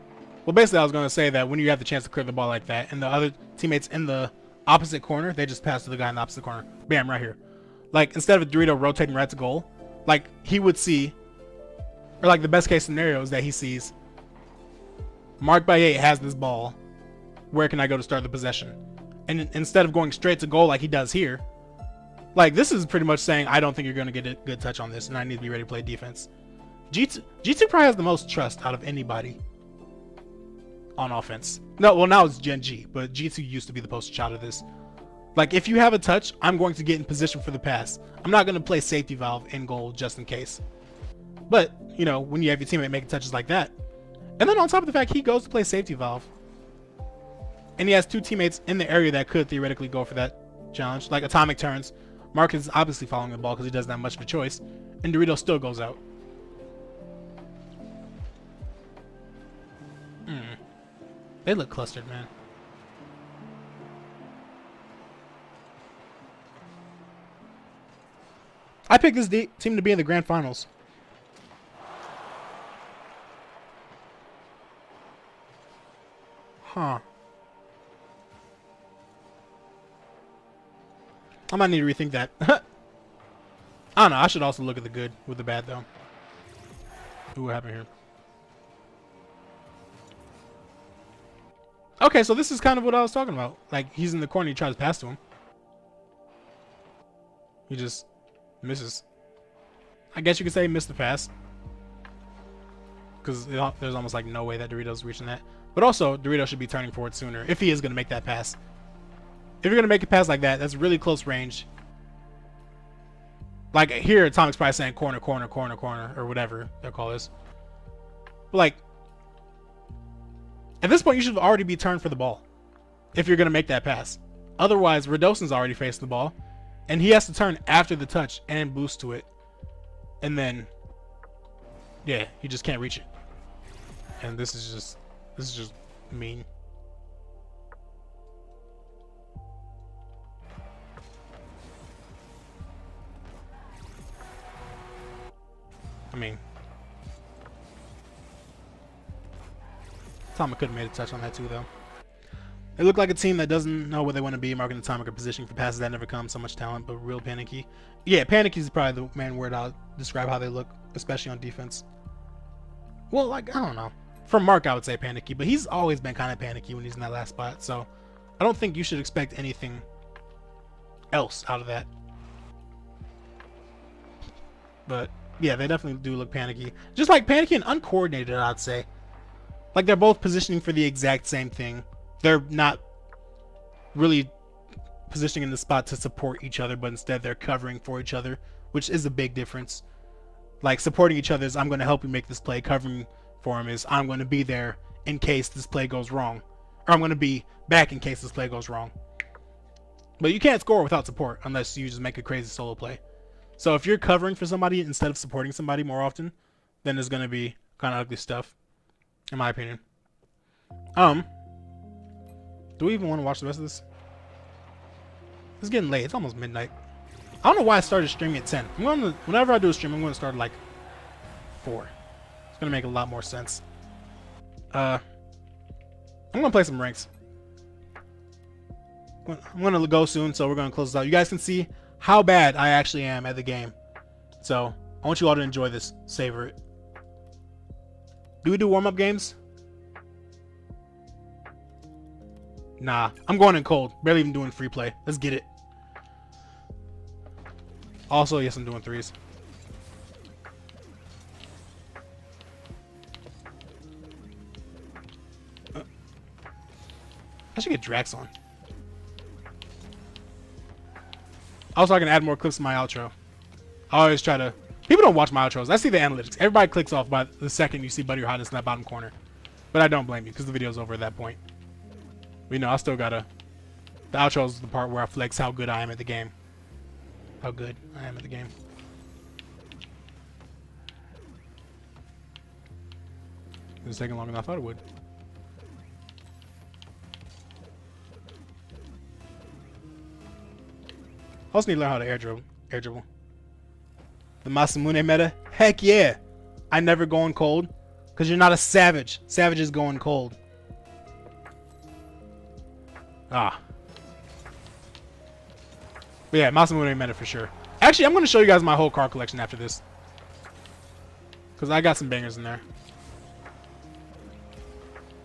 Well, basically, I was going to say that when you have the chance to clear the ball like that, and the other teammates in the opposite corner, they just pass to the guy in the opposite corner. Bam, right here. Like, instead of Dorito rotating right to goal, like, he would see, or like the best case scenario is that he sees, Mark Baye has this ball. Where can I go to start the possession? And instead of going straight to goal like he does here, like, this is pretty much saying, I don't think you're going to get a good touch on this, and I need to be ready to play defense. G2 probably has the most trust out of anybody on offense. No, well, now it's Gen G, but G2 used to be the poster child of this. Like, if you have a touch, I'm going to get in position for the pass. I'm not going to play safety valve in goal just in case. But, you know, when you have your teammate making touches like that, and then on top of the fact he goes to play safety valve, and he has two teammates in the area that could theoretically go for that challenge, like Atomic turns. Mark is obviously following the ball because he doesn't have much of a choice, and Dorito still goes out. They look clustered, man. I picked this team to be in the grand finals. Huh. I might need to rethink that. I don't know. I should also look at the good with the bad, though. Ooh, what happened here? Okay, so this is kind of what I was talking about. Like, he's in the corner, he tries to pass to him. He just misses. I guess you could say he missed the pass. Because there's almost like no way that Dorito's reaching that. But also, Dorito should be turning forward sooner if he is going to make that pass. If you're going to make a pass like that, that's really close range. Like, here, Atomic's probably saying corner, corner, corner, corner, or whatever they'll call this. But, like, at this point, you should already be turned for the ball if you're going to make that pass. Otherwise, Radoson's already facing the ball, and he has to turn after the touch and boost to it. And then, yeah, he just can't reach it. And this is just mean. I mean, Atomic could have made a touch on that too, though. They look like a team that doesn't know where they want to be. Mark and Atomic are positioning for passes that never come. So much talent, but real panicky. Yeah, panicky is probably the main word I'll describe how they look, especially on defense. Well, like, I don't know. From Mark, I would say panicky, but he's always been kind of panicky when he's in that last spot. So I don't think you should expect anything else out of that. But yeah, they definitely do look panicky. Just like panicky and uncoordinated, I'd say. Like, they're both positioning for the exact same thing. They're not really positioning in the spot to support each other, but instead they're covering for each other, which is a big difference. Like, supporting each other is, I'm going to help you make this play. Covering for him is, I'm going to be there in case this play goes wrong. Or I'm going to be back in case this play goes wrong. But you can't score without support unless you just make a crazy solo play. So if you're covering for somebody instead of supporting somebody more often, then there's going to be kind of ugly stuff, in my opinion. Do we even want to watch the rest of this? It's getting late. It's almost midnight. I don't know why I started streaming at 10. Whenever I do a stream, I'm going to start at like 4. It's going to make a lot more sense. I'm going to play some ranks. I'm going to go soon, so we're going to close this out. You guys can see how bad I actually am at the game. So I want you all to enjoy this. Savor it. Do we do warm-up games? Nah, I'm going in cold. Barely even doing free play. Let's get it. Also, yes, I'm doing threes. I should get Drax on. Also, I can add more clips to my outro. I always try to... People don't watch my outros. I see the analytics. Everybody clicks off by the second you see Buddy or Hotness in that bottom corner. But I don't blame you, because the video's over at that point. But, you know, I still gotta... The outro is the part where I flex how good I am at the game. How good I am at the game. It's taking longer than I thought it would. I also need to learn how to air dribble. The Masamune meta? Heck yeah! I never go in cold? Because you're not a savage. Savages go in cold. Ah. But yeah, Masamune Meta for sure. Actually, I'm going to show you guys my whole card collection after this. Because I got some bangers in there.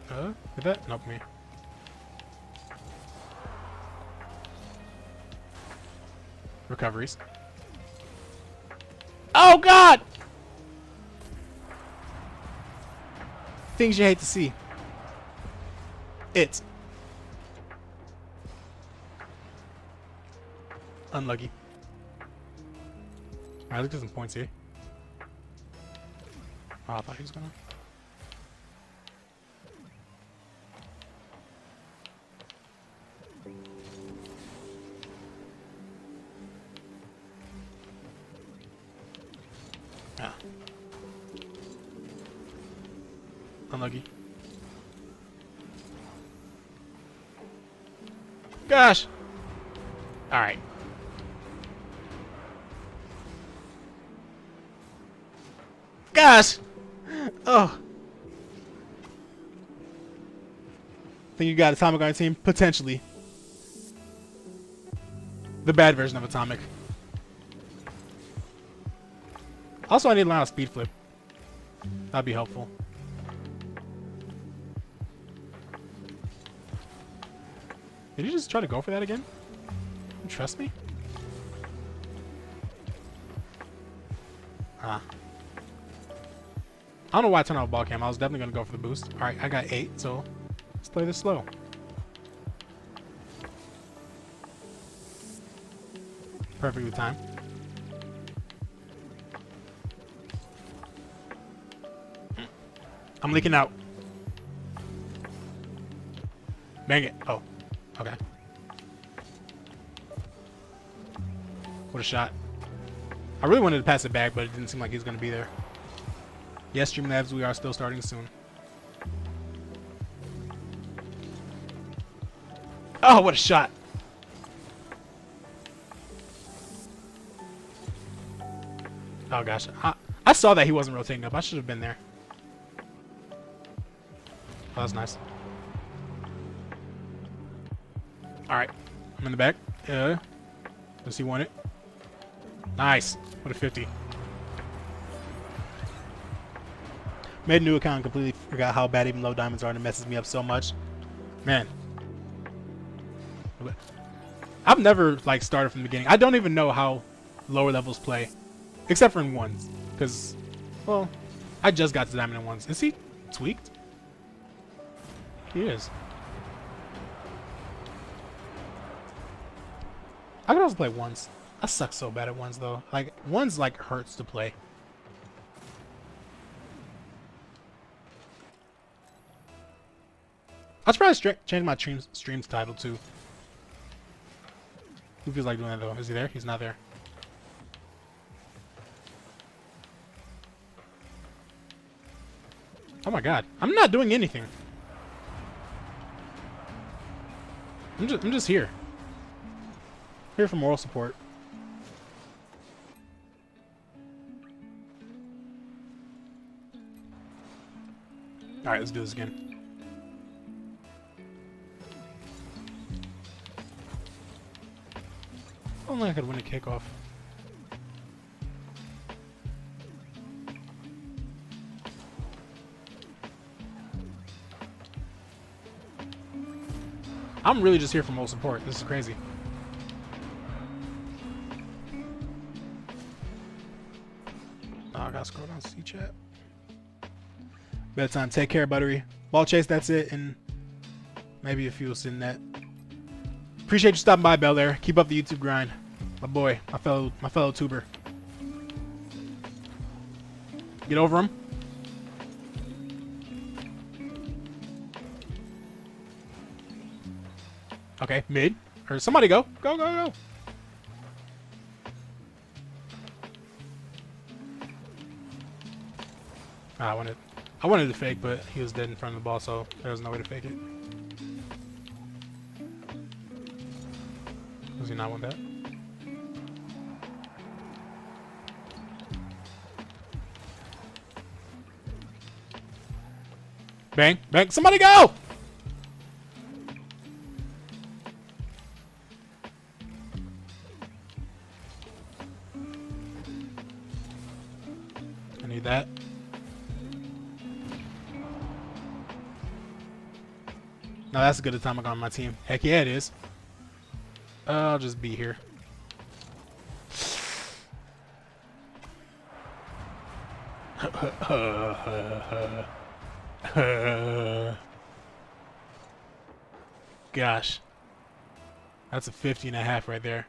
Did that? Nope, me. Recoveries. Oh, God! Things you hate to see. It's unlucky. Alright, let's get some points here. Oh, I thought he was gonna. Ah. Unlucky. Gosh! Alright. Gosh! Oh. Think you got Atomic on your team? Potentially. The bad version of Atomic. Also, I need to learn how to speed flip. That'd be helpful. Did you just try to go for that again? You trust me? Ah. I don't know why I turned off ball cam. I was definitely going to go for the boost. Alright, I got 8, so let's play this slow. Perfectly timed. I'm leaking out. Bang it. Oh. Okay. What a shot. I really wanted to pass it back, but it didn't seem like he was going to be there. Yes, Streamlabs, we are still starting soon. Oh, what a shot. Oh, gosh. I saw that he wasn't rotating up. I should have been there. Oh, that's nice. Alright. I'm in the back. Does he want it? Nice. What a 50. Made a new account and completely forgot how bad even low diamonds are, and it messes me up so much. Man. I've never, like, started from the beginning. I don't even know how lower levels play. Except for in ones. Because, well, I just got to diamond in ones. Is he tweaked? He is. I could also play ones. I suck so bad at ones, though. Like, ones, like, hurts to play. I should probably change my stream's title, too. Who feels like doing that, though? Is he there? He's not there. Oh my god. I'm not doing anything. I'm just here. Here for moral support. Alright, let's do this again. Only I could win a kickoff. I'm really just here for moral support. This is crazy. Oh, I gotta scroll down to see chat. Bedtime. Take care, buttery. Ball chase, that's it. And maybe a few will sit in that. Appreciate you stopping by, Bel Air. Keep up the YouTube grind. My boy, my fellow tuber. Get over him. Okay, mid. Or somebody go. Go, go, go. I wanted to fake, but he was dead in front of the ball, so there was no way to fake it. Does he not want that? Bang, bang. Somebody go! I need that. Now that's a good atomic on my team. Heck yeah, it is. I'll just be here. Gosh. That's a 50.5 right there.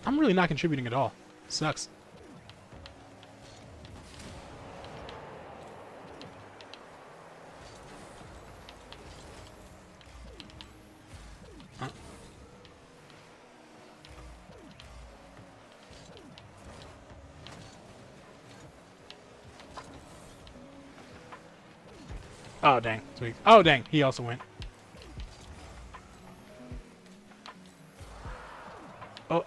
I'm really not contributing at all. Sucks. Oh, dang. Sweet. Oh, dang. He also went. Oh.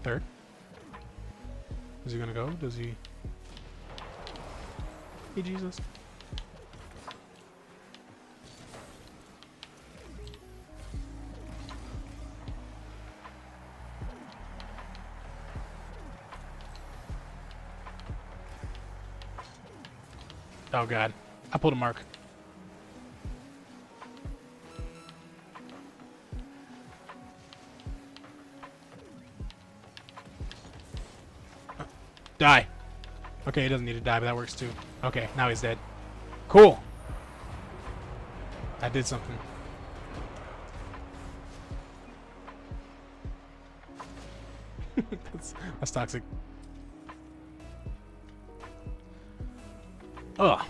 Third. Is he gonna go? Does he? Hey, Jesus. Oh god, I pulled a mark. Die. Okay, he doesn't need to die, but that works too. Okay, now he's dead. Cool. I did something. That's toxic. Ugh.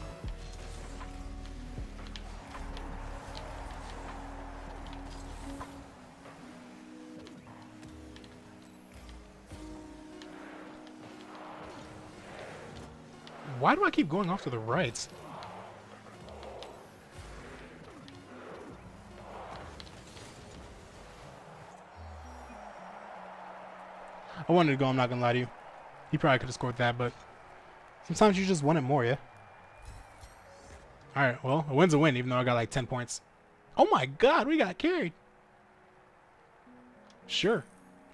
Why do I keep going off to the right? I wanted to go, I'm not gonna lie to you. He probably could have scored that, but sometimes you just want it more, yeah? Alright, well, a win's a win, even though I got like 10 points. Oh my god, we got carried. Sure.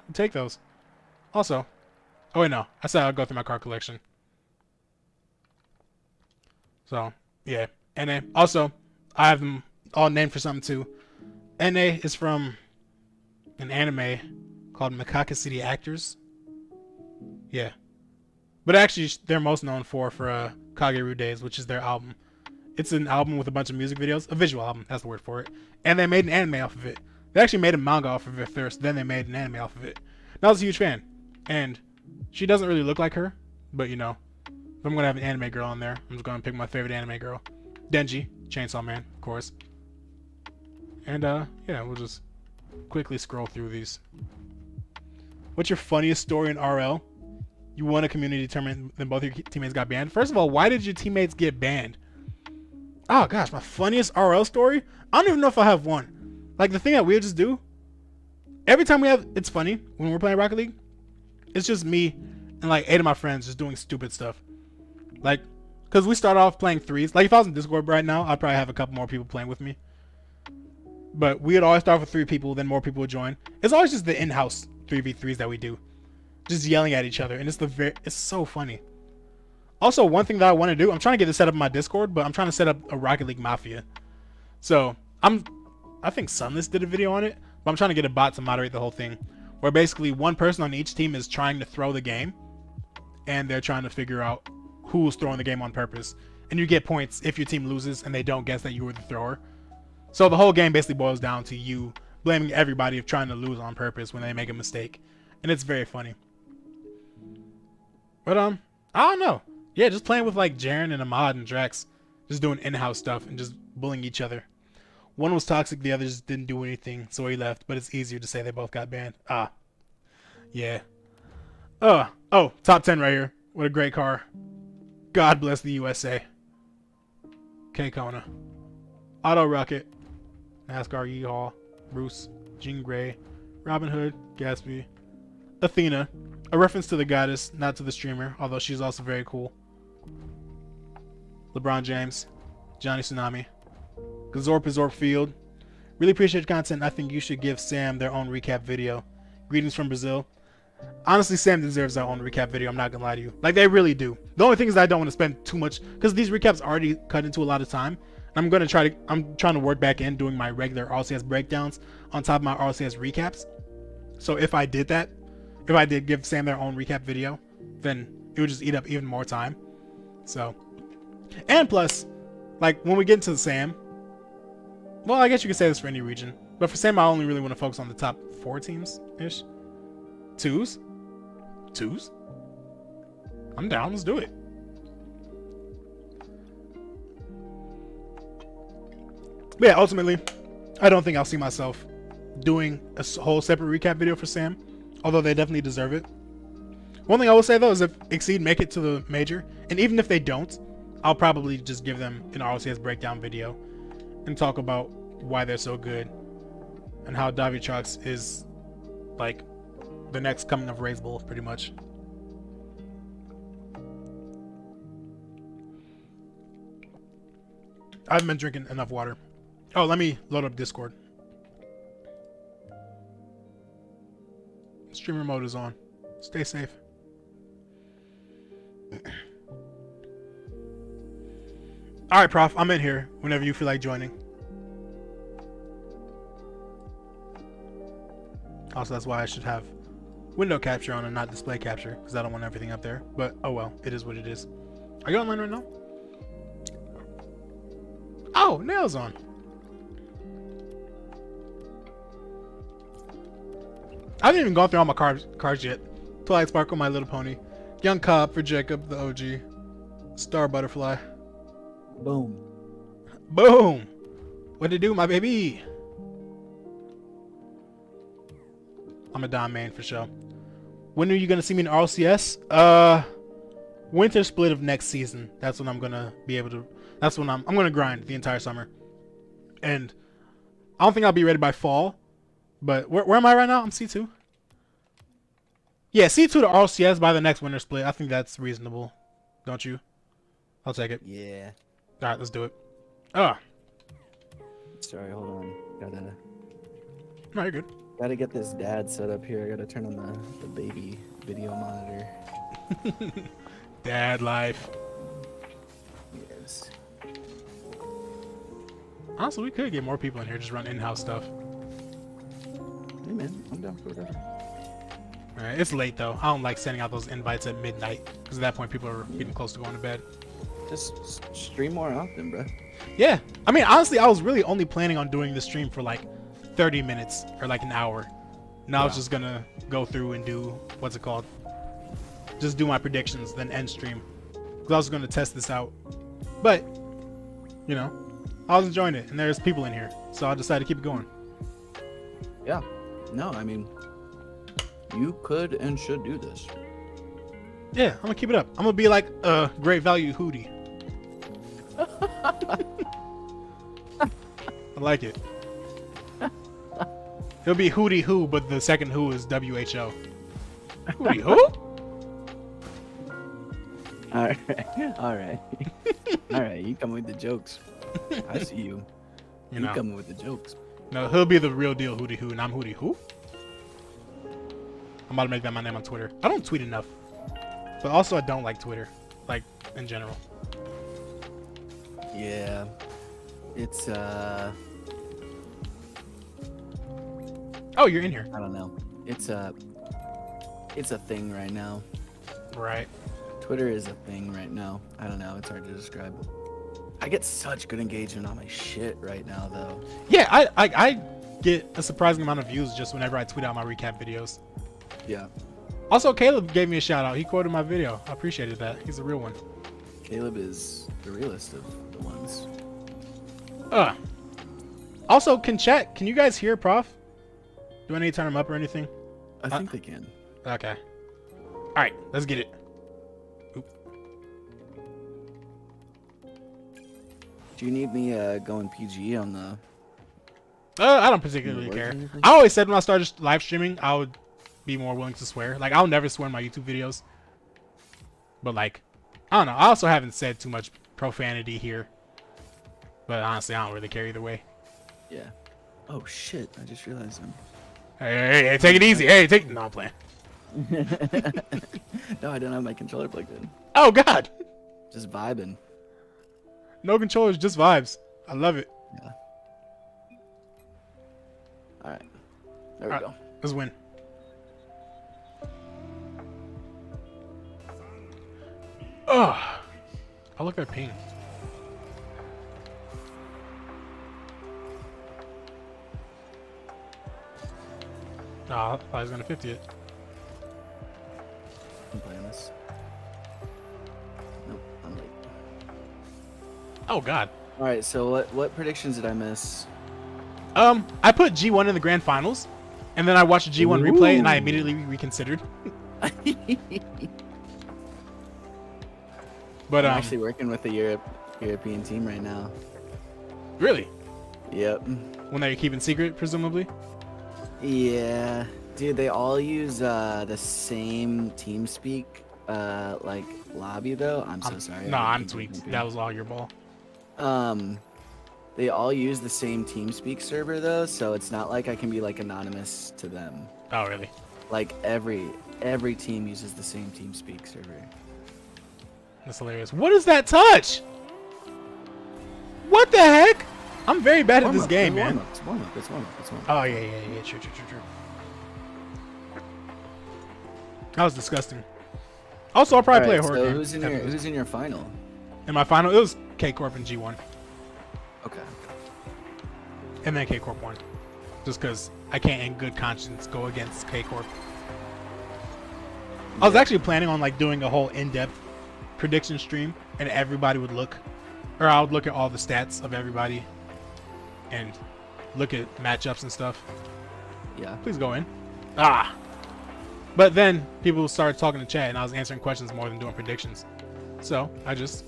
I'll take those. Also, oh wait, no. I said I'll go through my card collection. So, yeah. NA. Also, I have them all named for something too. NA is from an anime called Macaca City Actors. Yeah. But actually, they're most known for Kageru Days, which is their album. It's an album with a bunch of music videos. A visual album, that's the word for it. And they made an anime off of it. They actually made a manga off of it first, then they made an anime off of it. And I was a huge fan. And she doesn't really look like her, but you know, if I'm going to have an anime girl on there, I'm just going to pick my favorite anime girl. Denji, Chainsaw Man, of course. And, yeah, we'll just quickly scroll through these. What's your funniest story in RL? You won a community tournament, then both your teammates got banned. First of all, why did your teammates get banned? Oh gosh, my funniest RL story? I don't even know if I have one. Like the thing that we just do, every time we have, it's funny when we're playing Rocket League. It's just me and like 8 of my friends just doing stupid stuff. Like, cause we start off playing threes. Like if I was in Discord right now, I'd probably have a couple more people playing with me. But we'd always start with 3 people, then more people would join. It's always just the in-house 3v3s that we do. Just yelling at each other, and it's so funny. Also, one thing that I want to do, I'm trying to get this set up in my Discord, but I'm trying to set up a Rocket League Mafia. So, I think Sunless did a video on it, but I'm trying to get a bot to moderate the whole thing, where basically one person on each team is trying to throw the game, and they're trying to figure out who's throwing the game on purpose. And you get points if your team loses and they don't guess that you were the thrower. So the whole game basically boils down to you blaming everybody of trying to lose on purpose when they make a mistake. And it's very funny. But, I don't know. Yeah, just playing with like Jaren and Ahmad and Drax. Just doing in-house stuff and just bullying each other. One was toxic, the others didn't do anything, so he left. But it's easier to say they both got banned. Ah. Yeah. Oh, top 10 right here. What a great car. God bless the USA. K Kona. Auto Rocket, NASCAR Yeehaw, Bruce, Jean Grey, Robin Hood, Gatsby, Athena, a reference to the goddess, not to the streamer, although she's also very cool. LeBron James, Johnny Tsunami, Gazorp Field. Really appreciate your content. I think you should give Sam their own recap video. Greetings from Brazil. Honestly, Sam deserves their own recap video. I'm not gonna lie to you. Like, they really do. The only thing is that I don't want to spend too much, because these recaps already cut into a lot of time. I'm trying to work back in doing my regular RLCS breakdowns on top of my RLCS recaps. So if I did that, if I did give Sam their own recap video, then it would just eat up even more time. So, and plus, like, when we get into Sam, well, I guess you could say this for any region, but for Sam, I only really want to focus on the top 4 teams-ish. Twos? I'm down, let's do it. But yeah, ultimately, I don't think I'll see myself doing a whole separate recap video for Sam, although they definitely deserve it. One thing I will say though is if Exceed make it to the major, and even if they don't, I'll probably just give them an RLCS breakdown video and talk about why they're so good and how Davitrox is like the next coming of Raze Bull, pretty much. I haven't been drinking enough water. Oh, let me load up Discord. Streamer mode is on. Stay safe. Alright, Prof, I'm in here whenever you feel like joining. Also, that's why I should have window capture on and not display capture, because I don't want everything up there. But, oh well, it is what it is. Are you online right now? Oh, Nail's on. I haven't even gone through all my cards yet. Twilight Sparkle, My Little Pony. Young Cobb for Jacob, the OG. Star Butterfly. Boom. Boom! What'd it do, my baby? I'm a Dom main for sure. When are you gonna see me in RLCS? Winter split of next season. That's when I'm gonna be able to. That's when I'm gonna grind the entire summer. And I don't think I'll be ready by fall. But where am I right now? I'm C2. Yeah, C2 to RLCS by the next winter split. I think that's reasonable. Don't you? I'll take it. Yeah. Alright, let's do it. Ah. Sorry, hold on. No, you're good. Gotta get this dad set up here. I gotta turn on the baby video monitor. Dad life. Yes. Honestly, we could get more people in here, just run in-house stuff. Hey man, I'm down for whatever. Alright, it's late though. I don't like sending out those invites at midnight, because at that point people are getting close to going to bed. Just stream more often, bro. Yeah. I mean, honestly, I was really only planning on doing the stream for like 30 minutes or like an hour. Now I was just gonna go through and do, what's it called? Just do my predictions, then end stream. Because I was gonna test this out. But, you know, I was enjoying it, and there's people in here. So I decided to keep it going. Yeah. No, I mean, you could and should do this. Yeah, I'm gonna keep it up. I'm gonna be like a great value Hootie. I like it. It'll be Hootie Who, but the second Who is WHO. Hootie Who? Alright. Alright. Alright, you come with the jokes. I see you. You You know. coming with the jokes. No, he'll be the real deal Hootie Who, and I'm Hootie Who? I'm about to make that my name on Twitter. I don't tweet enough. But also I don't like Twitter. Like, in general. Yeah. It's Oh, you're in here. I don't know. It's a thing right now. Right. Twitter is a thing right now. I don't know. It's hard to describe. I get such good engagement on my shit right now, though. Yeah, I get a surprising amount of views just whenever I tweet out my recap videos. Yeah. Also, Caleb gave me a shout out. He quoted my video. I appreciated that. He's a real one. Caleb is the realest of the ones. Also, can you guys hear Prof? Do I need to turn him up or anything? I think they can. Okay. Alright, let's get it. Oop. Do you need me going PG on the I don't on the particularly words or care. anything? I always said when I started live streaming, I would be more willing to swear. Like, I'll never swear in my YouTube videos. But, like, I don't know. I also haven't said too much profanity here. But honestly, I don't really care either way. Yeah. Oh shit! I just realized I'm. Hey, take it easy. Hey, take. No, I'm playing. No, I don't have my controller plugged in. Oh, God. Just vibing. No controllers, just vibes. I love it. Yeah. All right. There we All right, go. let's win. Oh, I look at ping. Oh, I thought I was gonna 50 it. I'm playing this. Nope, I'm late. Oh God. All right. So what predictions did I miss? I put G1 in the grand finals, and then I watched the G1 replay, and I immediately reconsidered. But I'm actually working with a European team right now. really, Yep. one that you're keeping secret, presumably. Yeah, dude, they all use the same TeamSpeak like lobby though. I'm so sorry. No, I I'm keep tweaked. jumping. That was all your ball. They all use the same TeamSpeak server though, so it's not like I can be like anonymous to them. Oh really? Like every team uses the same TeamSpeak server. That's hilarious. What is that touch? What the heck? I'm very bad at this game, man. It's warm up. It's warm up. Oh yeah. True. That was disgusting. Also, I'll probably play a horror so game. who's in your final? In my final, it was K Corp and G1, Okay. and then K Corp won, just because I can't, in good conscience, go against K Corp. I was actually planning on like doing a whole in-depth prediction stream, and everybody would look, or I would look at all the stats of everybody, and look at matchups and stuff. Yeah. Please go in. Ah. But then people started talking to chat, and I was answering questions more than doing predictions. So I just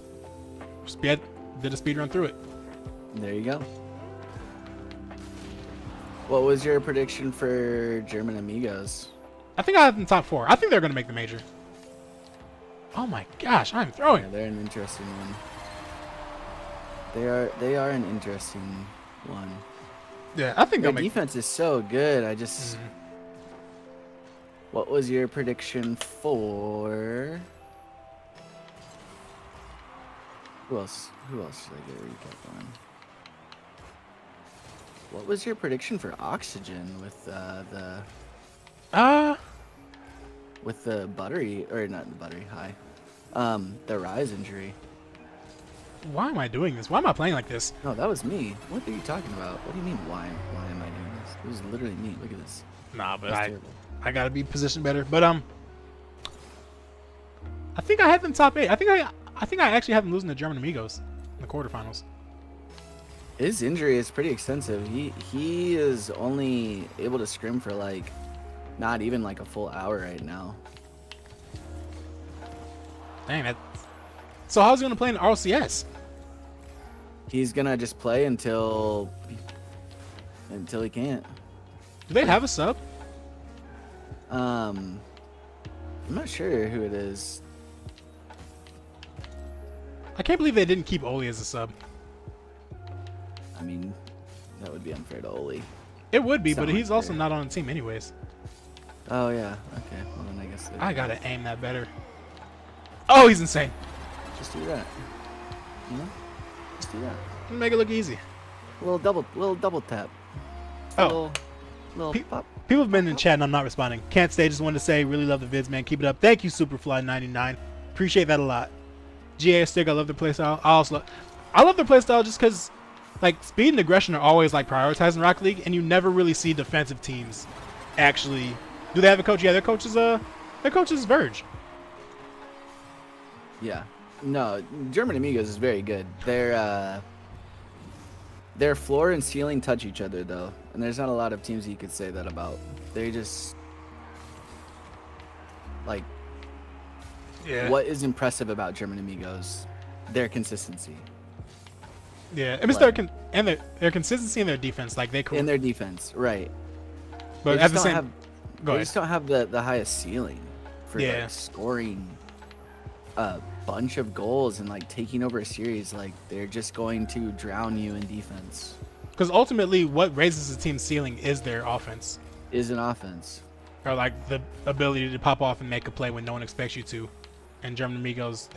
did a speed run through it. There you go. What was your prediction for German Amigos? I think I have them top 4. I think they're going to make the major. Oh my gosh, I'm throwing. Yeah, they're an interesting one. They are an interesting one. Yeah, I think Their they'll make. defense is so good. I just. What was your prediction for? Who else? Who else should I get a recap on? What was your prediction for Oxygen with the buttery, or not the buttery high, the Rise injury? Why am I doing this? Why am I playing like this? No, that was me. What are you talking about? What do you mean? Why am I doing this? It was literally me. Look at this. Nah, but That's terrible. I gotta be positioned better. But I think I had them top 8. I think I actually have them losing to German Amigos in the quarterfinals. His injury is pretty extensive. He is only able to scrim for like not even like a full hour right now. Dang that. So how's he gonna play in the RLCS? He's gonna just play until he can't. Do they have a sub? I'm not sure who it is. I can't believe they didn't keep Oli as a sub. I mean, that would be unfair to Oli. It would be, but Sound he's like also fair. not on the team anyways. Oh yeah. Okay. Well then I guess I gotta aim that better. Oh, he's insane. just do that. You know, just do that. Make it look easy. Little double tap. Oh. Little pop. People have been in chat and I'm not responding. Can't stay. Just wanted to say, really love the vids, man. Keep it up. Thank you, Superfly99. Appreciate that a lot. GA Stick, I love their playstyle. I love their playstyle just because, like, speed and aggression are always like prioritized in Rocket League, and you never really see defensive teams actually. Do they have a coach? Yeah, their coach is Verge. Yeah. No, German Amigos is very good. Their floor and ceiling touch each other though, and there's not a lot of teams you could say that about. They just like. Yeah. What is impressive about German Amigos? Their consistency. Yeah, I mean, their consistency in their defense, like they cool. In their defense, right? But at the same, they just don't have the highest ceiling for like, scoring a bunch of goals and like taking over a series. Like they're just going to drown you in defense. Because ultimately, what raises the team's ceiling is their offense. Is an offense. Or like the ability to pop off and make a play when no one expects you to. And German Amigos,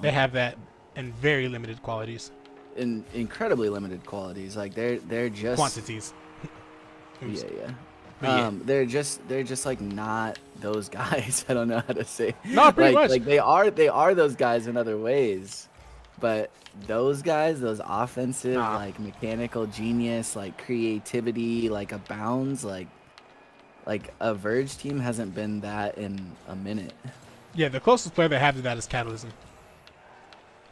they have that in very limited qualities. In incredibly limited qualities. Like they're just quantities. Yeah. They're just like not those guys. I don't know how to say. No, pretty much. Like they are those guys in other ways, but those guys, those offensive like mechanical genius, like creativity, like abounds, like a Verge team hasn't been that in a minute. Yeah, the closest player they have to that is Catalysm.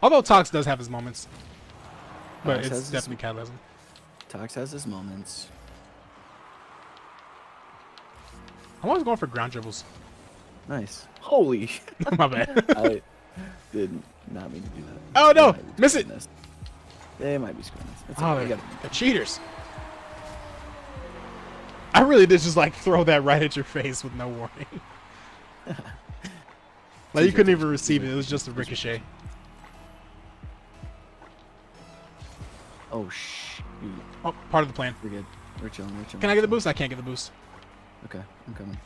Although Tox does have his moments, but it's definitely Catalysm. Tox has his moments. I'm always going for ground dribbles. Nice. Holy. My bad. I did not mean to do that. Oh no! Miss it! They might be screwing us. Oh, they're cheaters. I really did just like throw that right at your face with no warning. Like you couldn't even receive it. It was just a ricochet. Oh shoot. Oh, part of the plan. We're good. We're chilling. We're chilling. Can I get the boost? I can't get the boost. Okay, I'm coming.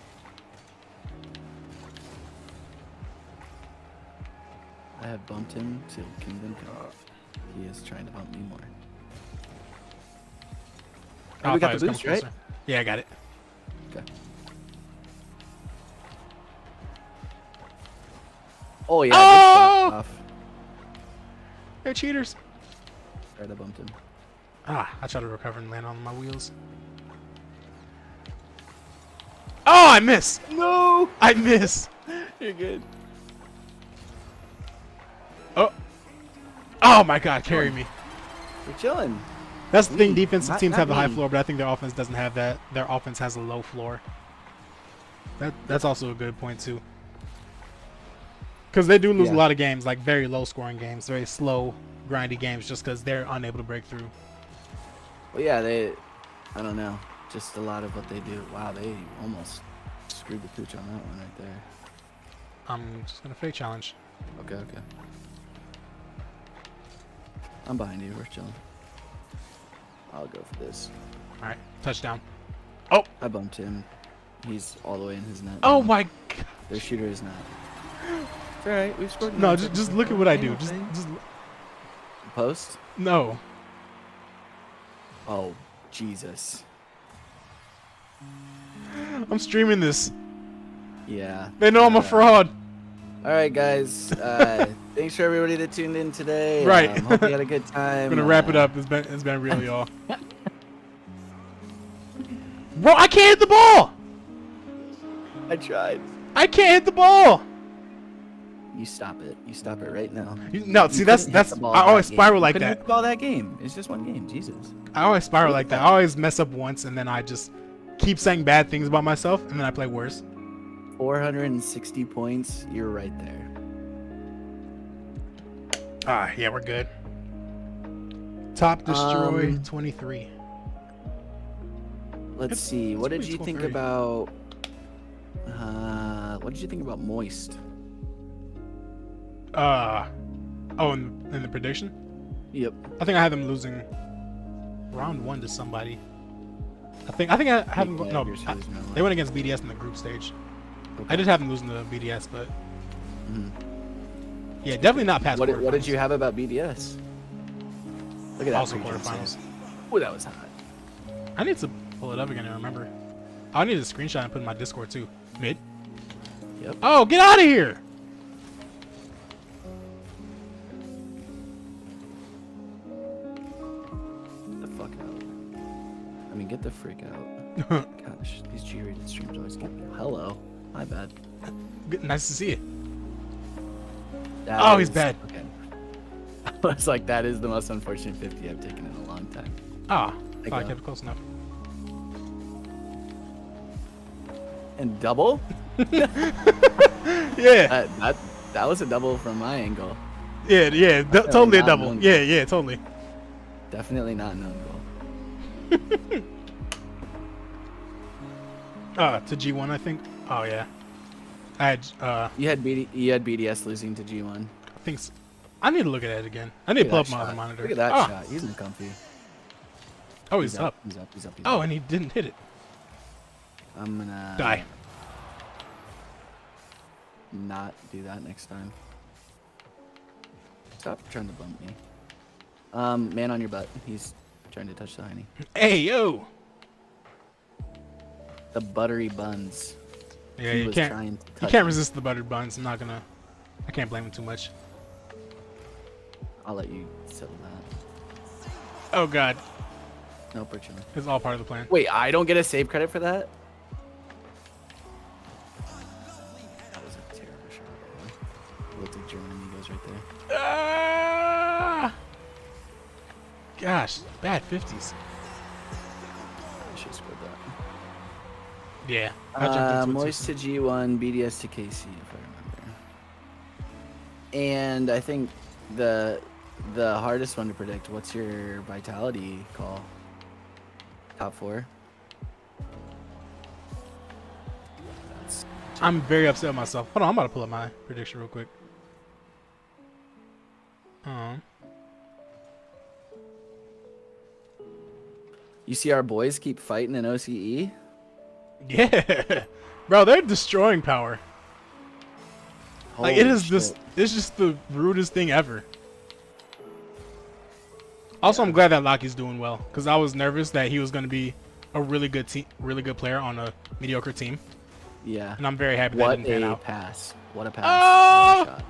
I have bumped him to Kingdom Come. He is trying to bump me more. Oh, we got the boost, right? Yeah, I got it. Okay. Oh yeah. Oh! Off. They're cheaters. Right, I bumped him. I tried to recover and land on my wheels. Oh, I miss. No, I miss. You're good. Oh my God, carry me. We're chilling. That's the thing. Defensive teams have the high floor, but I think their offense doesn't have that. Their offense has a low floor. That's also a good point too. Because they do lose a lot of games, like very low scoring games, very slow, grindy games, just because they're unable to break through. Well, yeah, I don't know. Just a lot of what they do. Wow, they almost screwed the pooch on that one right there. I'm just gonna fake challenge. Okay. I'm behind you. We're chilling. I'll go for this. All right, touchdown. Oh, I bumped him. He's all the way in his net. Oh my God. Their shooter is not. It's all right. We've scored. No, just look at what I do. Just post. No. Oh, Jesus. I'm streaming this. Yeah. They know I'm a fraud. All right, guys. Thanks for everybody that tuned in today. Right. Hope you had a good time. I'm gonna wrap it up. It's been real, y'all. Bro, I can't hit the ball. I tried. I can't hit the ball. You stop it. You stop it right now. No, see, that's I always spiral like that. Hit the ball that game. It's just one game. Jesus. I always spiral like that. I always mess up once, and then I just keep saying bad things about myself, and then I play worse. 460 points. You're right there. Yeah, we're good. Top destroy 23. Let's see. What did you think about? What did you think about Moist? In the prediction? Yep. I think I had them losing round 1 to somebody. I think I have them. No, they went against BDS in the group stage. Okay. I did have them losing to BDS, but yeah, definitely not past. What did you have about BDS? Look at that. Also quarterfinals. Oh, that was hot. I need to pull it up again and remember. I need a screenshot and put in my Discord too. Mid. Yep. Oh, get out of here! Get the fuck out. I mean, get the freak out. Gosh, these G-rated streams always get me. Hello. My bad. Nice to see you. He's bad. Okay. I was like, that is the most unfortunate 50 I've taken in a long time. I kept it close enough. And double? Yeah. That was a double from my angle. Yeah, totally a double. Yeah, totally. Definitely not known goal. To G1, I think. Oh yeah, I had You had BDS losing to G1. I think I need to look at it again. I need to pull up my other monitor. Look at that shot. He's in comfy. Oh, he's up. He's up. He's up. Oh, and he didn't hit it. I'm gonna Die. not do that next time. Stop trying to bump me. Man on your butt. He's trying to touch the hiney. Hey, yo. The buttery buns. Yeah, He you was can't. trying to You touch can't me. resist the buttered buns. I can't blame him too much. I'll let you settle that. Oh God, Nope, we're chilling. it's all part of the plan. Wait, I don't get a save credit for that? That was a terrible shot. Looked like German amigos right there. Ah! Gosh, bad 50s. I should have scored that. Yeah. I jumped into it Moist to G1, BDS to KC, if I remember. And I think the hardest one to predict. What's your vitality call? Top 4. That's I'm very upset with myself. Hold on, I'm about to pull up my prediction real quick. You see our boys keep fighting in OCE? Yeah, bro, they're destroying power. Like it Holy is this. shit. It's just the rudest thing ever. Also, I'm glad that Lockie's doing well because I was nervous that he was going to be a really good player on a mediocre team, Yeah. and I'm very happy that What didn't pan a out. pass. What a pass. Oh! What a shot.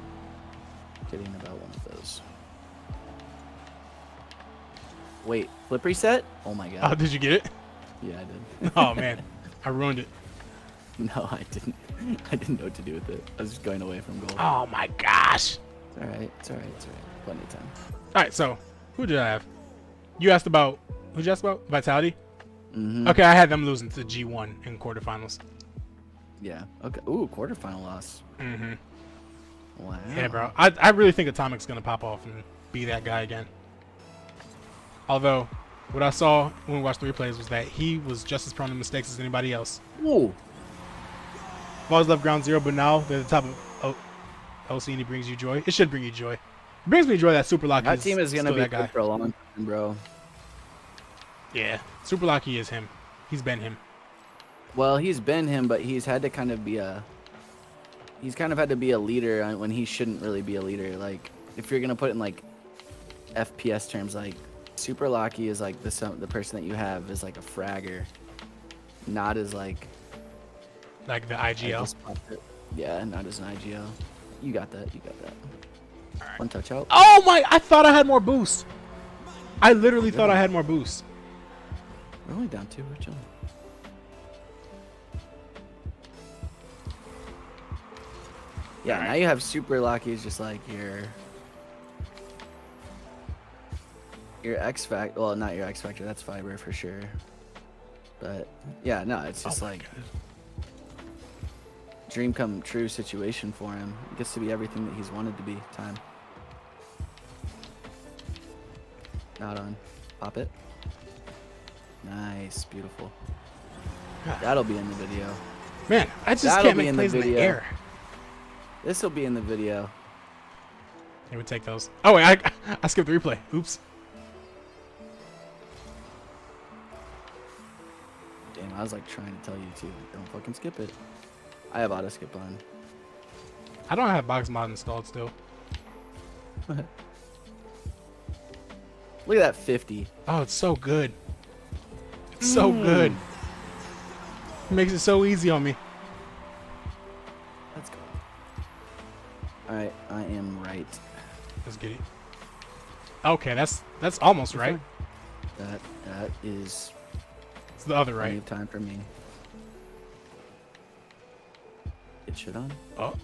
Getting about one of those. Wait, flip reset? Oh my Oh, god. did you get it? Yeah, I did. Oh man, I ruined it. No, I didn't. I didn't know what to do with it. I was just going away from goal. Oh my gosh. It's alright. It's alright. It's alright. Plenty of time. All right, so who did I have? You asked about who'd you ask about? Vitality. Mm-hmm. Okay, I had them losing to G1 in quarterfinals. Yeah. Okay. Ooh, quarterfinal loss. Mm-hmm. Wow. Yeah, bro. I really think Atomic's gonna pop off and be that guy again. Although, what I saw when we watched the replays was that he was just as prone to mistakes as anybody else. Ooh. I've always loved Ground Zero, but now they're the top of OC and he brings you joy. It should bring you joy. It brings me joy that Super Locky That team is gonna still be that guy. good for a long time, bro. Yeah, Super Locky is him. He's been him. Well, he's been him, but he's had to kind of be a. He's kind of had to be a leader when he shouldn't really be a leader. Like, if you're gonna put it in like FPS terms, like Super Locky is like the person that you have is like a fragger, not as like. Like the I IGL. just popped it. Yeah, not as an IGL. You got that. You got that. All right. One touch out. Oh my! I thought I had more boost. I literally thought I had more boost. We're only down 2. We're chilling. Yeah, now you have Super Locky is just like your X Factor. Well, not your X Factor. That's Fiber for sure. But yeah, no, it's just Oh my like God. dream come true situation for him. He gets to be everything that he's wanted to be. Time. Not on. Pop it. Nice, beautiful. God. That'll be in the video. Man, I just That'll can't be make in the plays in the video. air. This will be in the video. He would take those. Oh wait, I skipped the replay. Oops. Damn, I was like trying to tell you too. Don't fucking skip it. I have auto skip on. I don't have box mod installed still. Look at that 50. Oh, it's so good. It's so good. It makes it so easy on me. Let's go. Alright, I am right. Let's get it. Okay, that's almost right. That is It's the other plenty right. of time for me. Get shit on? Oh,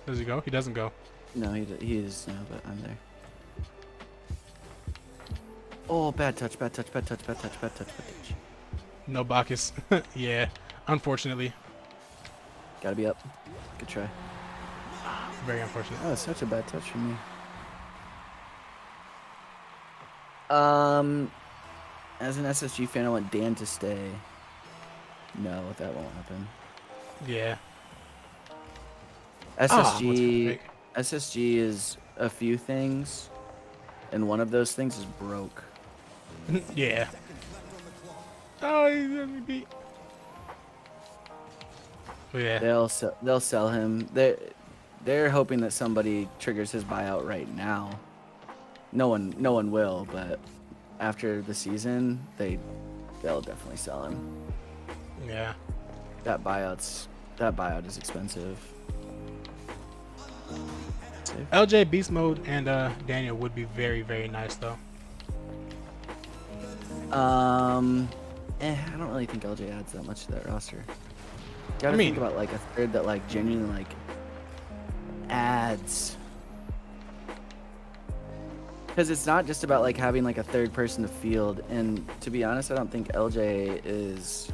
does he go? He doesn't go. No, he is no, but I'm there. Oh, bad touch, bad touch, bad touch, bad touch, bad touch, bad touch. No Bacchus. Yeah, unfortunately. Gotta be up. Good try. Very unfortunate. Oh, such a bad touch for me. As an SSG fan, I want Dan to stay. No, that won't happen. Yeah. What's SSG, fake? SSG is a few things, and one of those things is broke. Yeah. Oh, he's gonna be. Yeah. They'll sell him. They're hoping that somebody triggers his buyout right now. No one will, but after the season, they'll definitely sell him. Yeah. That buyout is expensive. LJ Beast Mode and Daniel would be very, very nice though. I don't really think LJ adds that much to that roster. You gotta think about like a third that like genuinely like adds. Because it's not just about like having like a third person to field, and to be honest, I don't think LJ is.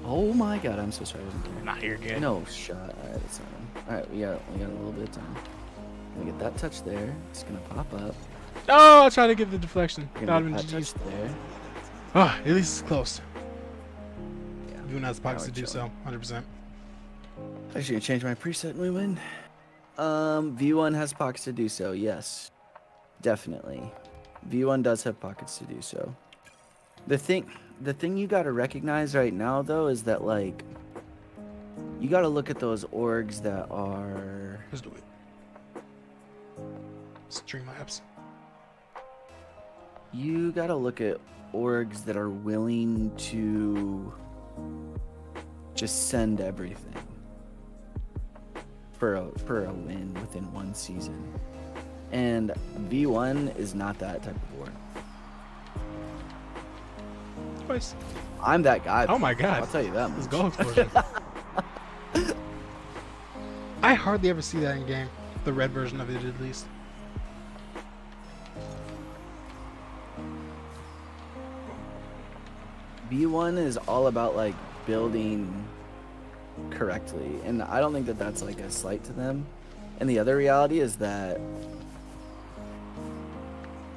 Oh my god, I'm so sorry. Not here good. No shot. All right, it's on. All right, we got a little bit of time. We get that touch there. It's gonna pop up. Oh, I tried to get the deflection. That touch there. Oh, at least it's close. Yeah. Even has pockets to do so, 100%. Actually, gonna change my preset and we win. V1 has pockets to do so. Yes, definitely. V1 does have pockets to do so. The thing you gotta recognize right now though is that like you gotta look at those orgs that are. Let's do it. Streamlabs. You gotta look at orgs that are willing to just send everything for a win within one season. And V1 is not that type of org. Twice. I'm that guy. Oh my god. I'll tell you that much. This goal explosion. I hardly ever see that in game. The red version of it, at least. V1 is all about like building correctly, and I don't think that that's like a slight to them. And the other reality is that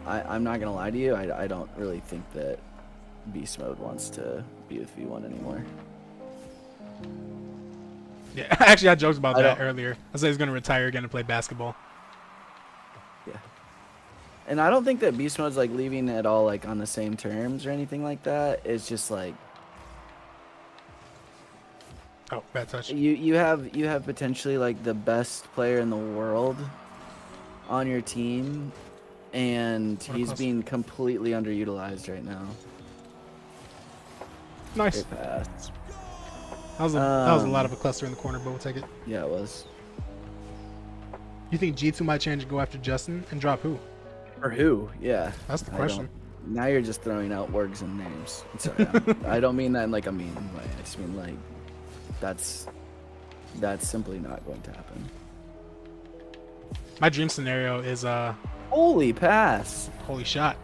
I'm not gonna lie to you, I don't really think that Beast Mode wants to be with V1 anymore. Yeah, actually, I joked about that earlier. I said he's gonna retire again and play basketball. Yeah. And I don't think that Beast Mode's like leaving at all like on the same terms or anything like that. It's just like oh, bad touch. you have potentially like the best player in the world on your team, and he's being completely underutilized right now. Nice. Great pass. That was a lot of a cluster in the corner, but we'll take it. Yeah, it was. You think G2 might change and go after Justin and drop who? Or who? Yeah. That's the question. Now you're just throwing out orgs and names. Sorry, I don't mean that in like a mean way. I just mean like that's simply not going to happen. My dream scenario is holy pass. Holy shot.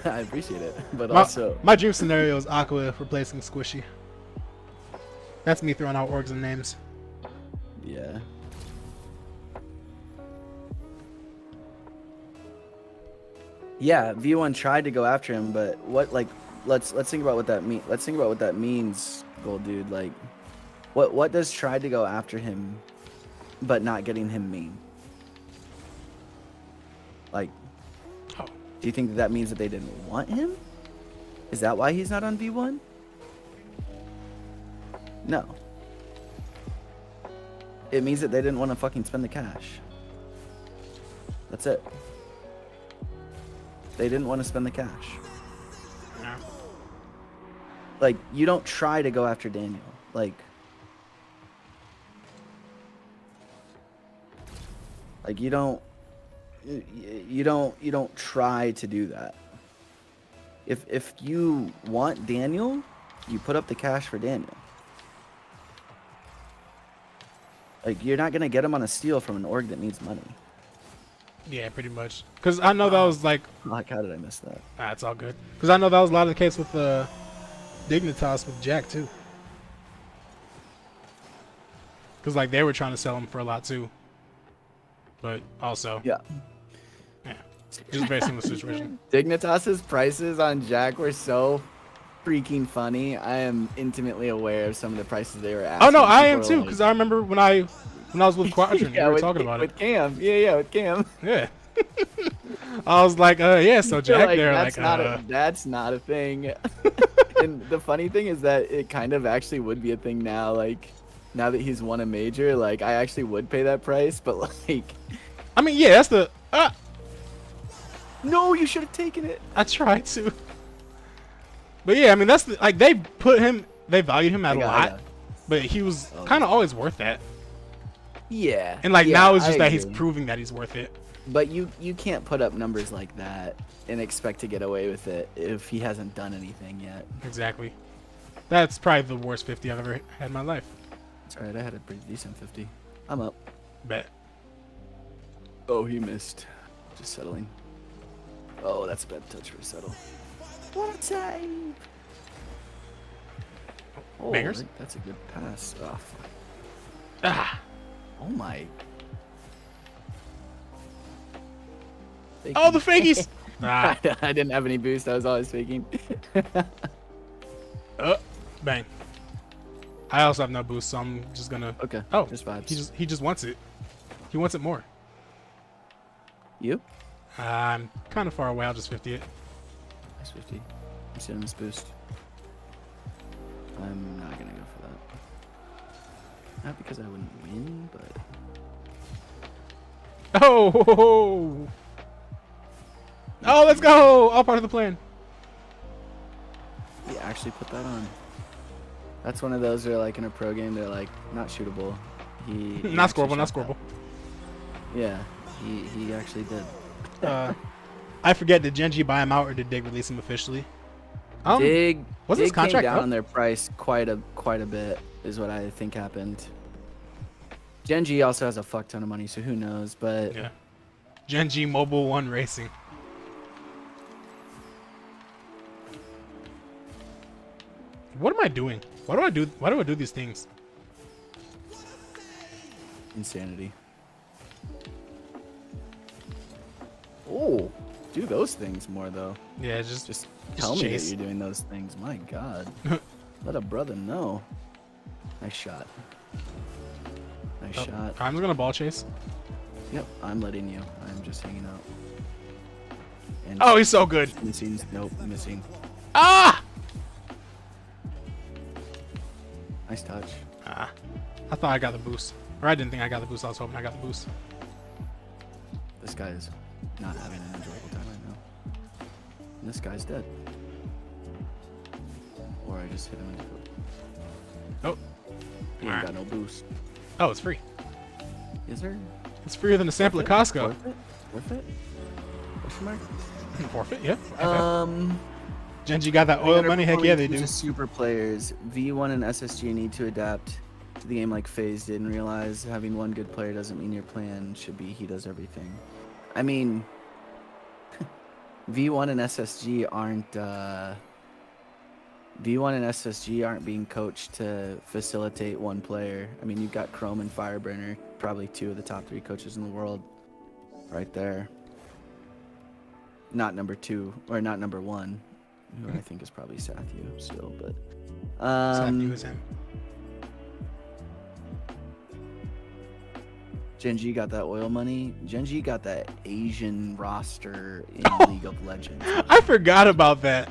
I appreciate it, but also my dream scenario is Aqua replacing Squishy. That's me throwing out orgs and names. Yeah. Yeah, V1 tried to go after him, but what like let's think about what that means. Let's think about what that means, Gold Dude. Like what does tried to go after him but not getting him mean? Like do you think that means that they didn't want him? Is that why he's not on V1? No. It means that they didn't want to fucking spend the cash. That's it. They didn't want to spend the cash. Yeah. Like, you don't try to go after Daniel. Like you don't try to do that. If you want Daniel, you put up the cash for Daniel. Like, you're not gonna get him on a steal from an org that needs money. Yeah, pretty much. Because I know that was like. Like, how did I miss that? It's all good. Because I know that was a lot of the case with Dignitas with Jack too. Because like they were trying to sell him for a lot too. But also. Yeah. Yeah. Just a very similar situation. Dignitas's prices on Jack were so freaking funny. I am intimately aware of some of the prices they were asking. Oh no, I am People too, were because I remember when I was with Quadrant, we were with, talking about it. with Cam. Yeah, with Cam. Yeah. I was like, yeah, so Jack Like, there, that's not a thing. And the funny thing is that it kind of actually would be a thing now. Like, now that he's won a major, like, I actually would pay that price. But like, I mean, yeah, that's the. no, you should have taken it. I tried to. But yeah, I mean, that's the, like they valued him at a lot, but he was kind of always worth that. Yeah. And like yeah, now it's just I that agree. he's proving that he's worth it. But you can't put up numbers like that and expect to get away with it if he hasn't done anything yet. Exactly. That's probably the worst 50 I've ever had in my life. It's alright, I had a pretty decent 50. I'm up. Bet. Oh, he missed. Just settling. Oh, that's a bad touch for a settle. What a save! Oh, Bangers? that's a good pass. Oh, fuck. Ah. Oh my. Oh, the fakies! Ah. I didn't have any boost. I was always faking. Bang. I also have no boost, so I'm just gonna. Okay. Oh, just vibes. he just wants it. He wants it more. You? I'm kind of far away. I'll just 50 it. Nice 50. I'm sitting this boost. I'm not gonna go for that. Not because I wouldn't win, but. Oh! Oh, let's go! All part of the plan. He actually put that on. That's one of those where, like, in a pro game, they're like not shootable. He not actually scoreable, not shot scoreable. that. Yeah, he actually did. I forget, did Genji buy him out or did Dig release him officially? Dig was his contract came down up? on their price quite a bit, is what I think happened. Genji also has a fuck ton of money, so who knows? But Yeah. Genji Mobile 1 Racing. What am I doing? Why do I do these things? insanity. Oh, do those things more though. Yeah, just Tell me that chase. you're doing those things. My God, let a brother know. Nice shot. Nice shot. I'm just gonna ball chase. Yep, I'm letting you. I'm just hanging out. And Oh, he's so good. missing. Nope, missing. Ah! Nice touch. Ah. I thought I got the boost. Or I didn't think I got the boost. I was hoping I got the boost. This guy is not having an enjoyable time right now. And this guy's dead. Or I just hit him in the foot. Oh. He ain't got no boost. Oh, it's free. Is there? It's freer than a sample at Worth Costco. it? Worth it? Question mark? Forfeit, yeah. Um. Genji got that oil money? Heck yeah, they do. Super players. V1 and SSG need to adapt to the game like FaZe did and realize having one good player doesn't mean your plan should be he does everything. I mean, V1 and SSG aren't being coached to facilitate one player. I mean, you've got Chrome and Fireburner, probably two of the top 3 coaches in the world, right there. Not number 2 or not number 1, who I think is probably Sathu still, but Sathu is him. Genji got that oil money. Genji got that Asian roster in League of Legends. I forgot about that.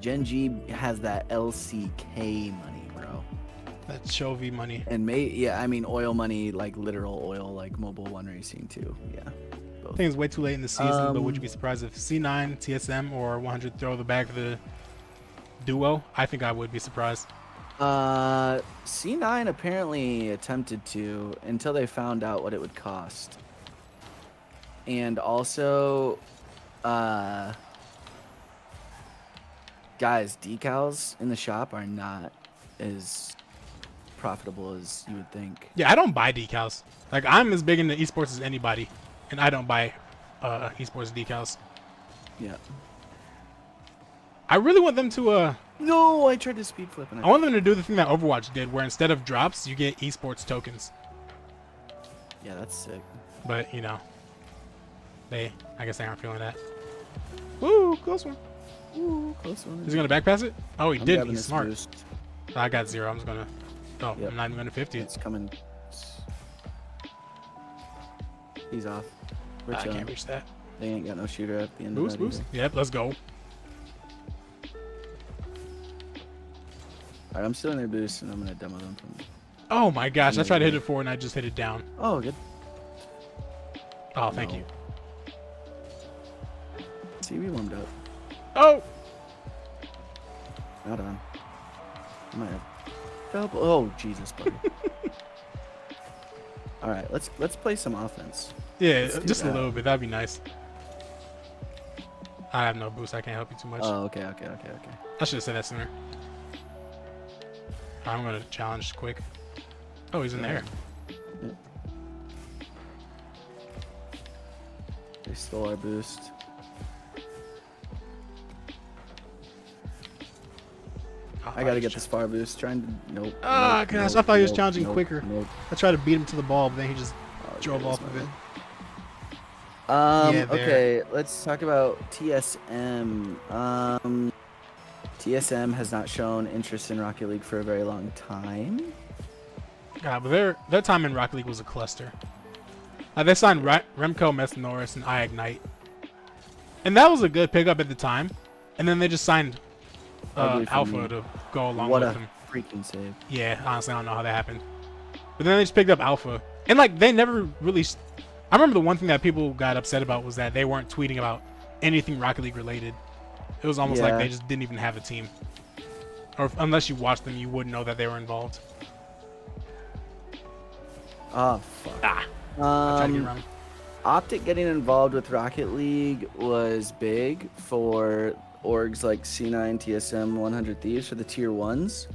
Genji has that LCK money, bro. That Chovy money. And I mean oil money, like literal oil, like Mobile 1 Racing too. Yeah. I think it's way too late in the season, but would you be surprised if C9, TSM, or 100 throw the bag of the duo? I think I would be surprised. C9 apparently attempted to until they found out what it would cost. And also, guys, decals in the shop are not as profitable as you would think. Yeah, I don't buy decals. Like, I'm as big into esports as anybody, and I don't buy esports decals. Yeah. I really want them to No, I tried to speed flip and I want them to do the thing that Overwatch did, where instead of drops, you get esports tokens. Yeah, that's sick. But, you know, I guess they aren't feeling that. Woo, close one. Ooh, close one. Is he gonna backpass it? Oh, he I'm didn't. grabbing He's this smart. boost. I got 0. I'm just gonna. Oh, Yep. I'm not even gonna 50 it. It's coming. He's off. We're I chilling. can't reach that. They ain't got no shooter at the end Boost, of that boost. either. Yep, let's go. Alright, I'm still in their boost, and I'm gonna demo them from. Oh my gosh, I tried to hit it forward and I just hit it down. Oh, good. Oh, thank No. you. See, we warmed up. Oh! Not on. I might have double. Oh, Jesus, buddy. All right, let's play some offense. Yeah, Let's do just a that. little bit. That'd be nice. I have no boost. I can't help you too much. Oh, okay. I should have said that sooner. I'm gonna challenge quick. Oh, he's in there. Yep. They stole our boost. Oh, I gotta get this far boost. Trying to. Nope. Ah, nope, gosh, nope, I thought he was nope, challenging nope, quicker. Nope. I tried to beat him to the ball, but then he just Oh, drove yeah, off that's of it. my Yeah, bad. Okay, let's talk about TSM. TSM has not shown interest in Rocket League for a very long time. God, but their time in Rocket League was a cluster. They signed Remco, Mess Norris, and iIgnite, and that was a good pickup at the time. And then they just signed Ugly for Alpha me. to go along What with a him. freaking save. Yeah, honestly, I don't know how that happened. But then they just picked up Alpha, and like they never really. I remember the one thing that people got upset about was that they weren't tweeting about anything Rocket League related. It was almost like Yeah. they just didn't even have a team, or unless you watched them, you wouldn't know that they were involved. Oh fuck. Ah, I tried to get around. Optic getting involved with Rocket League was big for orgs like C9, TSM, 100 Thieves for the tier 1s.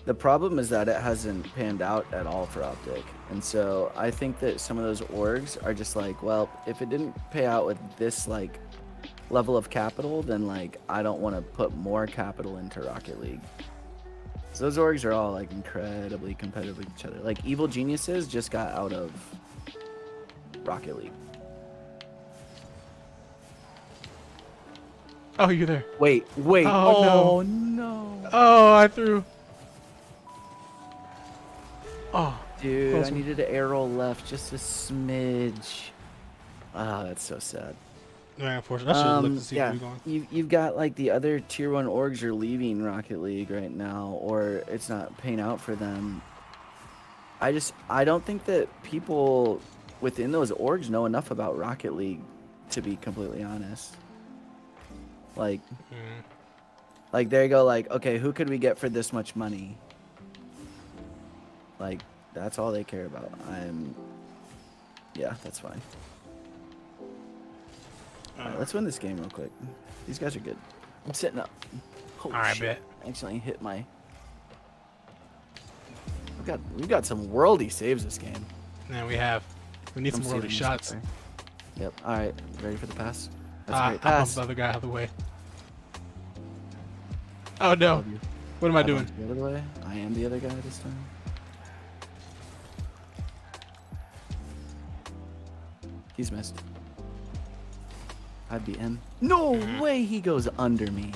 The problem is that it hasn't panned out at all for Optic. And so I think that some of those orgs are just like, well, if it didn't pay out with this like level of capital, then like I don't want to put more capital into Rocket League. So those orgs are all like incredibly competitive with each other. Like Evil Geniuses just got out of Rocket League. Oh, you're there. Wait. Oh, no. Oh, I threw. Oh, Dude, close I one. needed an arrow left, just a smidge. Ah, that's so sad. very unfortunate. I should have looked to see yeah, where you're going. you've got like the other tier 1 orgs are leaving Rocket League right now, or it's not paying out for them. I don't think that people within those orgs know enough about Rocket League, to be completely honest. Like, Mm. like there you go. Like, okay, who could we get for this much money? Like, that's all they care about. Yeah, that's fine. Alright, let's win this game real quick. These guys are good. I'm sitting up. Holy Alright, shit. bet. I accidentally hit my. We've got some worldy saves this game. Man, we need some Come see worldy them shots. there. Yep. All right. Ready for the pass? That's a I great bumped pass. the other guy out of the way. Oh no! Love you. What am I doing? bumped the other way. I am the other guy this time. He's missed. I'd be him. No way he goes under me.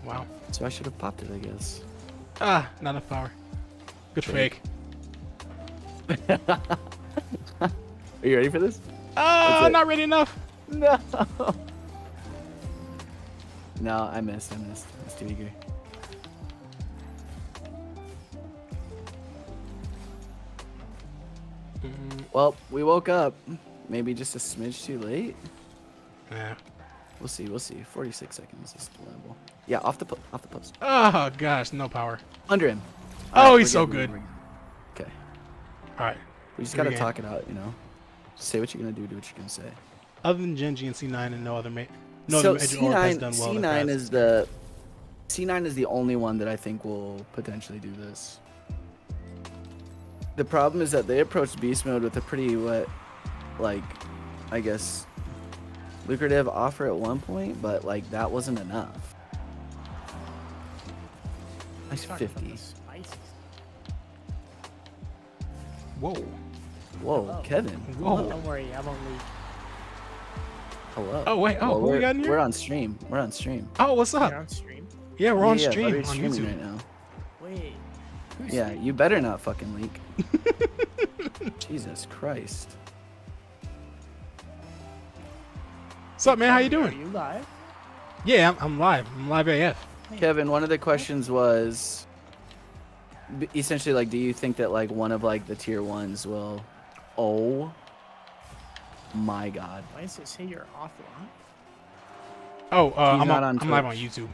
Wow. So I should have popped it, I guess. Ah, not enough power. Good fake. Are you ready for this? Oh, it. not ready enough. No. No, I missed. I was too eager. Well, we woke up. Maybe just a smidge too late. Yeah. We'll see. 46 seconds is winnable. Yeah, off the post. Oh gosh, no power. Under him. Oh, Alright, he's we're so we're good. we're Okay. All right. We just Here we gotta go. talk it out, you know. Say what you're gonna do what you're gonna say. Other than Genji and C9 and no other So other major org has C9, done well. C9 C9 is the only one that I think will potentially do this. The problem is that they approached beast mode with a pretty like, I guess, lucrative offer at one point, but like that wasn't enough. Nice 50. Whoa. Whoa, Oh. Kevin. Whoa. Don't worry, I won't leave. Hello. Oh wait. Oh, Well, who we got in here? We're on stream. We're on stream. Oh, what's up? You're on stream. Yeah, we're on stream Butter's on streaming YouTube. right now. Wait. Who's Yeah, streaming? you better not fucking leak. Jesus Christ. What's up, man? How you Are doing? you live? Yeah, I'm live. I'm live AF. Kevin, one of the questions was essentially like, do you think that like one of like the tier ones will? Oh my God. Why does it say you're offline? Oh, I'm not on, on I'm live on Twitch. YouTube.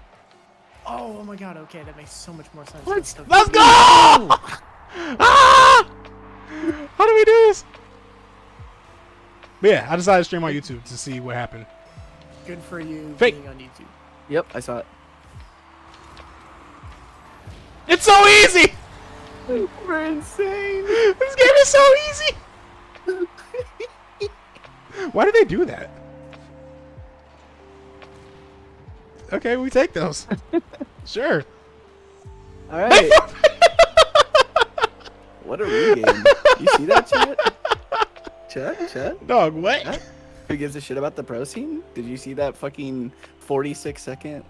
Oh my god, okay, that makes so much more sense. Let's- That's so Let's cute. go! Ah! How do we do this? But yeah, I decided to stream on YouTube to see what happened. Good for you Fake. being on YouTube. Yep, I saw it. It's so easy! We're insane. This game is so easy! Why did they do that? Okay, we take those. Sure. All right. What a regame. You see that, chat? Chat? Dog, what? Chat? Who gives a shit about the pro scene? Did you see that fucking 46-second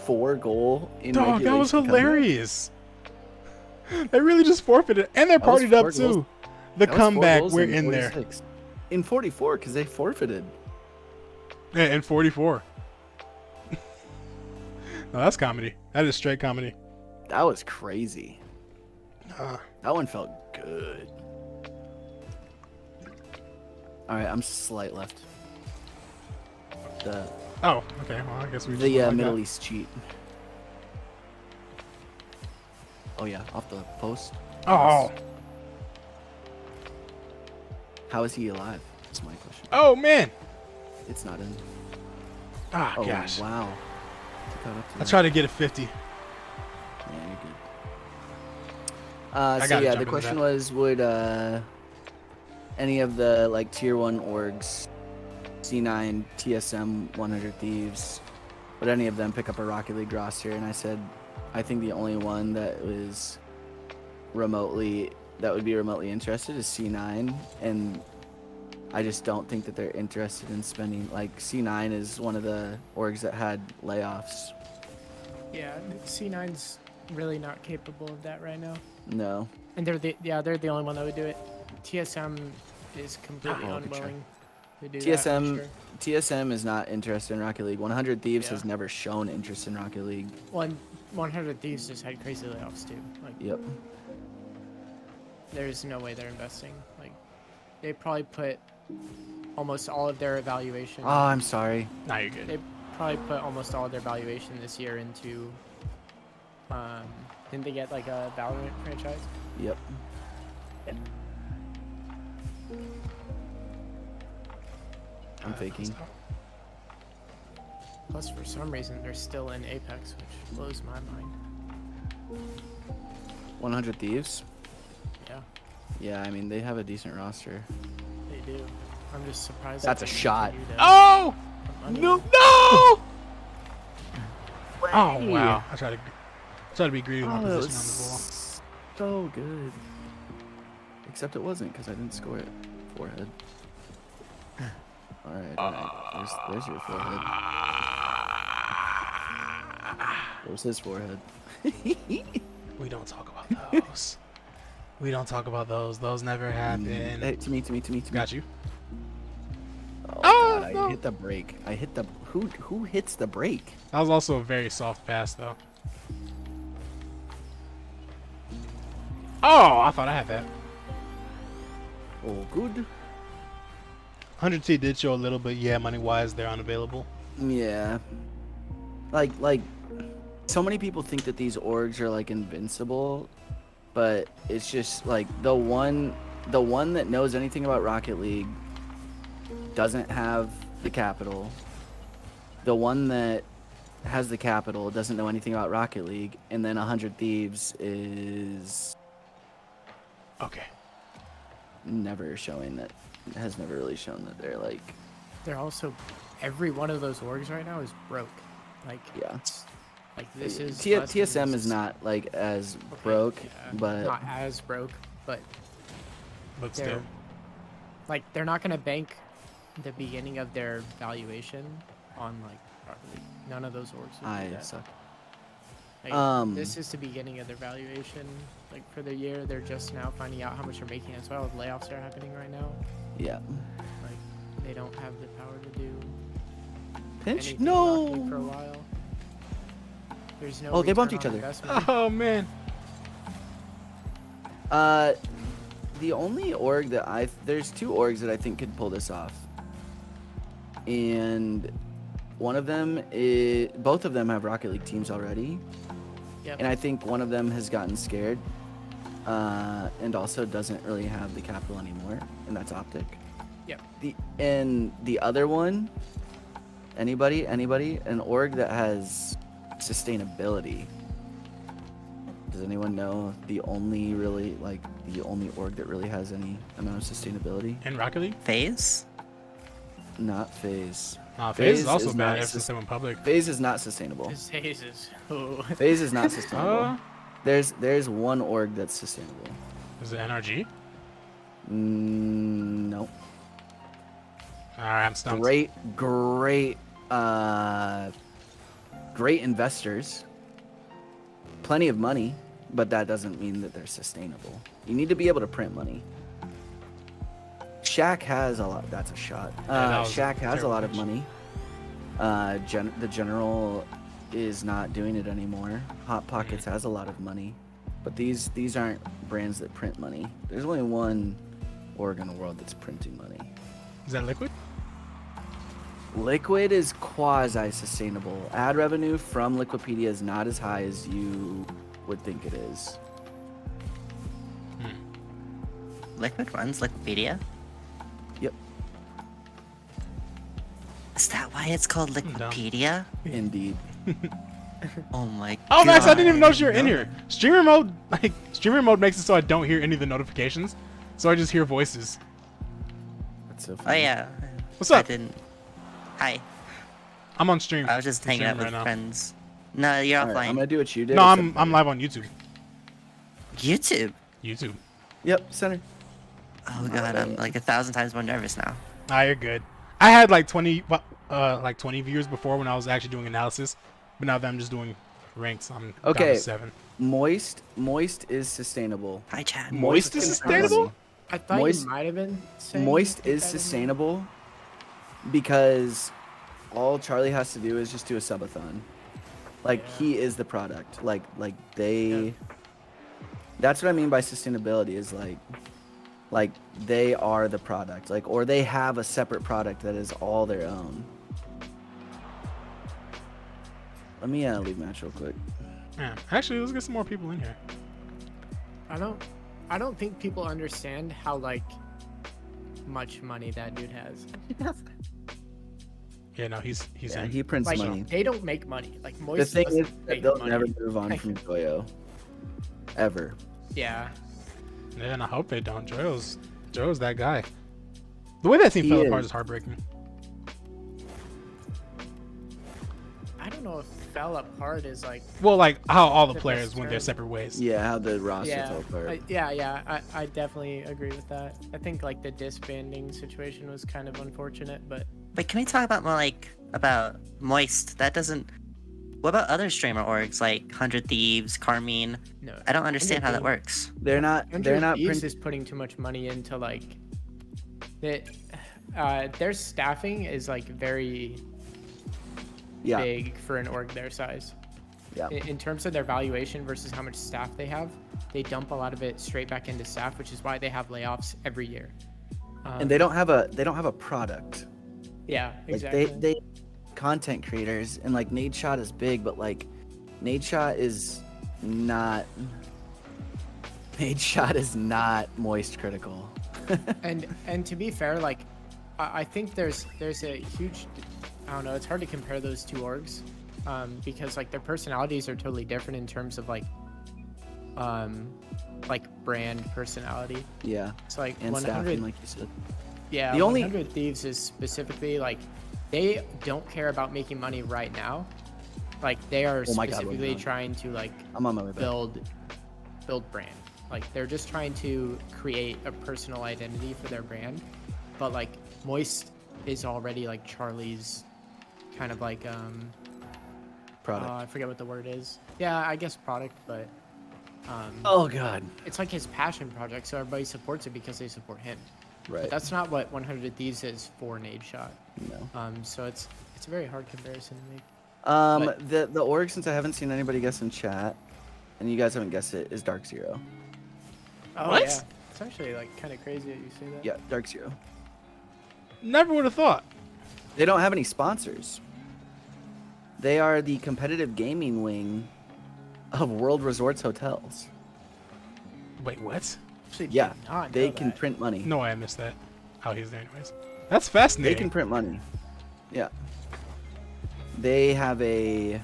4-goal in Dog, that was regulation comeback? hilarious. They really just forfeited, and they're That was partied up 4 too. goals. The That was 4 comeback, goals we're in there. 46. In 44, because they forfeited. Yeah, and 44. No, that's comedy. That is straight comedy. That was crazy. Uh, That one felt good. All right, I'm slight left. The oh, okay. Well, I guess we just went like Middle that. East cheat. Oh yeah, off the post. Oh, How is he alive? That's my question. oh man. It's not in. Ah, Oh gosh. wow. Took that up to I that. tried to get a 50. Yeah, you're good. So gotta yeah, jump the into question that. was, would any of the like tier 1 orgs, C9, TSM, 100 Thieves, would any of them pick up a Rocket League roster? And I said, I think the only one that would be remotely interested is C9, and I just don't think that they're interested in spending. Like C9 is one of the orgs that had layoffs. Yeah, C9's really not capable of that right now. No. And they're the only one that would do it. TSM is completely Oh, good try. unwilling to do that. TSM I'm sure. TSM is not interested in Rocket League. 100 Thieves Yeah. has never shown interest in Rocket League. 100 Thieves just had crazy layoffs too. Like, Yep. there's no way they're investing. Like, they probably put almost all of their evaluation. Oh, I'm sorry. Nah, you're good. They probably put almost all of their valuation this year into. Didn't they get like a Valorant franchise? Yep. I'm faking. Plus, for some reason, they're still in Apex, which blows my mind. 100 Thieves. Yeah, Yeah, I mean they have a decent roster. they do. I'm just surprised. That's that a they shot. continue to Oh! put money No! in. No! Oh, wow. I tried to be greedy with my Oh, that position on the ball. was so good. Except it wasn't because I didn't score it. Forehead. All right. There's your forehead. There's his forehead. We don't talk about those. We don't talk about those. Those never happen. Hey, to me. Got you. Oh, Oh, God, no. I hit the brake. I hit the. Who hits the brake? That was also a very soft pass, though. Oh, I thought I had that. Oh, good. 100T did show a little bit. Yeah, money-wise, they're unavailable. Yeah. Like, so many people think that these orgs are like invincible, but it's just like the one that knows anything about Rocket League doesn't have the capital. The one that has the capital doesn't know anything about Rocket League, and then 100 Thieves is Okay. never showing that, has never really shown that they're like, They're also every one of those orgs right now is broke. Like, yeah. it's, like this is TSM is not like as okay, broke, yeah, but not as broke, but But they're still. like they're not gonna bank the beginning of their valuation on like Rocket League. None of those orgs would do that. suck. Like, this is the beginning of their valuation. Like for the year, they're just now finding out how much they're making as well. Layoffs are happening right now. Yeah. Like they don't have the power to do Pinch? anything in Rocket No. League for a while. There's no. Oh, they bumped return each on other. investment. Oh man. The only org that there's 2 orgs that I think could pull this off. And one of them is, both of them have Rocket League teams already. Yep. And I think one of them has gotten scared. And also doesn't really have the capital anymore, and that's Optic. Yep. The other one, anybody, an org that has sustainability. Does anyone know the only org that really has any amount of sustainability? In Rocket League? FaZe? Not FaZe. FaZe is also is bad not if someone public. FaZe is not sustainable. This hazes. Oh. FaZe is not sustainable. Uh, There's one org that's sustainable. is it NRG? No. Alright, I'm stumped. Great investors. Plenty of money, but that doesn't mean that they're sustainable. You need to be able to print money. Shaq has a lot. That's a shot. that was Shaq has a terrible lot of pitch. money. The General is not doing it anymore. Hot Pockets has a lot of money, but these aren't brands that print money. There's only one org in the world that's printing money. Is that Liquid? Liquid is quasi-sustainable. Ad revenue from Liquipedia is not as high as you would think it is. Liquid runs Liquipedia? Yep, Is that why it's called dumb. Liquipedia? indeed. Oh my god. Oh, Max, I didn't even notice you were in here. Streamer mode makes it so I don't hear any of the notifications, so I just hear voices. That's so Oh funny. yeah. What's up? I didn't. Hi. I'm on stream. I was just hanging out Streaming with right now. friends. No, you're All right, offline. I'm gonna do what you did. No, except I'm better. live on YouTube. YouTube. YouTube. Yep, center. Oh god, I'm like 1,000 times more nervous now. Ah, you're good. I had like 20 viewers before when I was actually doing analysis, but now that I'm just doing ranks, I'm down Okay. to 7. Moist is sustainable. Hi, Chad. Moist is can sustainable? I thought Moist- you might have been saying Moist that is in there. sustainable because all Charlie has to do is just do a subathon. Like he is the product. Like they. Yeah. That's what I mean by sustainability. Is like they are the product. Like or they have a separate product that is all their own. Let me leave match real quick. Yeah. Actually, let's get some more people in here. I don't think people understand how like much money that dude has. Yeah, no, he's Yeah, in. he prints Like money. they don't make money. Like The Moist thing doesn't is that make they'll money. never move on from Joyo. Ever. Yeah. Yeah, and I hope they don't. Joe's that guy. The way that team He fell is. apart is heartbreaking. I don't know if fell apart is like Well, like how all the The players best went their term. separate ways. Yeah, how the roster yeah, fell apart. I definitely agree with that. I think like the disbanding situation was kind of unfortunate, but But can we talk about more like about Moist? That doesn't. What about other streamer orgs like 100 Thieves, Carmine? no. I don't understand how that 100 works. They're not. They're not. Thieves Print- is putting too much money into like that. Their staffing is like very yeah. big for an org their size. Yeah. In terms of their valuation versus how much staff they have, they dump a lot of it straight back into staff, which is why they have layoffs every year. And they don't have a product. Yeah, Like exactly. they content creators and like Nade Shot is big, but like Nade Shot is not moist critical. And to be fair, like I think there's a huge, I don't know, it's hard to compare those two orgs, because like their personalities are totally different in terms of like brand personality. Yeah. So like And 100, staffing, like you said. yeah, the only- 100 Thieves is specifically like they don't care about making money right now. Like they are Oh my God, specifically Logan. trying to like I'm on my way back. build brand. Like they're just trying to create a personal identity for their brand. But like Moist is already like Charlie's kind of like Product. I forget what the word is. Yeah, I guess product, but Oh God. it's like his passion project, so everybody supports it because they support him. Right. But that's not what 100 Thieves is for Nade Shot. No. So it's a very hard comparison to make. The org, since I haven't seen anybody guess in chat, and you guys haven't guessed it, is Dark Zero. Oh What? yeah, it's actually like kind of crazy that you say that. Yeah, Dark Zero. Never would have thought. They don't have any sponsors. They are the competitive gaming wing of World Resorts Hotels. Wait, what? Actually, Yeah, did not they know can that. print money. No way I missed that. Oh, he's there anyways. That's They fascinating. can print money. Yeah. They have a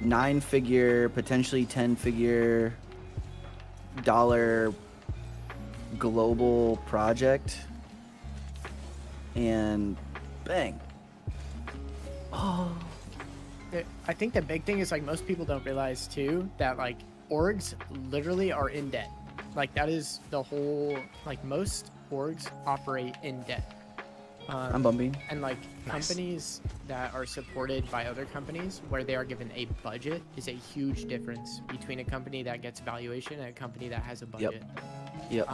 9-figure, potentially 10-figure dollar global project. And bang. Oh. I think the big thing is like most people don't realize too that like orgs literally are in debt. Like that is the whole like most orgs operate in debt. I'm bumping. And like Nice. companies that are supported by other companies where they are given a budget is a huge difference between a company that gets valuation and a company that has a budget. Yep.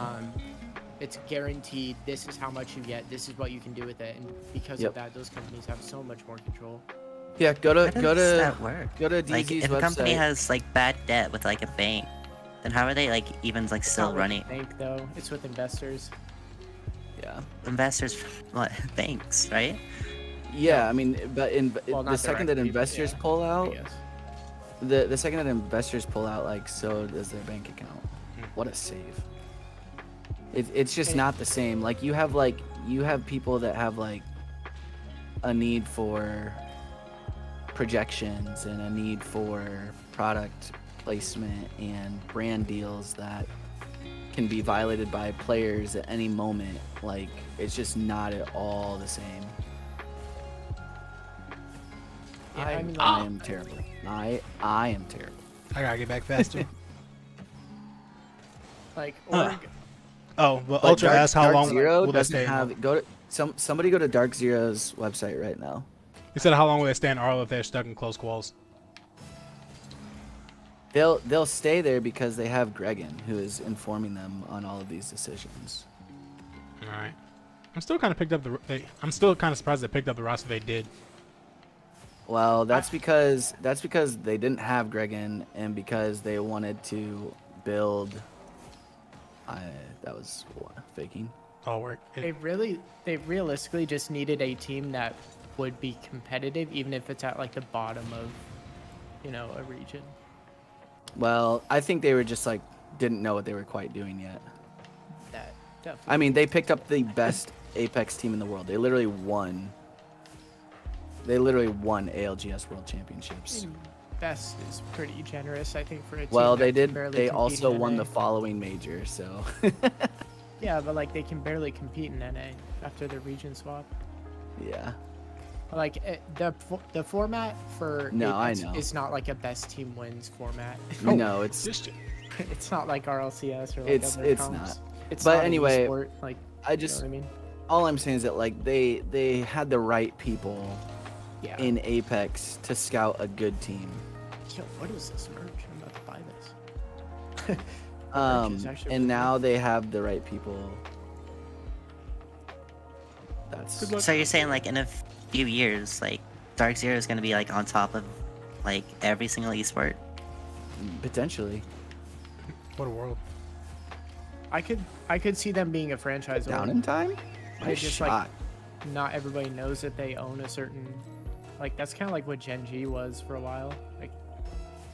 It's guaranteed this is how much you get, this is what you can do with it, and because Yep. of that those companies have so much more control. Yeah, go How to does that work? go to Like, DZ's if a company website. has like bad debt with like a bank, then how are they like even like It's still not with running? the bank though, it's with investors. Yeah. Investors, what banks, right? Yeah, I mean, but Well, the not second that directly, but investors yeah, pull I out, guess. the second that investors pull out, like, so does their bank account. What a save. It's just Hey. not the same. Like you have people that have like a need for projections and a need for product placement and brand deals that can be violated by players at any moment. Like it's just not at all the same. Yeah, I mean, I like, am terrible. I am terrible. I gotta get back faster. like Huh. org, Oh, but But Ultra asked how Dark long Zero will they doesn't stay. have. Go to somebody go to Dark Zero's website right now. He said how long will they stay in Arlo if they're stuck in close calls? They'll stay there because they have Gregan, who is informing them on all of these decisions. All right. I'm still kind of picked up I'm still kind of surprised they picked up the roster they did. Well, that's because they didn't have Gregan, and because they wanted to build. That was faking. All work. they realistically just needed a team that would be competitive, even if it's at like the bottom of, a region. Well, I think they were just like didn't know what they were quite doing yet. That definitely. I mean, they picked up the best Apex team in the world. They literally won ALGS World Championships. Best is pretty generous, I think, for a team. Well, that they can did. barely They compete also in won NA. the following major, so. Yeah, but like they can barely compete in NA after the region swap. Yeah. Like the format for No, I Apex know. is not like a best team wins format. No, it's Just It's not like RLCS or like It's- other it's comps. not. It's But not an anyway, esport, like I you just know what I mean? all I'm saying is that like they had the right people Yeah. in Apex to scout a good team. Yo, what is this merch? I'm about to buy this. Merch is actually And really now they have the right people. That's Good luck. So you're saying like in a few years, like Dark Zero is gonna be like on top of like every single esport? potentially what a world. I could see them being a franchise. down org. in time. They Nice just shot. like not everybody knows that they own a certain, like that's kind of like what Gen G was for a while. Like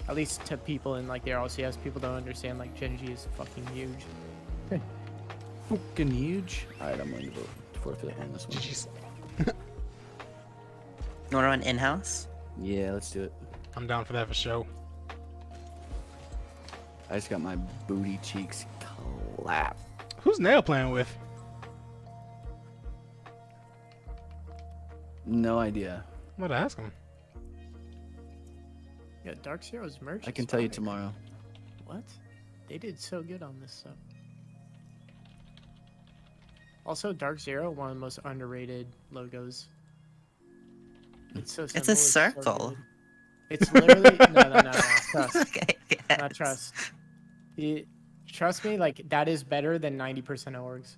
at least to people in like the RLCS, people don't understand like Gen G is fucking huge. Fucking huge. All right, I'm going to vote forfeit on this one. Jeez. You wanna run in-house? Yeah, let's do it. I'm down for that for show. I just got my booty cheeks clapped. Who's Nail playing with? No idea. I'm gonna ask him. Yeah, Dark Zero's merch. I can is tell you fire. tomorrow. What? They did so good on this stuff. Also, Dark Zero, one of the most underrated logos. It's so It's simple. a so circle. good. It's literally no. Trust, Okay. Yes. not trust. Trust me, like that is better than 90% of orgs.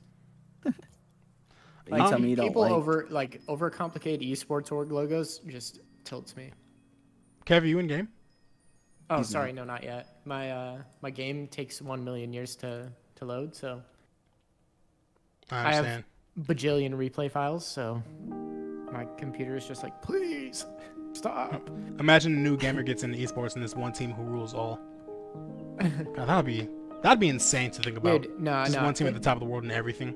You tell me you don't people like. overcomplicate esports org logos just tilts me. Kev, you in game? Oh, He's sorry, no, not yet. My game takes 1 million years to load, so I have understand. bajillion replay files, so my computer is just like, please stop. Imagine a new gamer gets into esports and there's one team who rules all. God, that'd be insane to think about. Dude, no, Just no. one team at the top of the world and everything.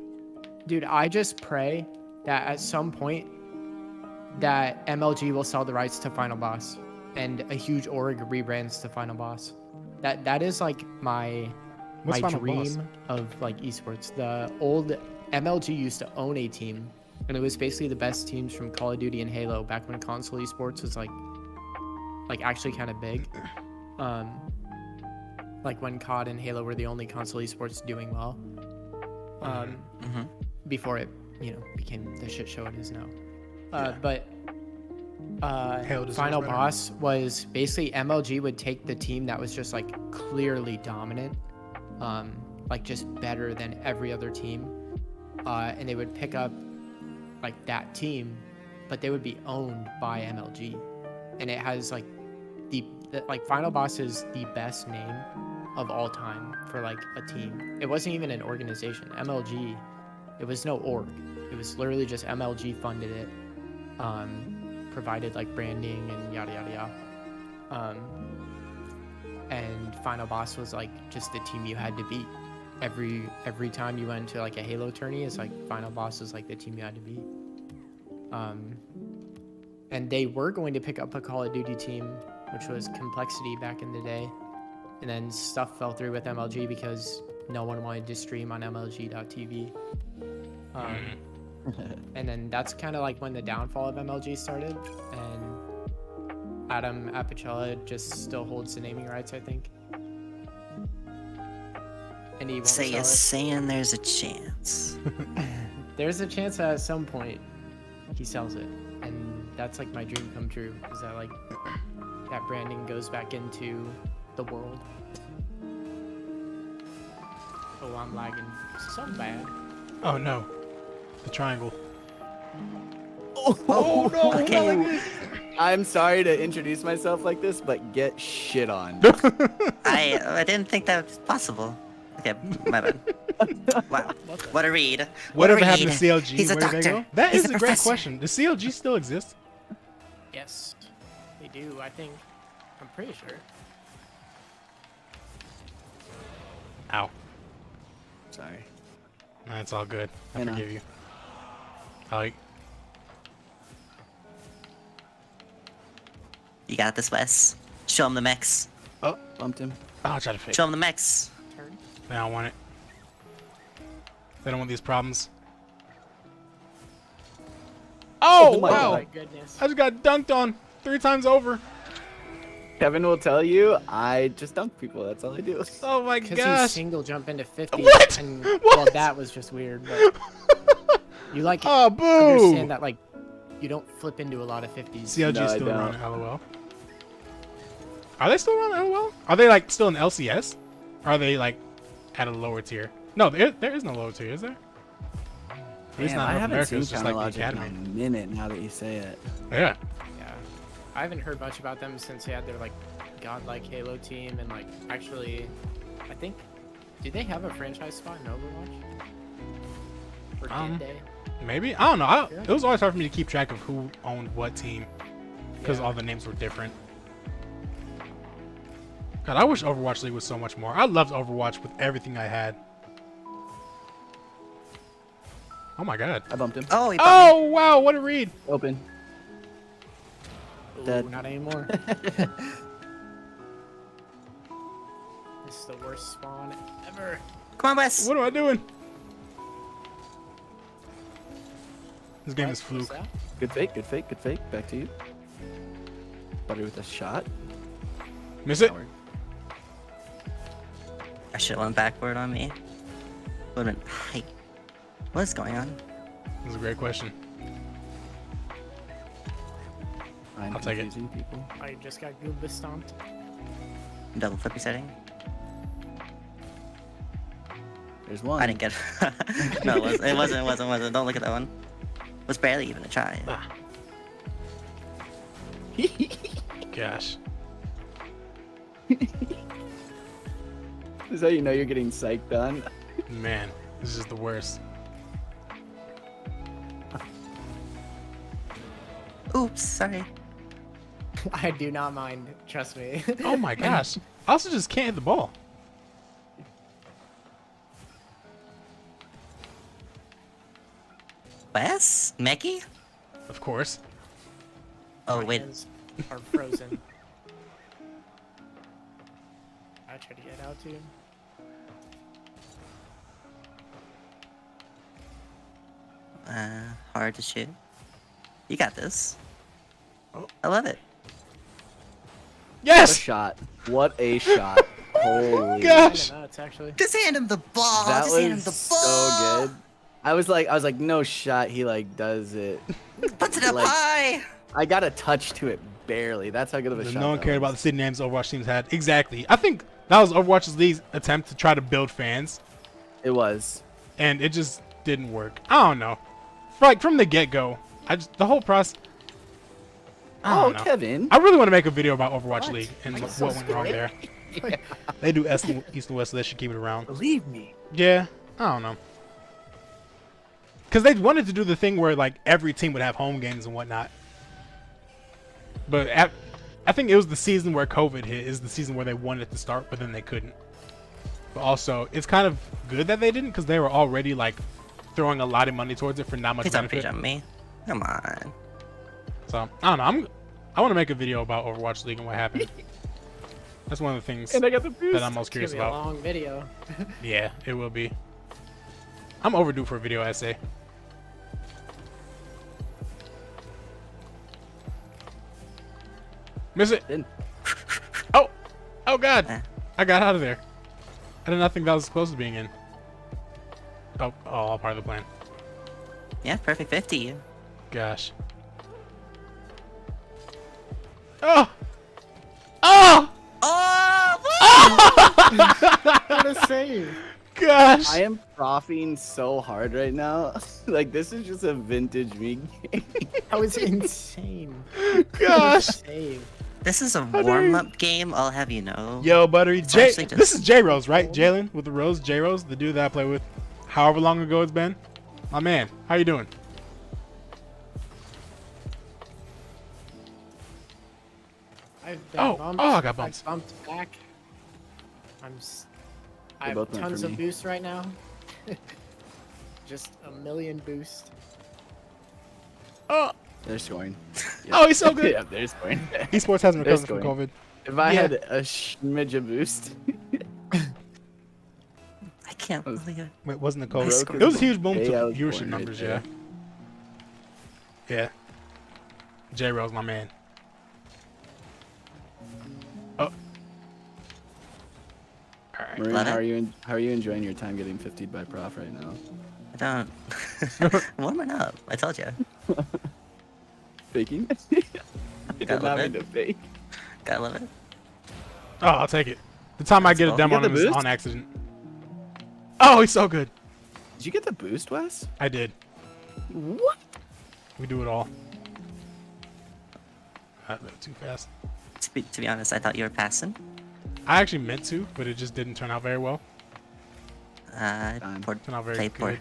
Dude, I just pray that at some point that MLG will sell the rights to Final Boss and a huge org rebrands to Final Boss. That is like my What's Final dream Boss? of like esports. The old MLG used to own a team, and it was basically the best teams from Call of Duty and Halo back when console esports was like actually kind of big. Like when COD and Halo were the only console esports doing well. Before it, became the shit show it is now. But Final Boss was basically MLG would take the team that was just like clearly dominant, like just better than every other team, and they would pick up like that team, but they would be owned by MLG, and it has like the Final Boss is the best name of all time for like a team. It wasn't even an organization. MLG, it was no org. It was literally just MLG funded it, provided like branding and yada yada yada. And Final Boss was like just the team you had to beat. Every time you went to like a Halo tourney, it's like Final Boss is like the team you had to beat. And they were going to pick up a Call of Duty team, which was Complexity back in the day. And then stuff fell through with MLG because no one wanted to stream on MLG.tv. And then that's kind of like when the downfall of MLG started. And Adam Apicella just still holds the naming rights, I think. And he won't So sell you're it. saying there's a chance? There's a chance that at some point he sells it. And that's like my dream come true, is that like that branding goes back into the world. Oh, I'm lagging so bad. Oh no, the triangle. Oh no! Okay. I'm sorry to introduce myself like this, but get shit on. I didn't think that was possible. Okay, my bad. Wow, what a read. Whatever a happened read. to CLG? He's a Where did they doctor. go? That He's is a a great professor. question. Does CLG still exist? Yes, they do. I think. I'm pretty sure. Ow. Sorry. That's all good. I I know. forgive you. Like, You got this, Wes. Show him the mechs. Oh, bumped him. I'll try to fix Show it. him the mechs. Turn. They don't want it. They don't want these problems. Oh, my wow! Oh my goodness. I just got dunked on 3 times over. Kevin will tell you, I just dunk people. That's all I do. Oh my Because you gosh! single jump into 50. What? And, What? Well, that was just weird. But you like Oh, boo! understand that like you don't flip into a lot of 50s. CLG No, I still don't. around LOL. Are they still around LOL? Are they like still in LCS? Or are they like at a lower tier? No, there is no lower tier, is there? At least Damn, not I in North haven't America. seen It's just like the Counter-Logic in academy. a minute now that you say it. Yeah. Yeah. I haven't heard much about them since they had their like godlike Halo team and like actually, I think, did they have a franchise spot in Overwatch? Or did they? Maybe? I don't know. Yeah. It was always hard for me to keep track of who owned what team. Because Yeah. all the names were different. God, I wish Overwatch League was so much more. I loved Overwatch with everything I had. Oh my god. I bumped him. Oh, he bumped Oh, wow. What a read. Open. Ooh, Dead. not anymore. This is the worst spawn ever. me. Come on, Wes. What am I doing? This game is What's fluke. that? Good fake, good fake, good fake. Back to you. Butter with a shot. Miss it? I should have went backward on me. Would've been hype. What is going on? That's a great question. I'm I'll take it. confusing people. I just got Goomba stomped. Double flip resetting. There's one. I didn't get it. No, it wasn't. Don't look at that one. Was barely even a try. Gosh. This is how you know you're getting psyched on. Man, this is the worst. Oops, sorry. I do not mind. Trust me. Oh my gosh. I also just can't hit the ball. Wes? Meki? Of course. Oh, My wait. hands are frozen. I tried to get out to him. Hard to shoot. You got this. Oh. I love it. What a Yes! shot. What a shot. Holy. Gosh! Kinda nuts, actually. Just hand him the ball. That Just hand him was the so ball. good. I was like, no shot. He like does it. Puts it up Like- high. I got a touch to it barely. That's how good of a shot. No one that cared about was. the city names Overwatch teams had. Exactly. I think that was Overwatch League's attempt to try to build fans, It was. and it just didn't work. I don't know. Like from the get-go, the whole process. I Oh, don't know. Kevin. I really want to make a video about Overwatch What? League and I what get so went wrong there. They do East and West, so they should keep it around. Believe me. Yeah, I don't know. Because they wanted to do the thing where like every team would have home games and whatnot. But I think it was the season where COVID hit is the season where they wanted to start, but then they couldn't. But also, it's kind of good that they didn't because they were already like throwing a lot of money towards it for not much Please don't benefit. pre-jump me. Come on. So I don't know. I want to make a video about Overwatch League and what happened. That's one of the things And I got the boost. that I'm most It's gonna curious be a about. long video. Yeah, it will be. I'm overdue for a video essay. Miss it. In. Oh, oh God! Eh. I got out of there. I did not think that was close to being in. Oh, all part of the plan. Yeah, perfect 50. Gosh. Oh! Oh! Oh! What a save! Gosh! I am frothing so hard right now. Like this is just a vintage me game. That was insane. Gosh! Save. This is a warm-up game, I'll have you know. Yo, Buttery. J. actually just- This is J Rose, right? Jalen with the Rose. J Rose, the dude that I play with. However long ago it's been. My man, how you doing? I've been Oh, bumped. oh, I got bumped. I've bumped back. I They have both went tons for of me. boost right now. Just a million boost. Oh, They're scoring. oh, he's so good. Yeah, they're scoring. Esports hasn't They're recovered from scoring. COVID. If I Yeah. had a smidge of boost, I can't believe it. Wait, wasn't the COVID? Broken It was a huge boom to day I was viewership born right numbers, there. yeah. Yeah. J Rose, my man. Oh. Alright. Maroon, Love it. how are you enjoying your time getting 50'd by Prof right now? I don't. Warming up. I told you. Faking? I did Gotta not love mean it. to fake. Gotta love it. Oh, I'll take it. The time I get a go. demo You on got him the is boost? on accident. Oh, he's so good. Did you get the boost, Wes? I did. What? We do it all. Too fast. To be honest, I thought you were passing. I actually meant to, but it just didn't turn out very well. Fine. Poor, Turned out very play poor. good.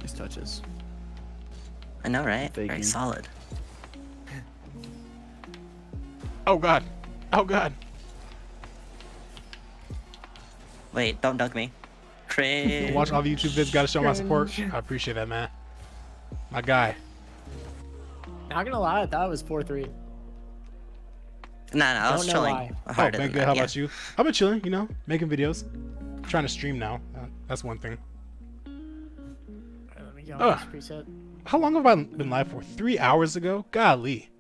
These touches. I know, right? Very Faking. solid. Oh God. Oh God. Wait, don't dunk me. Cringe. Watch all the YouTube vids. Gotta show my support. Cringe. I appreciate that, man. My guy. Not gonna lie, I thought it was 4-3. Nah, I was Don't know chilling. why. Oh, Harder been than good. that, How yeah. about you? I've been chilling, you know, making videos. Trying to stream now. That's one thing. Alright, let me go Ugh. on this preset. How long have I been live for? 3 hours ago? Golly.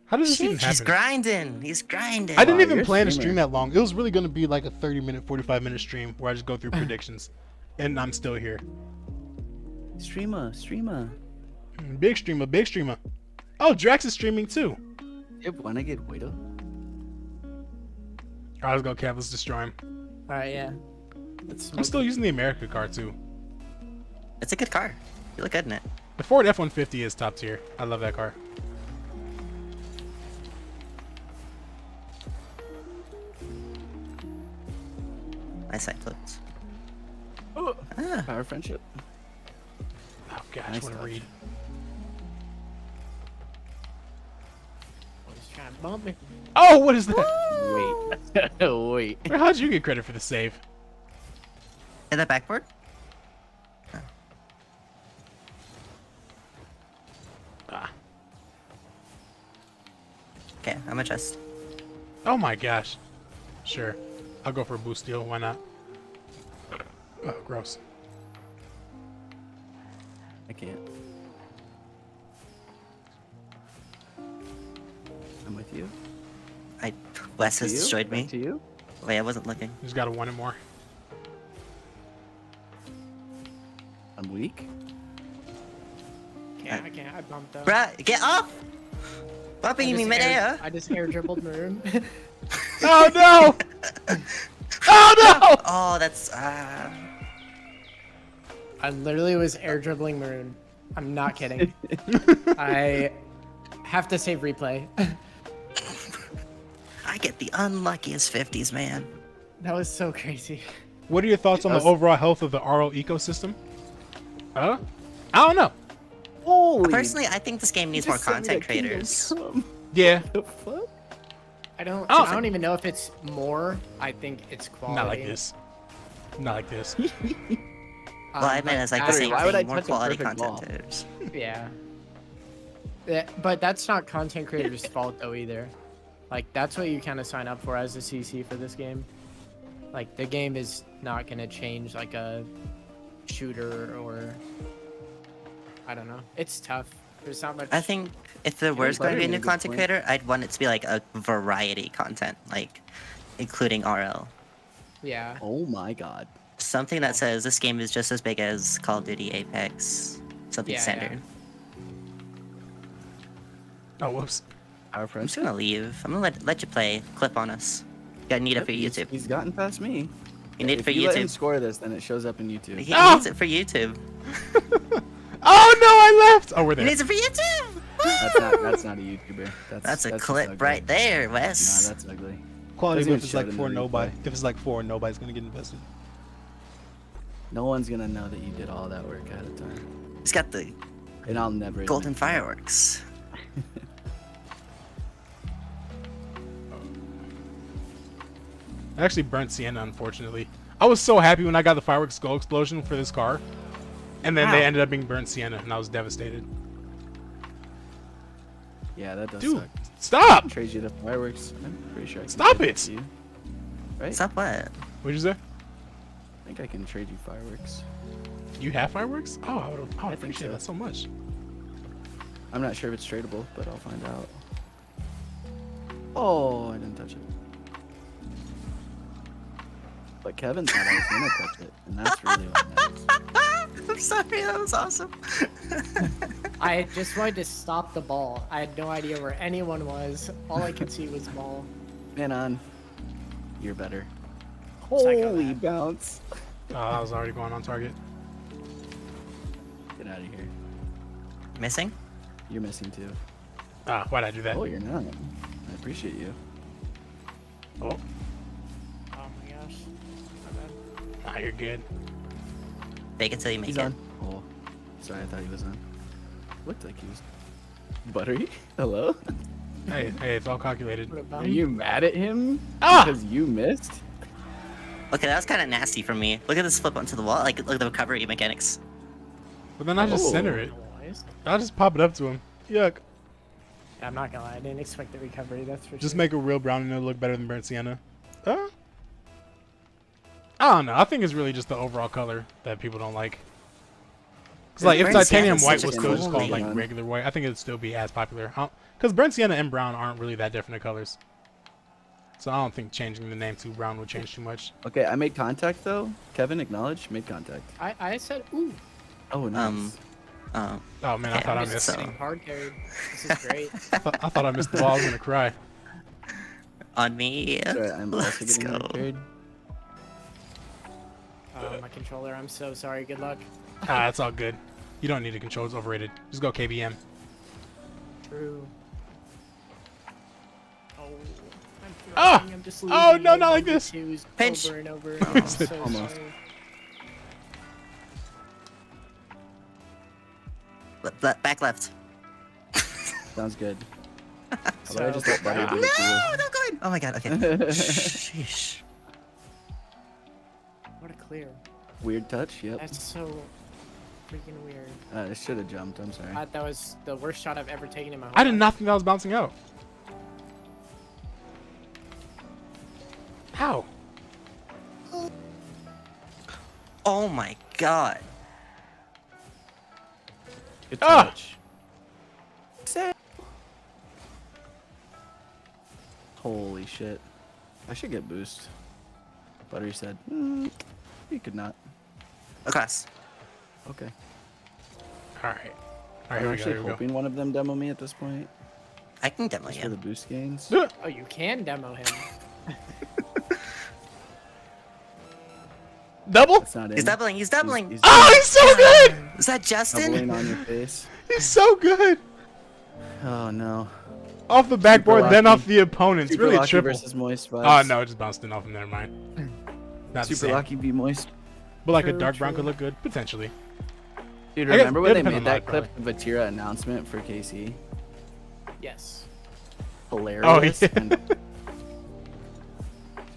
How does this even Sheesh, he's happen? grinding. He's grinding. I didn't Wow, even you're a plan to streamer. stream that long. It was really going to be like a 30-minute, 45-minute stream where I just go through predictions. And I'm still here. Streamer. Big streamer. Oh, Drax is streaming too. Yep, wanna get Widow? Alright, let's go, Kev. Let's destroy him. All right, yeah. I'm still using the America car too. It's a good car. You look good in it. The Ford F-150 is top tier. I love that car. Nice side flips. Power friendship. Oh gosh, Nice what a touch. read. He's trying to bump me. Oh, what is that? Wait. How'd you get credit for the save? Hit that backboard? Ah. Okay, I'm a chest. Oh my gosh. Sure. I'll go for a boost steal. Why not? Oh, gross. I can't. I'm with you. Wes To has you? destroyed Back me. to you. Wait, I wasn't looking. Just gotta want it more. I'm weak. I can't. I bumped up. Bruh, get off! Bumping me midair. I just air dribbled Maroon. Oh no! Oh no! Oh, that's I literally was air dribbling Maroon. I'm not kidding. I have to save replay. I get the unluckiest 50s, man. That was so crazy. What are your thoughts on the overall health of the RL ecosystem? I don't know. Holy. Personally, I think this game needs more just sent me content to Kingdom creators. Come. Yeah, The fuck? I don't Oh. even know if it's more. I think it's quality. not like this. Not like this. Well, I meant as like the I- same why would I thing, more touch a quality perfect content ball? creators. Yeah. Yeah, but that's not content creators' fault though either. Like that's what you kind of sign up for as a CC for this game. Like the game is not gonna change like a shooter or I don't know. It's tough. There's not much. I think if there was going to be a Butterman new is a good content point. creator, I'd want it to be like a variety content, like including RL. Yeah. Oh my god. Something that says this game is just as big as Call of Duty, Apex, something Yeah, standard. Oh, whoops. Power I'm just friendship. gonna leave. I'm gonna let you play. Clip on us. You need it for YouTube. He's gotten past me. You need it If for you let him YouTube. score this, then it shows up in YouTube. He Ah! needs it for YouTube. Oh no, I left. Oh, we're He there. needs it for YouTube. That's not a YouTuber. That's a just clip ugly. right there, Nah, Wes. that's ugly. Quality They're if gonna it's show like it in for the nobody. replay. If it's like for nobody's gonna get invested. No one's gonna know that you did all that work ahead of time, He's got the and I'll never. golden admit that. fireworks. I actually burnt Sienna, unfortunately. I was so happy when I got the fireworks skull explosion for this car, and then they Ow. ended up being burnt Sienna, and I was devastated. Yeah, that does Dude, suck. stop! Trade you the fireworks. I'm pretty sure I can Stop trade it! to you. Right? Stop what? What'd you say? I think I can trade you fireworks. You have fireworks? Oh, I would think appreciate so. that so much. I'm not sure if it's tradable, but I'll find out. Oh, I didn't touch it. But Kevin thought I was gonna touch it, and that's really what matters. I'm sorry, that was awesome. I just wanted to stop the ball. I had no idea where anyone was. All I could see was ball. Man on. You're better. Psycho Holy man. bounce. Oh, I was already going on target. Get out of here. Missing? You're missing too. Ah, why'd I do that? Oh, you're not. I appreciate you. Oh, Oh my gosh. My bad. ah, you're good. Fake it till you make He's it. on. Oh, sorry, I thought he was on. Looked like he was. Buttery? Hello? Hey, it's all calculated. What a Are bum. you mad at him? Ah! Because you missed? Okay, that was kind of nasty for me. Look at this flip onto the wall. Like, look at the recovery mechanics. But then I just Oh. center it. Otherwise- I'll just pop it up to him. Yuck. Yeah, I'm not gonna lie. I didn't expect the recovery. That's for Just sure. make it real brown and it'll look better than burnt sienna. I don't know. I think it's really just the overall color that people don't like. Cause like if Burnt sienna titanium is white such was a still just cool called like name. regular white, I think it'd still be as popular. Cause burnt sienna and brown aren't really that different of colors. So I don't think changing the name to brown would change too much. Okay, I made contact though. Kevin, acknowledge, made contact. I said ooh. Oh, nice. Oh man, I Yeah, thought I I'm missed. so- Getting hard carried. This is great. I thought I missed the ball. I was gonna cry. On me. Sorry, I'm also Let's getting go. repaired. My controller. I'm so sorry. Good luck. Ah, it's all good. You don't need a control. It's overrated. Just go KBM. True. Oh, I'm Ah! throwing. I'm just Oh, losing no, the not like 1 to this. 2s Pinch. Over and over. I'm so Almost. sorry. Back left. Sounds good. How about I So just let Buddy do No, it to you? not going. Oh my god. Okay. Sheesh. What a clear. Weird touch. Yep. That's so freaking weird. I should have jumped. I'm sorry. That was the worst shot I've ever taken in my whole I did life. not think that was bouncing out. How? Oh my god. Good Ah! touch. Holy shit. I should get boost. Buttery said, you could not. Across. Okay. All right. All right. I'm Here we go. actually Here we go. hoping one of them demo me at this point. I can demo Just for the you. boost gains. Oh, you can demo him. Double? That's not in. He's doubling. He's doubling. He's Oh, he's so good. Is that Justin? doubling on your face. He's so good. Oh no. Off the backboard, then lucky. off the opponent. It's Super really a lucky triple. versus moist Oh vibes. no, it just bounced it off him. Never mind. Not the Super same. lucky be moist. But like a True, dark brown true. could look good potentially. Dude, I guess remember when it they depends made on that mod, clip of a Tira announcement for KC? Yes. Hilarious. yeah. And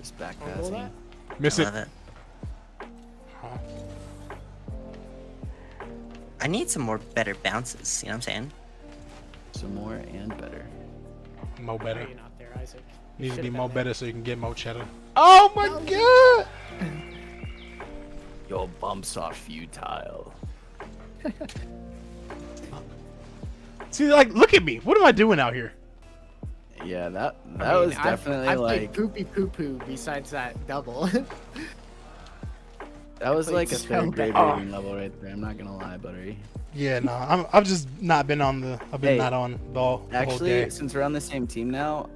just back Roll passing. that? Miss I it. love it. Oh, I need some more better bounces. You know what I'm saying? Some more and better. Mo Why better. are you not there, Isaac? You Needs to be should've mo been there. better so you can get mo cheddar. Oh my god! Your bumps are futile. See, like, look at me. What am I doing out here? Yeah, that I mean, was definitely I've like played poopy poo poo besides that double. that was played like a so third grade bad. rating level right there. I'm not gonna lie, Buttery. Yeah, no, I've just not been on the. I've been Hey, not on the whole Actually, day. since we're on the same team now,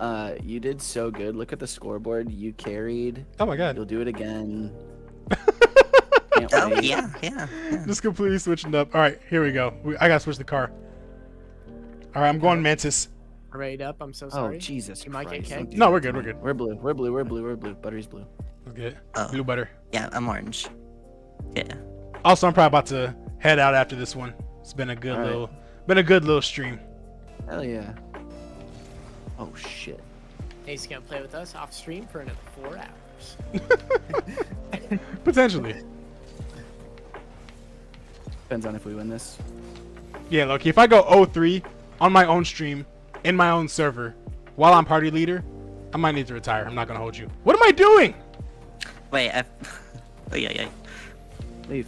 you did so good. Look at the scoreboard. You carried. Oh my god. You'll do it again. Can't Oh wait. yeah, yeah. Just completely switching up. All right, here we go. I gotta switch the car. All right, I'm going Mantis. Right up. I'm so Oh sorry. Jesus You might get Christ! don't kicked. do No, that we're to good, me. we're good. We're blue. We're blue. We're blue. We're blue. Buttery's blue. Let's get it. Oh. Blue butter. Yeah, I'm orange. Yeah. Also, I'm probably about to head out after this one. It's been a good All right. little stream. Hell yeah. Oh shit. He's gonna play with us off stream for another 4 hours. Potentially. Depends on if we win this. Yeah, look, if I go 0-3 on my own stream, in my own server, while I'm party leader, I might need to retire. I'm not gonna hold you. What am I doing? Wait, I. Oh yeah, yeah. Leave.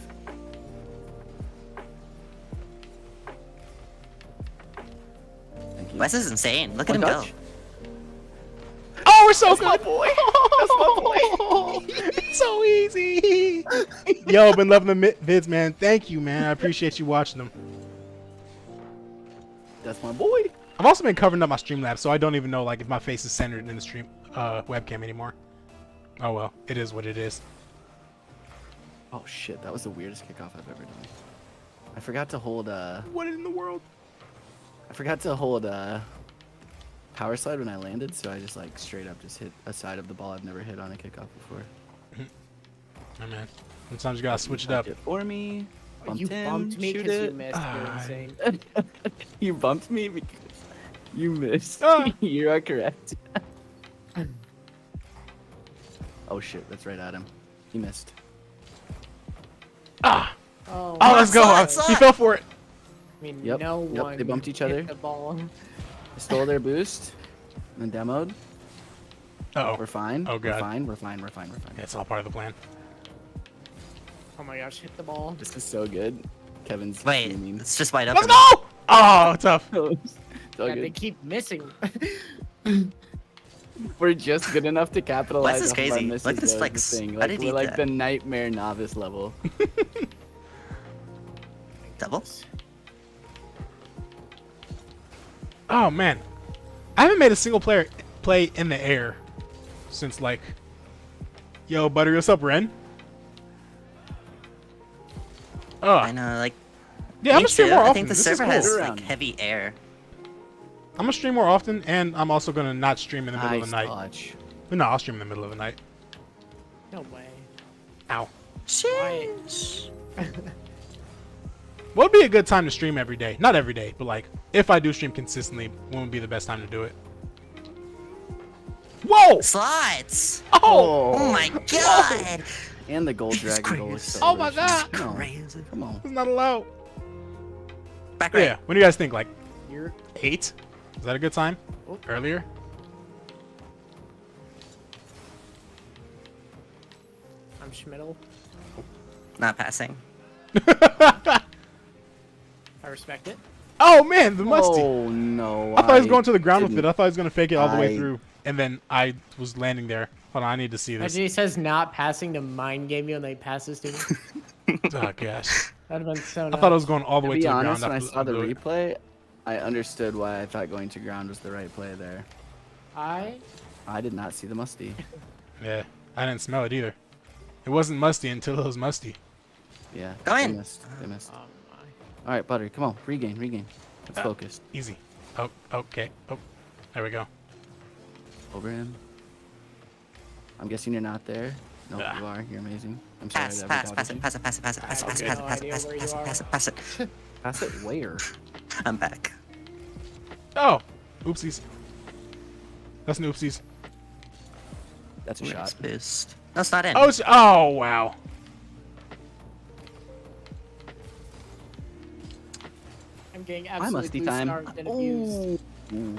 Thank you. Wes is insane. Look at him One go. touch. Oh, we're so That's my good. boy. It's so easy. Yo, been loving the vids, man. Thank you, man. I appreciate you watching them. That's my boy. I've also been covering up my Streamlabs, so I don't even know like if my face is centered in the stream webcam anymore. Oh well, it is what it is. Oh shit, that was the weirdest kickoff I've ever done. I forgot to hold What in the world? power slide when I landed, so I just like straight up just hit a side of the ball I've never hit on a kickoff before. Oh man, sometimes you gotta switch it up. Touch it for me. You him, bumped me shoot because you it. missed. You're Ah. insane. You bumped me because you missed. Ah. You are correct. Oh shit, that's right at him. He missed. Ah! Oh, Oh, let's go. Slide, He slide. fell for it. I mean, Yep, no yep, one they bumped each hit other. the ball. I stole their boost, and then demoed. Uh We're oh. fine. Oh, We're God. fine. We're fine. We're fine. We're fine. Yeah, it's all part of the plan. Oh my gosh, hit the ball. This is so good. Kevin's Wait, fuming. it's just wide Let's open. go! Oh, tough. It's all And they good. keep missing. We're just good enough to capitalize. Wes is off of our crazy. misses, Look at this though, is the flex. thing. How Like, did he we're do like that? the nightmare novice level. Double? Oh man, I haven't made a single player play in the air since like. Yo, buddy, what's up, Ren? I know, like. Yeah, I'm me gonna stream too. more I often. think the This is server cool. has Around. like heavy air. I'm gonna stream more often, and I'm also gonna not stream in the middle of the night. Touch. No, I'll stream in the middle of the night. No way. Ow. Sheesh. What would be a good time to stream every day? Not every day, but like if I do stream consistently, when would be the best time to do it? Whoa! Slides! Oh! Oh my god! And the gold This is dragon goal is crazy. Oh my god! Come on. Crazy. Come on. It's not allowed. Back right. Yeah. What do you guys think? Like You're 8? Is that a good time? Oh. Earlier? I'm Schmiddle. Not passing. I respect it. Oh man, the musty. Oh no. I thought he was going to the ground with it. didn't- I thought he was gonna fake it all the way I- through, and then I was landing there. Hold on, I need to see this. Imagine he says not passing to mind game you and they passes to me. Oh gosh. That'd have been so I nice. thought it was going all the To way be to the honest, ground. when I after saw the blew it. replay, I understood why I thought going to ground was the right play there. I I did not see the musty. Yeah, I didn't smell it either. It wasn't musty until it was musty. Yeah. Go they in. missed. They missed. my. All right, Butter, come on, regain, regain. Let's focus. Easy. Oh, okay. Oh, there we go. Over him. I'm guessing you're not there. No, Ah. you are. You're amazing. I'm sorry. Pass, that pass, we pass doubted it, you. pass it, pass it, pass it, pass it, pass it, Okay. pass it, pass it, No idea pass it, where pass you it, pass it, pass it. Pass it where? I'm back. Oh, oopsies. That's an oopsies. That's a Nice shot. boost. No, it's not in. Oh, oh wow. I'm getting My absolutely musty time. starved and abused. Ooh.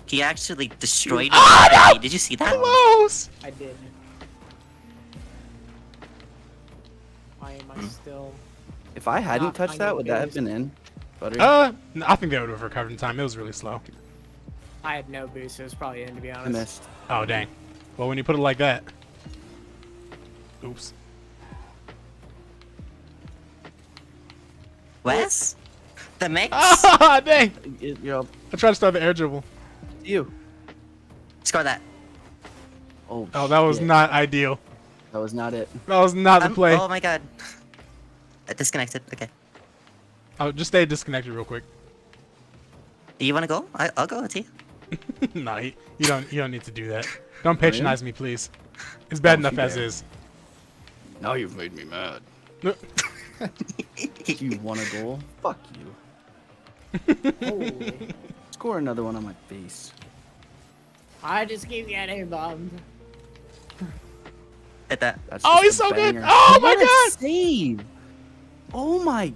He actually destroyed me. Did you see that? Close. I did. Why am I still? If I hadn't Not touched that, finding would that have boost. been in? Butter? No, I think they would have recovered in time. It was really slow. I had no boost. It was probably in, to be I honest. missed. Oh dang. Well, when you put it like that. Oops. Wes? The mix? Ah, dang. You're up. I tried to start the air dribble. You. Score that. Oh, Oh, that was shit. not ideal. That was not it. That was not the play. Oh my god. Disconnected. Okay. Oh, just stay disconnected real quick. You want to go? I'll go with you. Nah, you don't need to do that. Don't patronize me, please. It's bad Oh, enough she as did. is. Now you've made me mad. No. You won a goal? Fuck you. Holy. Score another one on my face. I just keep getting bombed. Hit that. That's Oh, just he's a so good. banger. Oh my What a god. save! Oh my!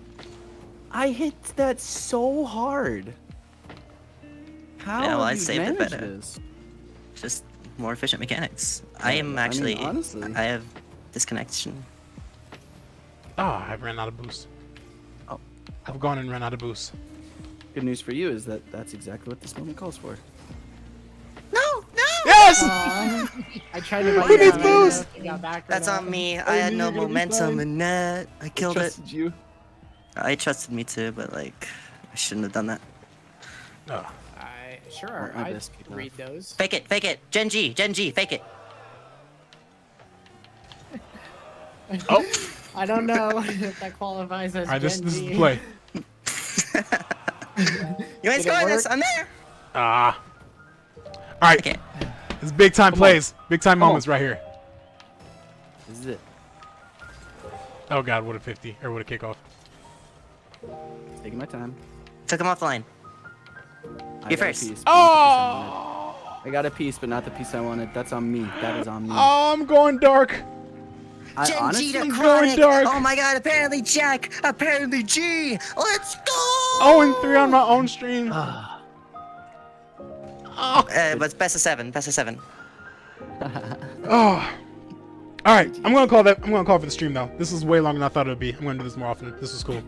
I hit that so hard. How Yeah, well, I have you saved it managed better. this? Just more efficient mechanics. I Yeah, am I mean, actually. honestly. I have disconnection. Oh, I ran out of boost. Oh. I've gone and run out of boost. Good news for you is that that's exactly what this moment calls for. No, no. Yes. I tried to. Who needs boost? boost? That's on me. I had knew no you were gonna be momentum fine. in that. I killed it. Trusted you. I trusted me too, but like, I shouldn't have done that. Oh. I sure. Want my I biscuit off. read those. Fake it, fake it. Gen G, fake it. Oh. I don't know if that qualifies as All right, this Gen is Z. the play. You Did ain't it scoring this. work? I'm there. Ah. All right. Okay. It's big time plays. Big time Come on. moments right here. This is it. Oh god, what a 50 or what a kickoff. Taking my time. Took him off the line. I You're got a first. piece, but not the piece I wanted. Oh. I got a piece, but not the piece I wanted. That's on me. That is on me. Oh, I'm going dark. I Gen honestly, G to going Chronic. dark. Oh my god, apparently Jack. Apparently G. Let's go. 0-3 on my own stream. Ah, Oh. But it's best of 7. Best of 7. Oh. All right, I'm gonna call that. I'm gonna call for the stream though. This is way longer than I thought it would be. I'm gonna do this more often. This is cool.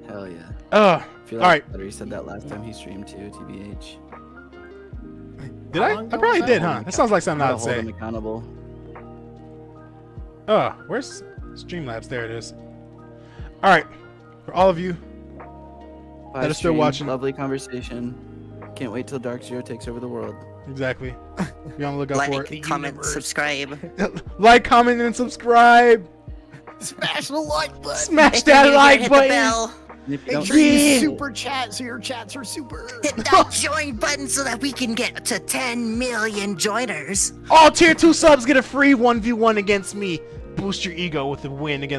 hell yeah. I feel all right. like Butter, he said that last time he streamed too, TBH. Did How I? long I ago probably was did, that? huh? That sounds like something Gotta I'd hold say. him accountable. Where's Streamlabs? There it is. All right, For all of you Bye, that are still stream. watching. Lovely conversation. Can't wait till Dark Zero takes over the world. Exactly. Be on the lookout for Like, it. comment, subscribe. Like, comment, and subscribe. Smash the like button. Smash If you're that new here, like hit button. the bell. And if you Make don't sure you Yeah. super chat so your chats are super. Hit that join button so that we can get to 10 million joiners. All tier 2 subs get a free 1v1 against me. Boost your ego with a win against